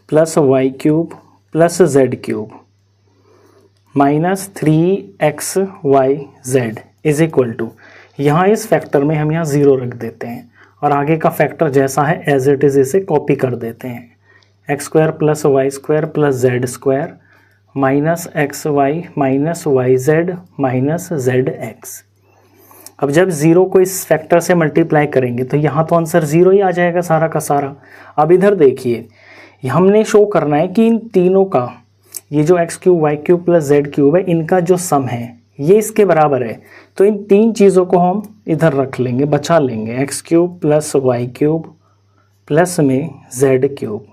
plus y cube plus z cube -3xyz is equal to, यहाँ इस फैक्टर में हम यहाँ 0 रख देते हैं और आगे का फैक्टर जैसा है एज इट इज इसे कॉपी कर देते हैं। X square plus y square plus z square -xy minus y z minus z x. अब जब 0 को इस फैक्टर से मल्टीप्लाई करेंगे तो यहाँ तो आंसर 0 ही आ जाएगा सारा का सारा। अब इधर देखिए, हमने शो करना है कि इन तीनों का ये जो x cube y cube plus z cube है इनका जो सम है ये इसके बराबर है। तो इन 3 चीज़ों को हम इधर रख लेंगे, बचा लेंगे, x cube plus y cube plus में जेड क्यूब,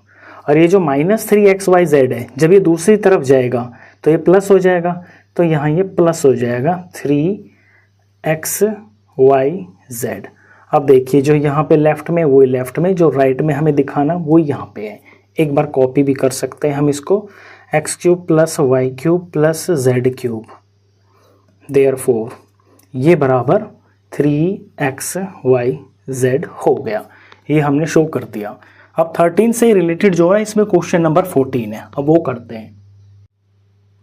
और ये जो -3xyz है जब ये दूसरी तरफ जाएगा तो ये प्लस हो जाएगा, तो यहाँ ये प्लस हो जाएगा 3xyz। अब देखिए जो यहाँ पे लेफ्ट में वो लेफ्ट में, जो राइट में हमें दिखाना वो यहाँ पे है। एक बार कॉपी भी कर सकते हैं हम इसको, x cube plus y cube plus z cube, therefore ये बराबर 3xyz हो गया। ये हमने शो कर दिया। अब 13 से रिलेटेड जो है इसमें क्वेश्चन नंबर 14 है, अब वो करते हैं।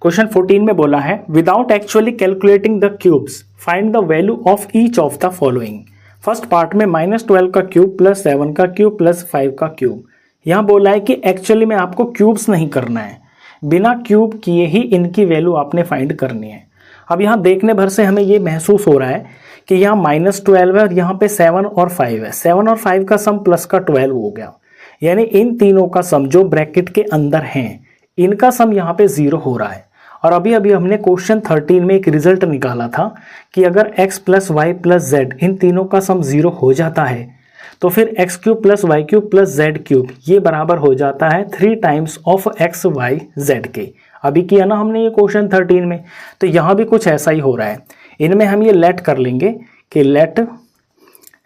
क्वेश्चन 14 में बोला है without actually calculating the cubes find the value of each of the following. First part में -12 का क्यूब प्लस 7 का क्यूब प्लस 5 का क्यूब। यहाँ बोला है कि एक्चुअली में आपको क्यूब्स नहीं करना है, बिना क्यूब किए ही इनकी वैल्यू आपने फाइंड करनी है। अब यहाँ देखने भर से हमें ये महसूस हो रहा है कि यहाँ -12 है और यहाँ पे 7 और 5 है। 7 और 5 का सम प्लस का 12 हो गया, यानी इन तीनों का सम जो ब्रैकेट के अंदर हैं इनका सम यहाँ पे 0 हो रहा है। और अभी अभी हमने क्वेश्चन 13 में एक रिजल्ट निकाला था कि अगर x plus y plus z इन तीनों का सम 0 हो जाता है तो फिर x cube plus y cube plus z cube ये बराबर हो जाता है 3 times of x y z के। अभी किया ना हमने ये क्वेश्चन 13 में, तो यहाँ भी कुछ ऐसा ही हो रहा है। इनमें हम ये लेट कर लेंगे कि let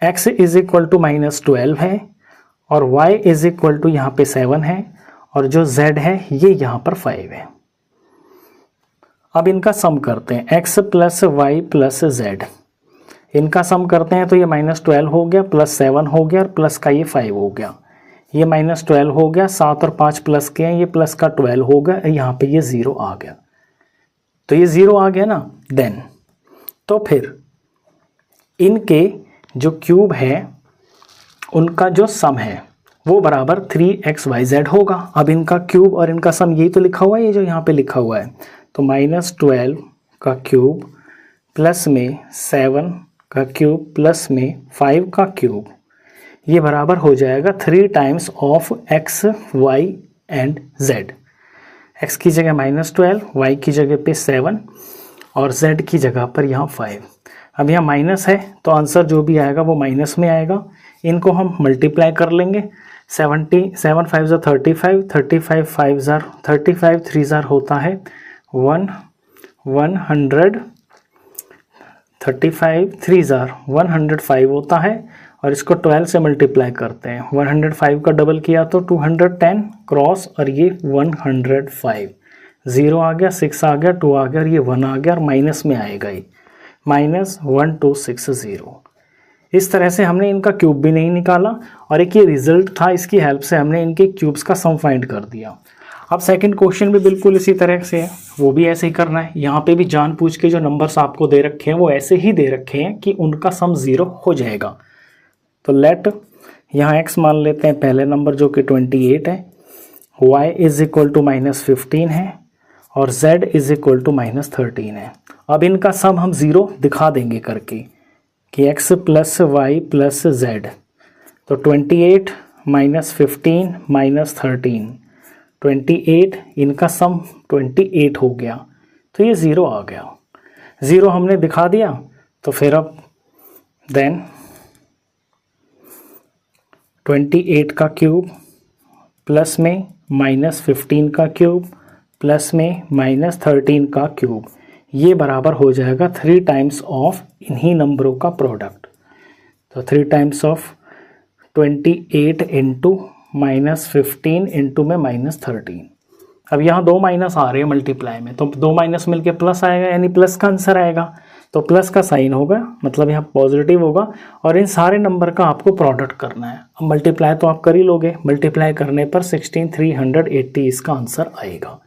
x is equal to -12 है और y इज इक्वल टू यहाँ पे 7 है और जो z है ये यहाँ पर 5 है। अब इनका सम करते हैं, x plus y plus z, इनका सम करते हैं तो ये -12 हो गया प्लस 7 हो गया और प्लस का ये 5 हो गया। ये -12 हो गया, 7 और 5 प्लस के हैं, ये प्लस का 12 हो गया, यहाँ पे ये 0 आ गया। तो ये 0 आ गया ना, देन तो फिर इनके जो क्यूब है उनका जो सम है वो बराबर 3xyz होगा। अब इनका क्यूब और इनका सम यही तो लिखा हुआ है, ये जो यहाँ पे लिखा हुआ है। तो -12 का क्यूब प्लस में 7 का क्यूब प्लस में 5 का क्यूब ये बराबर हो जाएगा 3 times of x, y and z। x की जगह -12, y की जगह पे 7 और z की जगह पर यहाँ 5। अब यहाँ माइनस है तो आंसर जो भी आएगा वो माइनस में आएगा। इनको हम मल्टीप्लाई कर लेंगे, 7 5 35, 35 5 35 3 होता है 100, 35 3 105 होता है और इसको 12 से मल्टीप्लाई करते हैं। 105 का डबल किया तो 210 क्रॉस और ये 105, 0 आ गया, 6 आ गया, 2 आ गया और ये 1 आ गया और माइनस में आएगा ये -1260। इस तरह से हमने इनका क्यूब भी नहीं निकाला और एक ये रिजल्ट था, इसकी हेल्प से हमने इनके क्यूब्स का सम फाइंड कर दिया। अब सेकंड क्वेश्चन भी बिल्कुल इसी तरह से है, वो भी ऐसे ही करना है। यहाँ पे भी जानबूझ के जो नंबर्स आपको दे रखे हैं वो ऐसे ही दे रखे हैं कि उनका सम 0 हो जाएगा। तो लेट यहाँ x मान लेते हैं पहले नंबर जो कि 28 है, y इज इक्वल टू -15 है और z इज इक्वल टू -13 है। अब इनका सम हम 0 दिखा देंगे करके कि x plus y plus z, तो 28 -15 -13, 28 इनका सम 28 हो गया, तो ये 0 आ गया। 0 हमने दिखा दिया तो फिर अब देन 28 का क्यूब प्लस में -15 का क्यूब प्लस में -13 का क्यूब ये बराबर हो जाएगा 3 टाइम्स ऑफ इन्हीं नंबरों का प्रोडक्ट। तो 3 टाइम्स ऑफ 28 इंटू -15 इंटू में -13। अब यहाँ 2 माइनस आ रहे हैं मल्टीप्लाई में, तो 2 माइनस मिलके प्लस आएगा, यानी प्लस का आंसर आएगा। तो प्लस का साइन होगा, मतलब यहाँ पॉजिटिव होगा और इन सारे नंबर का आपको प्रोडक्ट करना है। अब मल्टीप्लाई तो आप कर ही लोगे, मल्टीप्लाई करने पर 16380 इसका आंसर आएगा।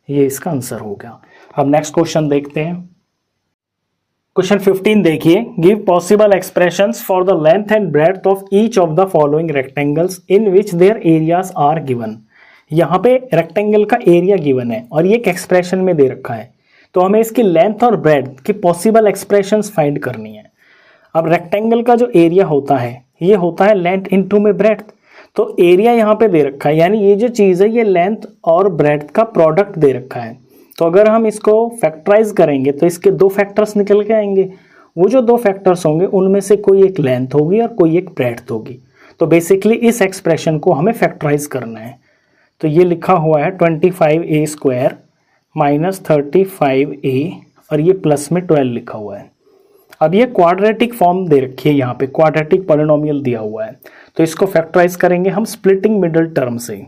ये इसका आंसर हो गया। अब नेक्स्ट क्वेश्चन देखते हैं। क्वेश्चन 15 देखिए, give possible expressions for the length and breadth of each of the following rectangles in which their areas are given. यहाँ पे रेक्टेंगल का एरिया गिवन है और ये एक एक्सप्रेशन में दे रखा है, तो हमें इसकी लेंथ और ब्रेड्थ की पॉसिबल एक्सप्रेशंस फाइंड करनी है। अब रेक्टेंगल का जो एरिया होता है ये होता है लेंथ इनटू में ब्रेड्थ, तो एरिया यहाँ पे दे रखा है, यानी ये जो चीज़ है ये लेंथ और ब्रेड्थ का प्रोडक्ट दे रखा है। तो अगर हम इसको फैक्टराइज करेंगे तो इसके 2 फैक्टर्स निकल के आएंगे। वो जो 2 फैक्टर्स होंगे उनमें से कोई एक लेंथ होगी और कोई एक ब्रेड्थ होगी। तो बेसिकली इस एक्सप्रेशन को हमें फैक्टराइज करना है। तो ये लिखा हुआ है 25a स्क्वायर माइनस 35a और ये प्लस में 12 लिखा हुआ है। अब ये क्वाड्रेटिक फॉर्म दे रखी है, यहाँ पे क्वाड्रेटिक पॉलिनोमियल दिया हुआ है, तो इसको फैक्टराइज करेंगे हम स्प्लिटिंग मिडल टर्म से।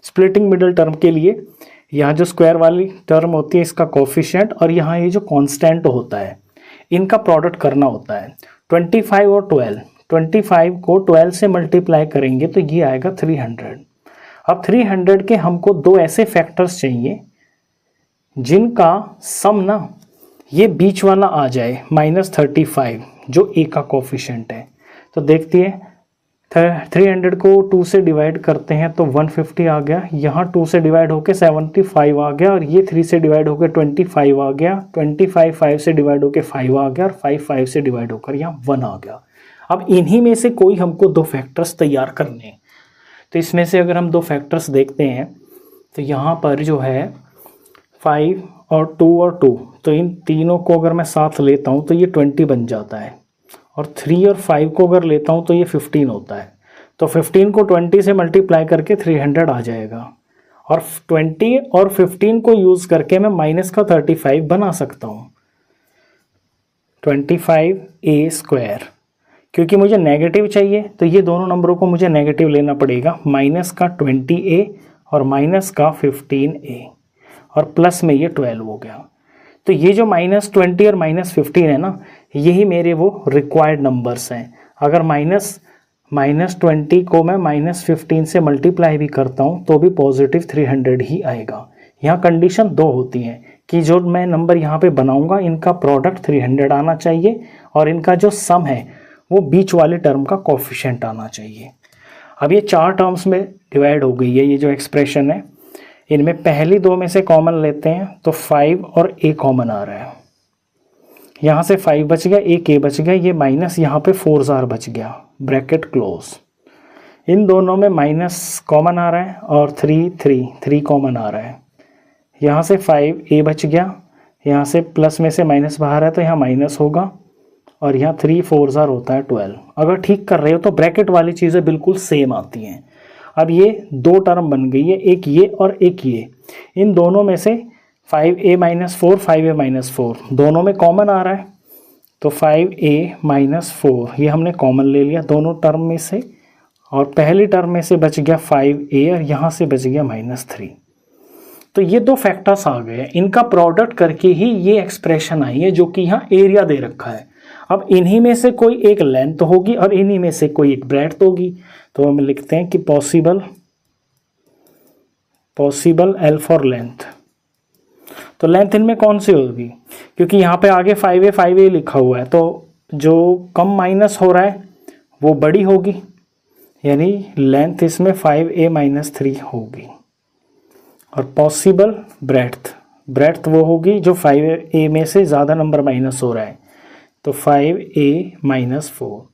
स्प्लिटिंग मिडल टर्म के लिए यहाँ जो स्क्वायर वाली टर्म होती है इसका कोफिशिएंट और यहाँ ये जो कांस्टेंट होता है इनका प्रोडक्ट करना होता है। 25 और 12, 25 को 12 से मल्टीप्लाई करेंगे तो ये आएगा 300। अब 300 के हमको 2 ऐसे फैक्टर्स चाहिए जिनका सम ना ये बीच वाला आ जाए -35 जो ए का कोफिशिएंट है। तो देखती है 300 को 2 से डिवाइड करते हैं तो 150 आ गया, यहाँ 2 से डिवाइड होके 75 आ गया, और ये 3 से डिवाइड होकर 25 आ गया, 25 5 से डिवाइड होकर 5 आ गया, और 5 5 से डिवाइड होकर यहाँ 1 आ गया। अब इन्हीं में से कोई हमको दो फैक्टर्स तैयार करने हैं। तो इसमें से अगर हम दो फैक्टर्स देखते हैं तो यहाँ पर जो है 5 और 2 और 2, तो इन तीनों को अगर मैं साथ लेता हूँ तो ये 20 बन जाता है, और 3 और 5 को अगर लेता हूँ तो ये 15 होता है। तो 15 को 20 से मल्टीप्लाई करके 300 आ जाएगा, और 20 और 15 को यूज़ करके मैं माइनस का 35 बना सकता हूँ, 25a²। क्योंकि मुझे नेगेटिव चाहिए तो ये दोनों नंबरों को मुझे नेगेटिव लेना पड़ेगा, माइनस का 20a और माइनस का 15a, और प्लस में ये 12 हो गया। तो ये जो -20 और -15 है ना, यही मेरे वो रिक्वायर्ड नंबर्स हैं। अगर -20 को मैं -15 से मल्टीप्लाई भी करता हूँ तो भी पॉजिटिव 300 ही आएगा। यहाँ कंडीशन दो होती हैं कि जो मैं नंबर यहाँ पे बनाऊँगा इनका प्रोडक्ट 300 आना चाहिए, और इनका जो सम है वो बीच वाले टर्म का कोफिशिएंट आना चाहिए। अब ये 4 टर्म्स में डिवाइड हो गई है ये जो एक्सप्रेशन है। इनमें पहली दो में से कॉमन लेते हैं तो 5 और a कॉमन आ रहा है, यहाँ से 5 बच गया, एक a बच गया, ये माइनस यहाँ पे 4 बच गया, ब्रैकेट क्लोज। इन दोनों में माइनस कॉमन आ रहा है और 3 कॉमन आ रहा है, यहाँ से 5a बच गया, यहाँ से प्लस में से माइनस बाहर है तो यहाँ माइनस होगा, और यहाँ 3 4 होता है 12। अगर ठीक कर रहे हो तो ब्रैकेट वाली चीज़ें बिल्कुल सेम आती हैं। अब ये दो टर्म बन गई है, एक ये और एक ये। इन दोनों में से 5a-4 5a-4 दोनों में कॉमन आ रहा है, तो 5a-4 ये हमने कॉमन ले लिया दोनों टर्म में से, और पहली टर्म में से बच गया 5a और यहाँ से बच गया -3। तो ये दो फैक्टर्स आ गए, इनका प्रोडक्ट करके ही ये एक्सप्रेशन आई है जो कि यहाँ एरिया दे रखा है। अब इन्हीं में से कोई एक लेंथ होगी और इन्हीं में से कोई एक ब्रेड्थ होगी। तो हम लिखते हैं कि पॉसिबल एल फॉर लेंथ। तो लेंथ इनमें कौन सी होगी, क्योंकि यहाँ पे आगे 5a लिखा हुआ है, तो जो कम माइनस हो रहा है वो बड़ी होगी, यानी लेंथ इसमें 5a-3 होगी। और पॉसिबल ब्रेड्थ वो होगी जो 5a में से ज़्यादा नंबर माइनस हो रहा है, तो 5a-4।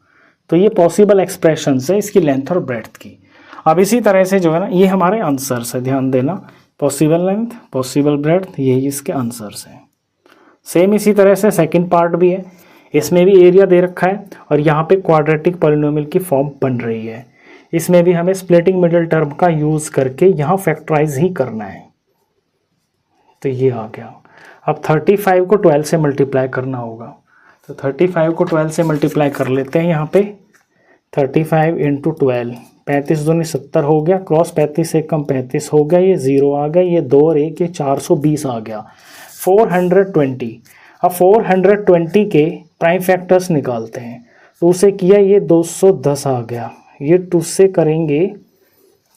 तो ये पॉसिबल एक्सप्रेशंस है इसकी लेंथ और ब्रेड्थ की। अब इसी तरह से जो है ना, ये हमारे आंसर्स है, ध्यान देना, पॉसिबल लेंथ, पॉसिबल ब्रेड्थ, यही इसके आंसर्स हैं। सेम इसी तरह से सेकंड पार्ट भी है, इसमें भी एरिया दे रखा है और यहाँ पे क्वाड्रेटिक पॉलिनोमियल की फॉर्म बन रही है। इसमें भी हमें स्प्लिटिंग मिडिल टर्म का यूज़ करके यहाँ फैक्टराइज ही करना है। तो ये आ गया। अब 35 को 12 से मल्टीप्लाई करना होगा, तो 35 को 12 से मल्टीप्लाई कर लेते हैं। यहाँ पे 35 × 12, 35 दूनी 70 हो गया, क्रॉस 35 से कम 35 हो गया, ये 0 आ गया, ये 2 और 1 ये 420 आ गया, 420। अब 420 के प्राइम फैक्टर्स निकालते हैं, तो उसे किया ये 210 आ गया, ये 2 से करेंगे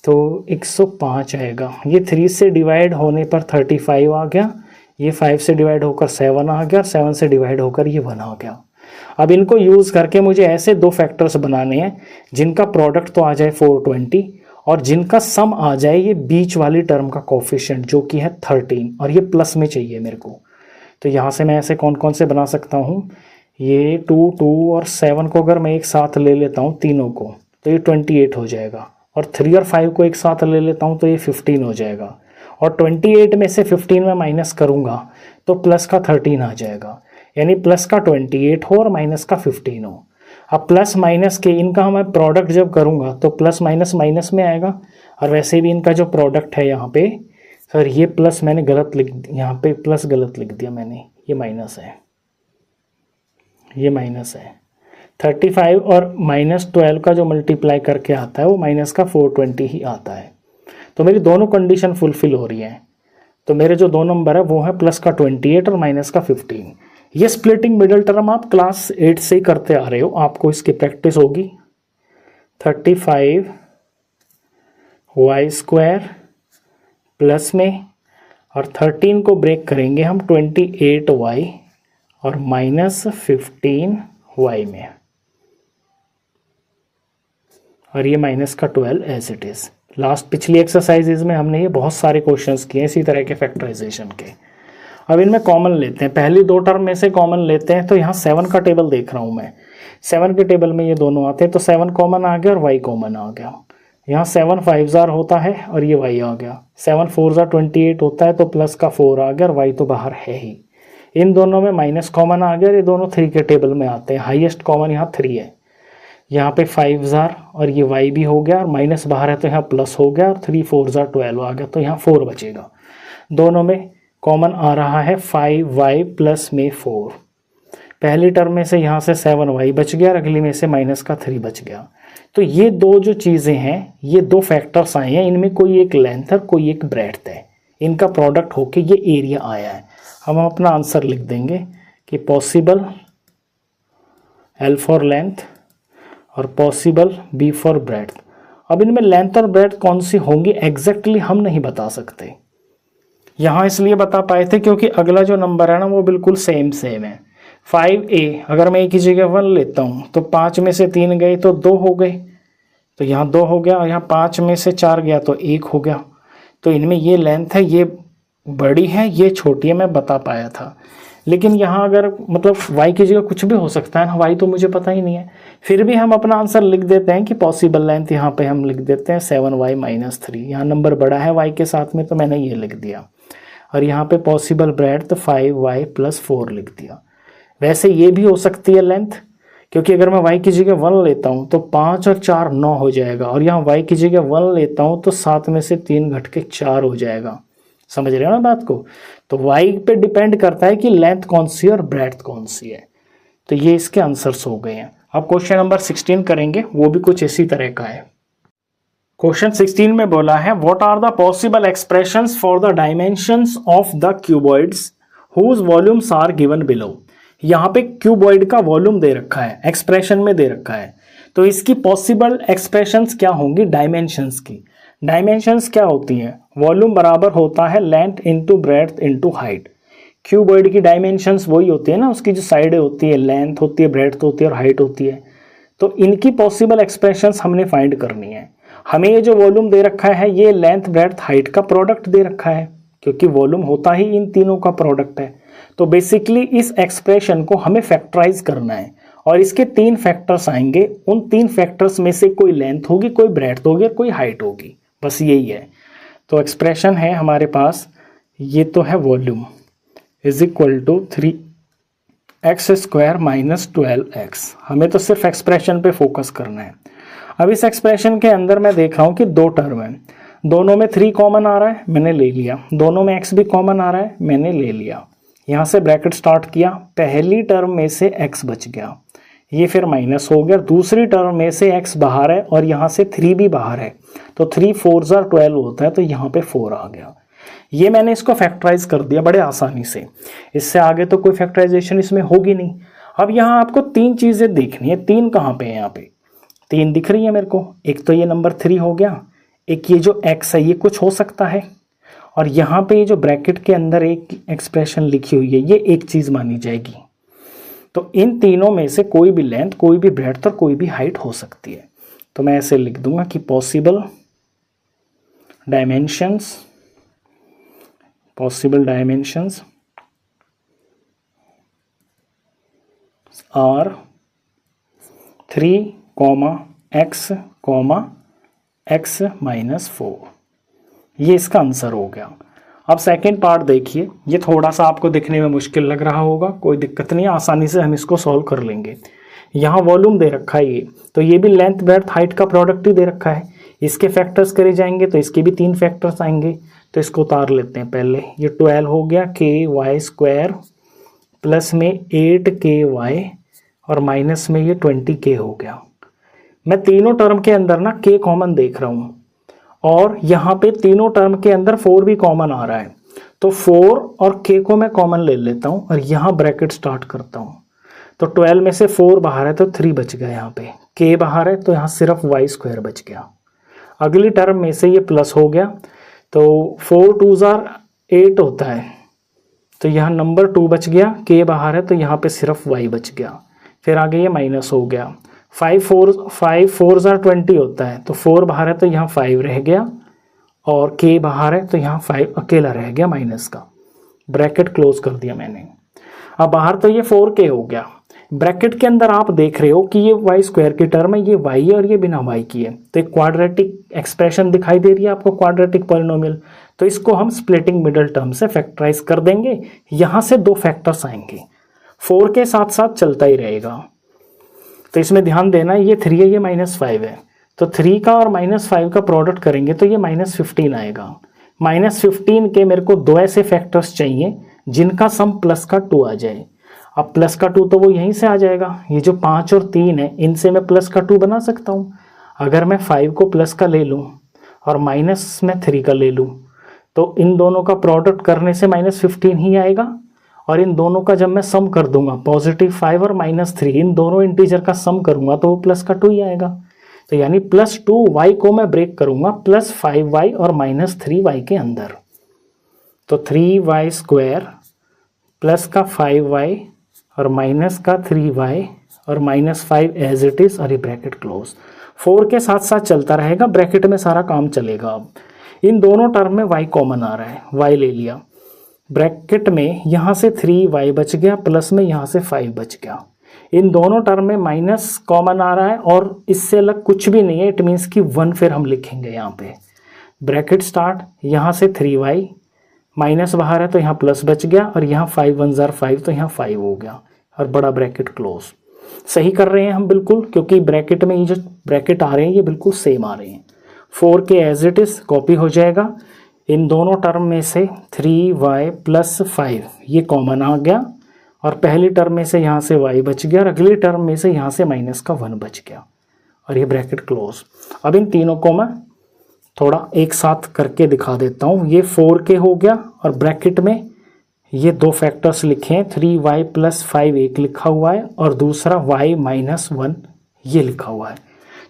तो 105 आएगा, ये 3 से डिवाइड होने पर 35 आ गया, ये 5 से डिवाइड होकर 7 आ गया, 7 से डिवाइड होकर ये 1 आ गया। अब इनको यूज़ करके मुझे ऐसे दो फैक्टर्स बनाने हैं जिनका प्रोडक्ट तो आ जाए 420 और जिनका सम आ जाए ये बीच वाली टर्म का कोफिशिएंट जो कि है 13, और ये प्लस में चाहिए मेरे को। तो यहाँ से मैं ऐसे कौन कौन से बना सकता हूँ, ये 2, 2 और 7 को अगर मैं एक साथ ले लेता हूँ तीनों को तो ये 28 हो जाएगा, और 3 और 5 को एक साथ ले लेता हूँ तो ये 15 हो जाएगा, और 28 में से 15 में माइनस करूँगा तो प्लस का 13 आ जाएगा, यानी प्लस का 28 हो और माइनस का 15 हो। अब प्लस माइनस के इनका मैं प्रोडक्ट जब करूँगा तो प्लस माइनस माइनस में आएगा, और वैसे भी इनका जो प्रोडक्ट है यहाँ पे, सर ये प्लस मैंने गलत लिख, यहाँ पे प्लस गलत लिख दिया मैंने, ये माइनस है, ये माइनस है। 35 और -12 का जो मल्टीप्लाई करके आता है वो माइनस का 420 ही आता है। तो मेरी दोनों कंडीशन फुलफिल हो रही हैं। तो मेरे जो दो नंबर है वो है प्लस का 28 और माइनस का 15। ये स्प्लिटिंग मिडिल टर्म आप क्लास 8 से ही करते आ रहे हो, आपको इसकी प्रैक्टिस होगी। 35y² प्लस में, और 13 को ब्रेक करेंगे हम 28y और -15y में, और ये माइनस का 12 एज इट इज़। लास्ट पिछली एक्सरसाइजेज में हमने ये बहुत सारे क्वेश्चंस किए इसी तरह के फैक्टराइजेशन के। अब इनमें कॉमन लेते हैं, पहली दो टर्म में से कॉमन लेते हैं। तो यहाँ 7 का टेबल देख रहा हूँ मैं, 7 के टेबल में ये दोनों आते हैं, तो 7 कॉमन आ गया और y कॉमन आ गया। यहाँ 7 5 होता है और ये y आ गया। 7 4 28 होता है तो प्लस का 4 आ गया और y तो बाहर है ही। इन दोनों में माइनस कॉमन आ गया और ये दोनों 3 के टेबल में आते हैं। हाईएस्ट कॉमन यहाँ 3 है। यहाँ पे 5 और ये y भी हो गया और माइनस बाहर है तो यहाँ प्लस हो गया और 3 4 12 आ गया, तो यहाँ 4 बचेगा। दोनों में कॉमन आ रहा है 5y प्लस में 4। पहली टर्म में से यहाँ से 7y बच गया और अगली में से माइनस का 3 बच गया। तो ये दो जो चीज़ें हैं, ये दो फैक्टर्स आए हैं, इनमें कोई एक लेंथ और कोई एक ब्रेड्थ है, इनका प्रोडक्ट होके ये एरिया आया है। हम अपना आंसर लिख देंगे कि पॉसिबल L फॉर लेंथ और पॉसिबल B फॉर ब्रेड्थ। अब इनमें लेंथ और ब्रेड्थ कौन सी होंगी एग्जैक्टली हम नहीं बता सकते। यहाँ इसलिए बता पाए थे क्योंकि अगला जो नंबर है ना वो बिल्कुल सेम है। 5a अगर मैं एक ही जगह 1 लेता हूँ तो 5 में से 3 गए तो 2 हो गए, तो यहाँ 2 हो गया, और यहाँ 5 में से 4 गया तो 1 हो गया। तो इनमें ये लेंथ है, ये बड़ी है, ये छोटी है, मैं बता पाया था। लेकिन यहाँ अगर मतलब y की जगह कुछ भी हो सकता है ना, y तो मुझे पता ही नहीं है, फिर भी हम अपना आंसर लिख देते हैं कि पॉसिबल लेंथ यहाँ पे हम लिख देते हैं 7y - 3। यहाँ नंबर बड़ा है y के साथ में तो मैंने ये लिख दिया, और यहाँ पे पॉसिबल ब्रेड्थ 5y + 4 लिख दिया। वैसे ये भी हो सकती है लेंथ, क्योंकि अगर मैं y की जगह 1 लेता हूँ तो 5 और 4 9 हो जाएगा, और यहाँ y की जगह 1 लेता हूँ तो 7 में से 3 घट के 4 हो जाएगा। समझ रहे हो ना बात को? तो y पे डिपेंड करता है कि लेंथ कौन सी है और ब्रेड्थ कौन सी है। तो ये इसके आंसर्स हो गए हैं। अब क्वेश्चन नंबर 16 करेंगे, वो भी कुछ इसी तरह का है। क्वेश्चन 16 में बोला है what are the possible expressions for the dimensions of the cuboids whose volumes are given below. यहाँ पे क्यूबॉइड का वॉल्यूम दे रखा है, एक्सप्रेशन में दे रखा है, तो इसकी पॉसिबल एक्सप्रेशंस क्या होंगी डायमेंशंस की। डायमेंशंस क्या होती हैं? वॉल्यूम बराबर होता है length into breadth into height. Cuboid की डायमेंशंस वही होती है ना, उसकी जो साइडें होती है, लेंथ होती है, ब्रेड्थ होती है और हाइट होती है। तो इनकी पॉसिबल एक्सप्रेशंस हमने फाइंड करनी है। हमें ये जो वॉल्यूम दे रखा है ये लेंथ ब्रेड्थ हाइट का प्रोडक्ट दे रखा है, क्योंकि वॉल्यूम होता ही इन तीनों का प्रोडक्ट है। तो बेसिकली इस एक्सप्रेशन को हमें फैक्टराइज करना है, और इसके 3 फैक्टर्स आएंगे। उन 3 फैक्टर्स में से कोई लेंथ होगी, कोई ब्रेड्थ होगी और कोई हाइट होगी, बस यही है। तो एक्सप्रेशन है हमारे पास, ये तो है volume is equal to 3x² - 12x। हमें तो सिर्फ एक्सप्रेशन पे फोकस करना है। अब इस एक्सप्रेशन के अंदर मैं देख रहा हूँ कि 2 टर्म है, दोनों में 3 कॉमन आ रहा है, मैंने ले लिया। दोनों में x भी कॉमन आ रहा है, मैंने ले लिया। यहाँ से ब्रैकेट स्टार्ट किया, पहली टर्म में से x बच गया, ये फिर माइनस हो गया। दूसरी टर्म में से x बाहर है और यहाँ से 3 भी बाहर है, तो 3 4 12 होता है, तो यहाँ पे 4 आ गया। ये मैंने इसको फैक्टराइज कर दिया बड़े आसानी से, इससे आगे तो कोई फैक्टराइजेशन इसमें होगी नहीं। अब यहाँ आपको 3 चीज़ें देखनी है। 3 कहाँ पे है? यहाँ पे 3 दिख रही है मेरे को। एक तो ये नंबर 3 हो गया, एक ये जो x है ये कुछ हो सकता है, और यहाँ पे ये जो ब्रैकेट के अंदर एक एक्सप्रेशन लिखी हुई है ये एक चीज़ मानी जाएगी। तो इन तीनों में से कोई भी लेंथ, कोई भी ब्रेड्थ और कोई भी हाइट हो सकती है। तो मैं ऐसे लिख दूंगा कि possible dimensions are 3, x, x - 4। ये इसका आंसर हो गया। अब सेकंड पार्ट देखिए, ये थोड़ा सा आपको दिखने में मुश्किल लग रहा होगा, कोई दिक्कत नहीं, आसानी से हम इसको सॉल्व कर लेंगे। यहाँ वॉल्यूम दे रखा है ये, तो ये भी लेंथ ब्रेड्थ हाइट का प्रोडक्ट ही दे रखा है। इसके फैक्टर्स करे जाएंगे तो इसके भी 3 फैक्टर्स आएंगे, तो इसको उतार लेते हैं पहले। ये 12 हो गया ky² प्लस में 8ky और माइनस में ये 20k हो गया। मैं तीनों टर्म के अंदर ना k कॉमन देख रहा हूँ, और यहाँ पे तीनों टर्म के अंदर 4 भी कॉमन आ रहा है, तो 4 और k को मैं कॉमन ले लेता हूँ और यहाँ ब्रैकेट स्टार्ट करता हूँ। तो 12 में से 4 बाहर है तो 3 बच गया, यहाँ पे k बाहर है तो यहाँ सिर्फ y² बच गया। अगली टर्म में से ये प्लस हो गया, तो 4 2s 8 होता है तो यहाँ नंबर 2 बच गया, k बाहर है तो यहाँ पे सिर्फ y बच गया। फिर आगे ये माइनस हो गया। 5 4 जार 20 होता है तो 4 बाहर है तो यहाँ 5 रह गया और k बाहर है तो यहाँ 5 अकेला रह गया माइनस का। ब्रैकेट क्लोज कर दिया मैंने। अब बाहर तो ये 4k हो गया। ब्रैकेट के अंदर आप देख रहे हो कि ये वाई स्क्वायर की टर्म है, ये y है और ये बिना y की है, तो एक क्वाड्रेटिक एक्सप्रेशन दिखाई दे रही है आपको, क्वाड्रेटिक पॉलिनोमियल। तो इसको हम स्प्लिटिंग मिडल टर्म से फैक्टराइज कर देंगे। यहाँ से 2 फैक्टर्स आएंगे, 4 के साथ साथ चलता ही रहेगा। तो इसमें ध्यान देना, ये 3 है, ये -5 है, तो 3 का और -5 का प्रोडक्ट करेंगे तो ये -15 आएगा। -15 के मेरे को 2 ऐसे फैक्टर्स चाहिए जिनका सम प्लस का 2 आ जाए। अब प्लस का 2 तो वो यहीं से आ जाएगा, ये जो 5 और 3 है इनसे मैं प्लस का 2 बना सकता हूँ। अगर मैं 5 को प्लस का ले लूँ और माइनस में 3 का ले लूँ तो इन दोनों का प्रोडक्ट करने से -15 ही आएगा। और इन दोनों का जब मैं सम कर दूंगा, +5 और -3 इन दोनों इंटीजर का सम करूंगा तो वो प्लस का 2 ही आएगा। तो यानी +2y को मैं ब्रेक करूंगा +5y और -3y के अंदर। तो 3y² प्लस का 5y और माइनस का 3y और -5 एज इट इज, और ये ब्रैकेट क्लोज। 4 के साथ साथ चलता रहेगा, ब्रैकेट में सारा काम चलेगा। अब इन दोनों टर्म में y कॉमन आ रहा है, y ले लिया ब्रैकेट में, यहाँ से 3y बच गया, प्लस में यहाँ से 5 बच गया। इन दोनों टर्म में माइनस कॉमन आ रहा है और इससे अलग कुछ भी नहीं है, इट मीन्स कि 1 फिर हम लिखेंगे यहाँ पे। ब्रैकेट स्टार्ट, यहाँ से 3y, माइनस बाहर है तो यहाँ प्लस बच गया और यहाँ 5 1 जार 5 तो यहाँ 5 हो गया और बड़ा ब्रैकेट क्लोज। सही कर रहे हैं हम बिल्कुल, क्योंकि ब्रैकेट में ये जो ब्रैकेट आ रहे हैं ये बिल्कुल सेम आ रहे हैं। 4 के एज इट इज कॉपी हो जाएगा। इन दोनों टर्म में से 3y + 5 ये कॉमन आ गया और पहली टर्म में से यहाँ से y बच गया और अगली टर्म में से यहाँ से माइनस का 1 बच गया और ये ब्रैकेट क्लोज। अब इन तीनों को मैं थोड़ा एक साथ करके दिखा देता हूँ। ये 4k हो गया और ब्रैकेट में ये 2 फैक्टर्स लिखे हैं, 3y + 5 एक लिखा हुआ है और दूसरा y - 1 ये लिखा हुआ है।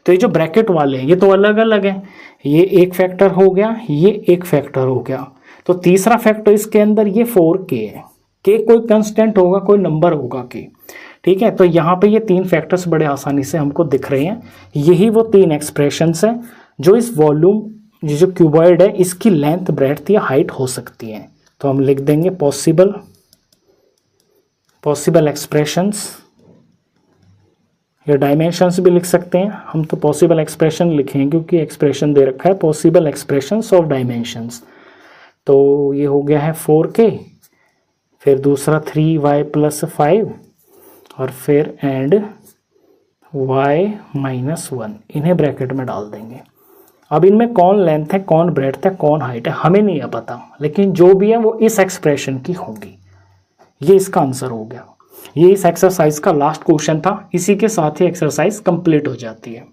तो ये जो ब्रैकेट वाले हैं ये तो अलग अलग हैं, ये एक फैक्टर हो गया, ये एक फैक्टर हो गया। तो तीसरा फैक्टर इसके अंदर ये 4k है, k कोई कंस्टेंट होगा, कोई नंबर होगा k, ठीक है। तो यहाँ पे ये 3 फैक्टर्स बड़े आसानी से हमको दिख रहे हैं। यही वो 3 एक्सप्रेशंस हैं जो इस वॉल्यूम, ये जो क्यूबॉइड है इसकी लेंथ, ब्रेड्थ या हाइट हो सकती है। तो हम लिख देंगे पॉसिबल एक्सप्रेशंस, या डायमेंशंस भी लिख सकते हैं। हम तो पॉसिबल एक्सप्रेशन लिखेंगे क्योंकि एक्सप्रेशन दे रखा है, पॉसिबल एक्सप्रेशंस ऑफ डायमेंशंस। तो ये हो गया है 4k, फिर दूसरा 3y + 5 और फिर एंड y - 1, इन्हें ब्रैकेट में डाल देंगे। अब इनमें कौन लेंथ है, कौन ब्रेड्थ है, कौन हाइट है हमें नहीं है पता, लेकिन जो भी है वो इस एक्सप्रेशन की होगी। ये इसका आंसर हो गया। ये इस एक्सरसाइज का लास्ट क्वेश्चन था। इसी के साथ ही एक्सरसाइज कंप्लीट हो जाती है।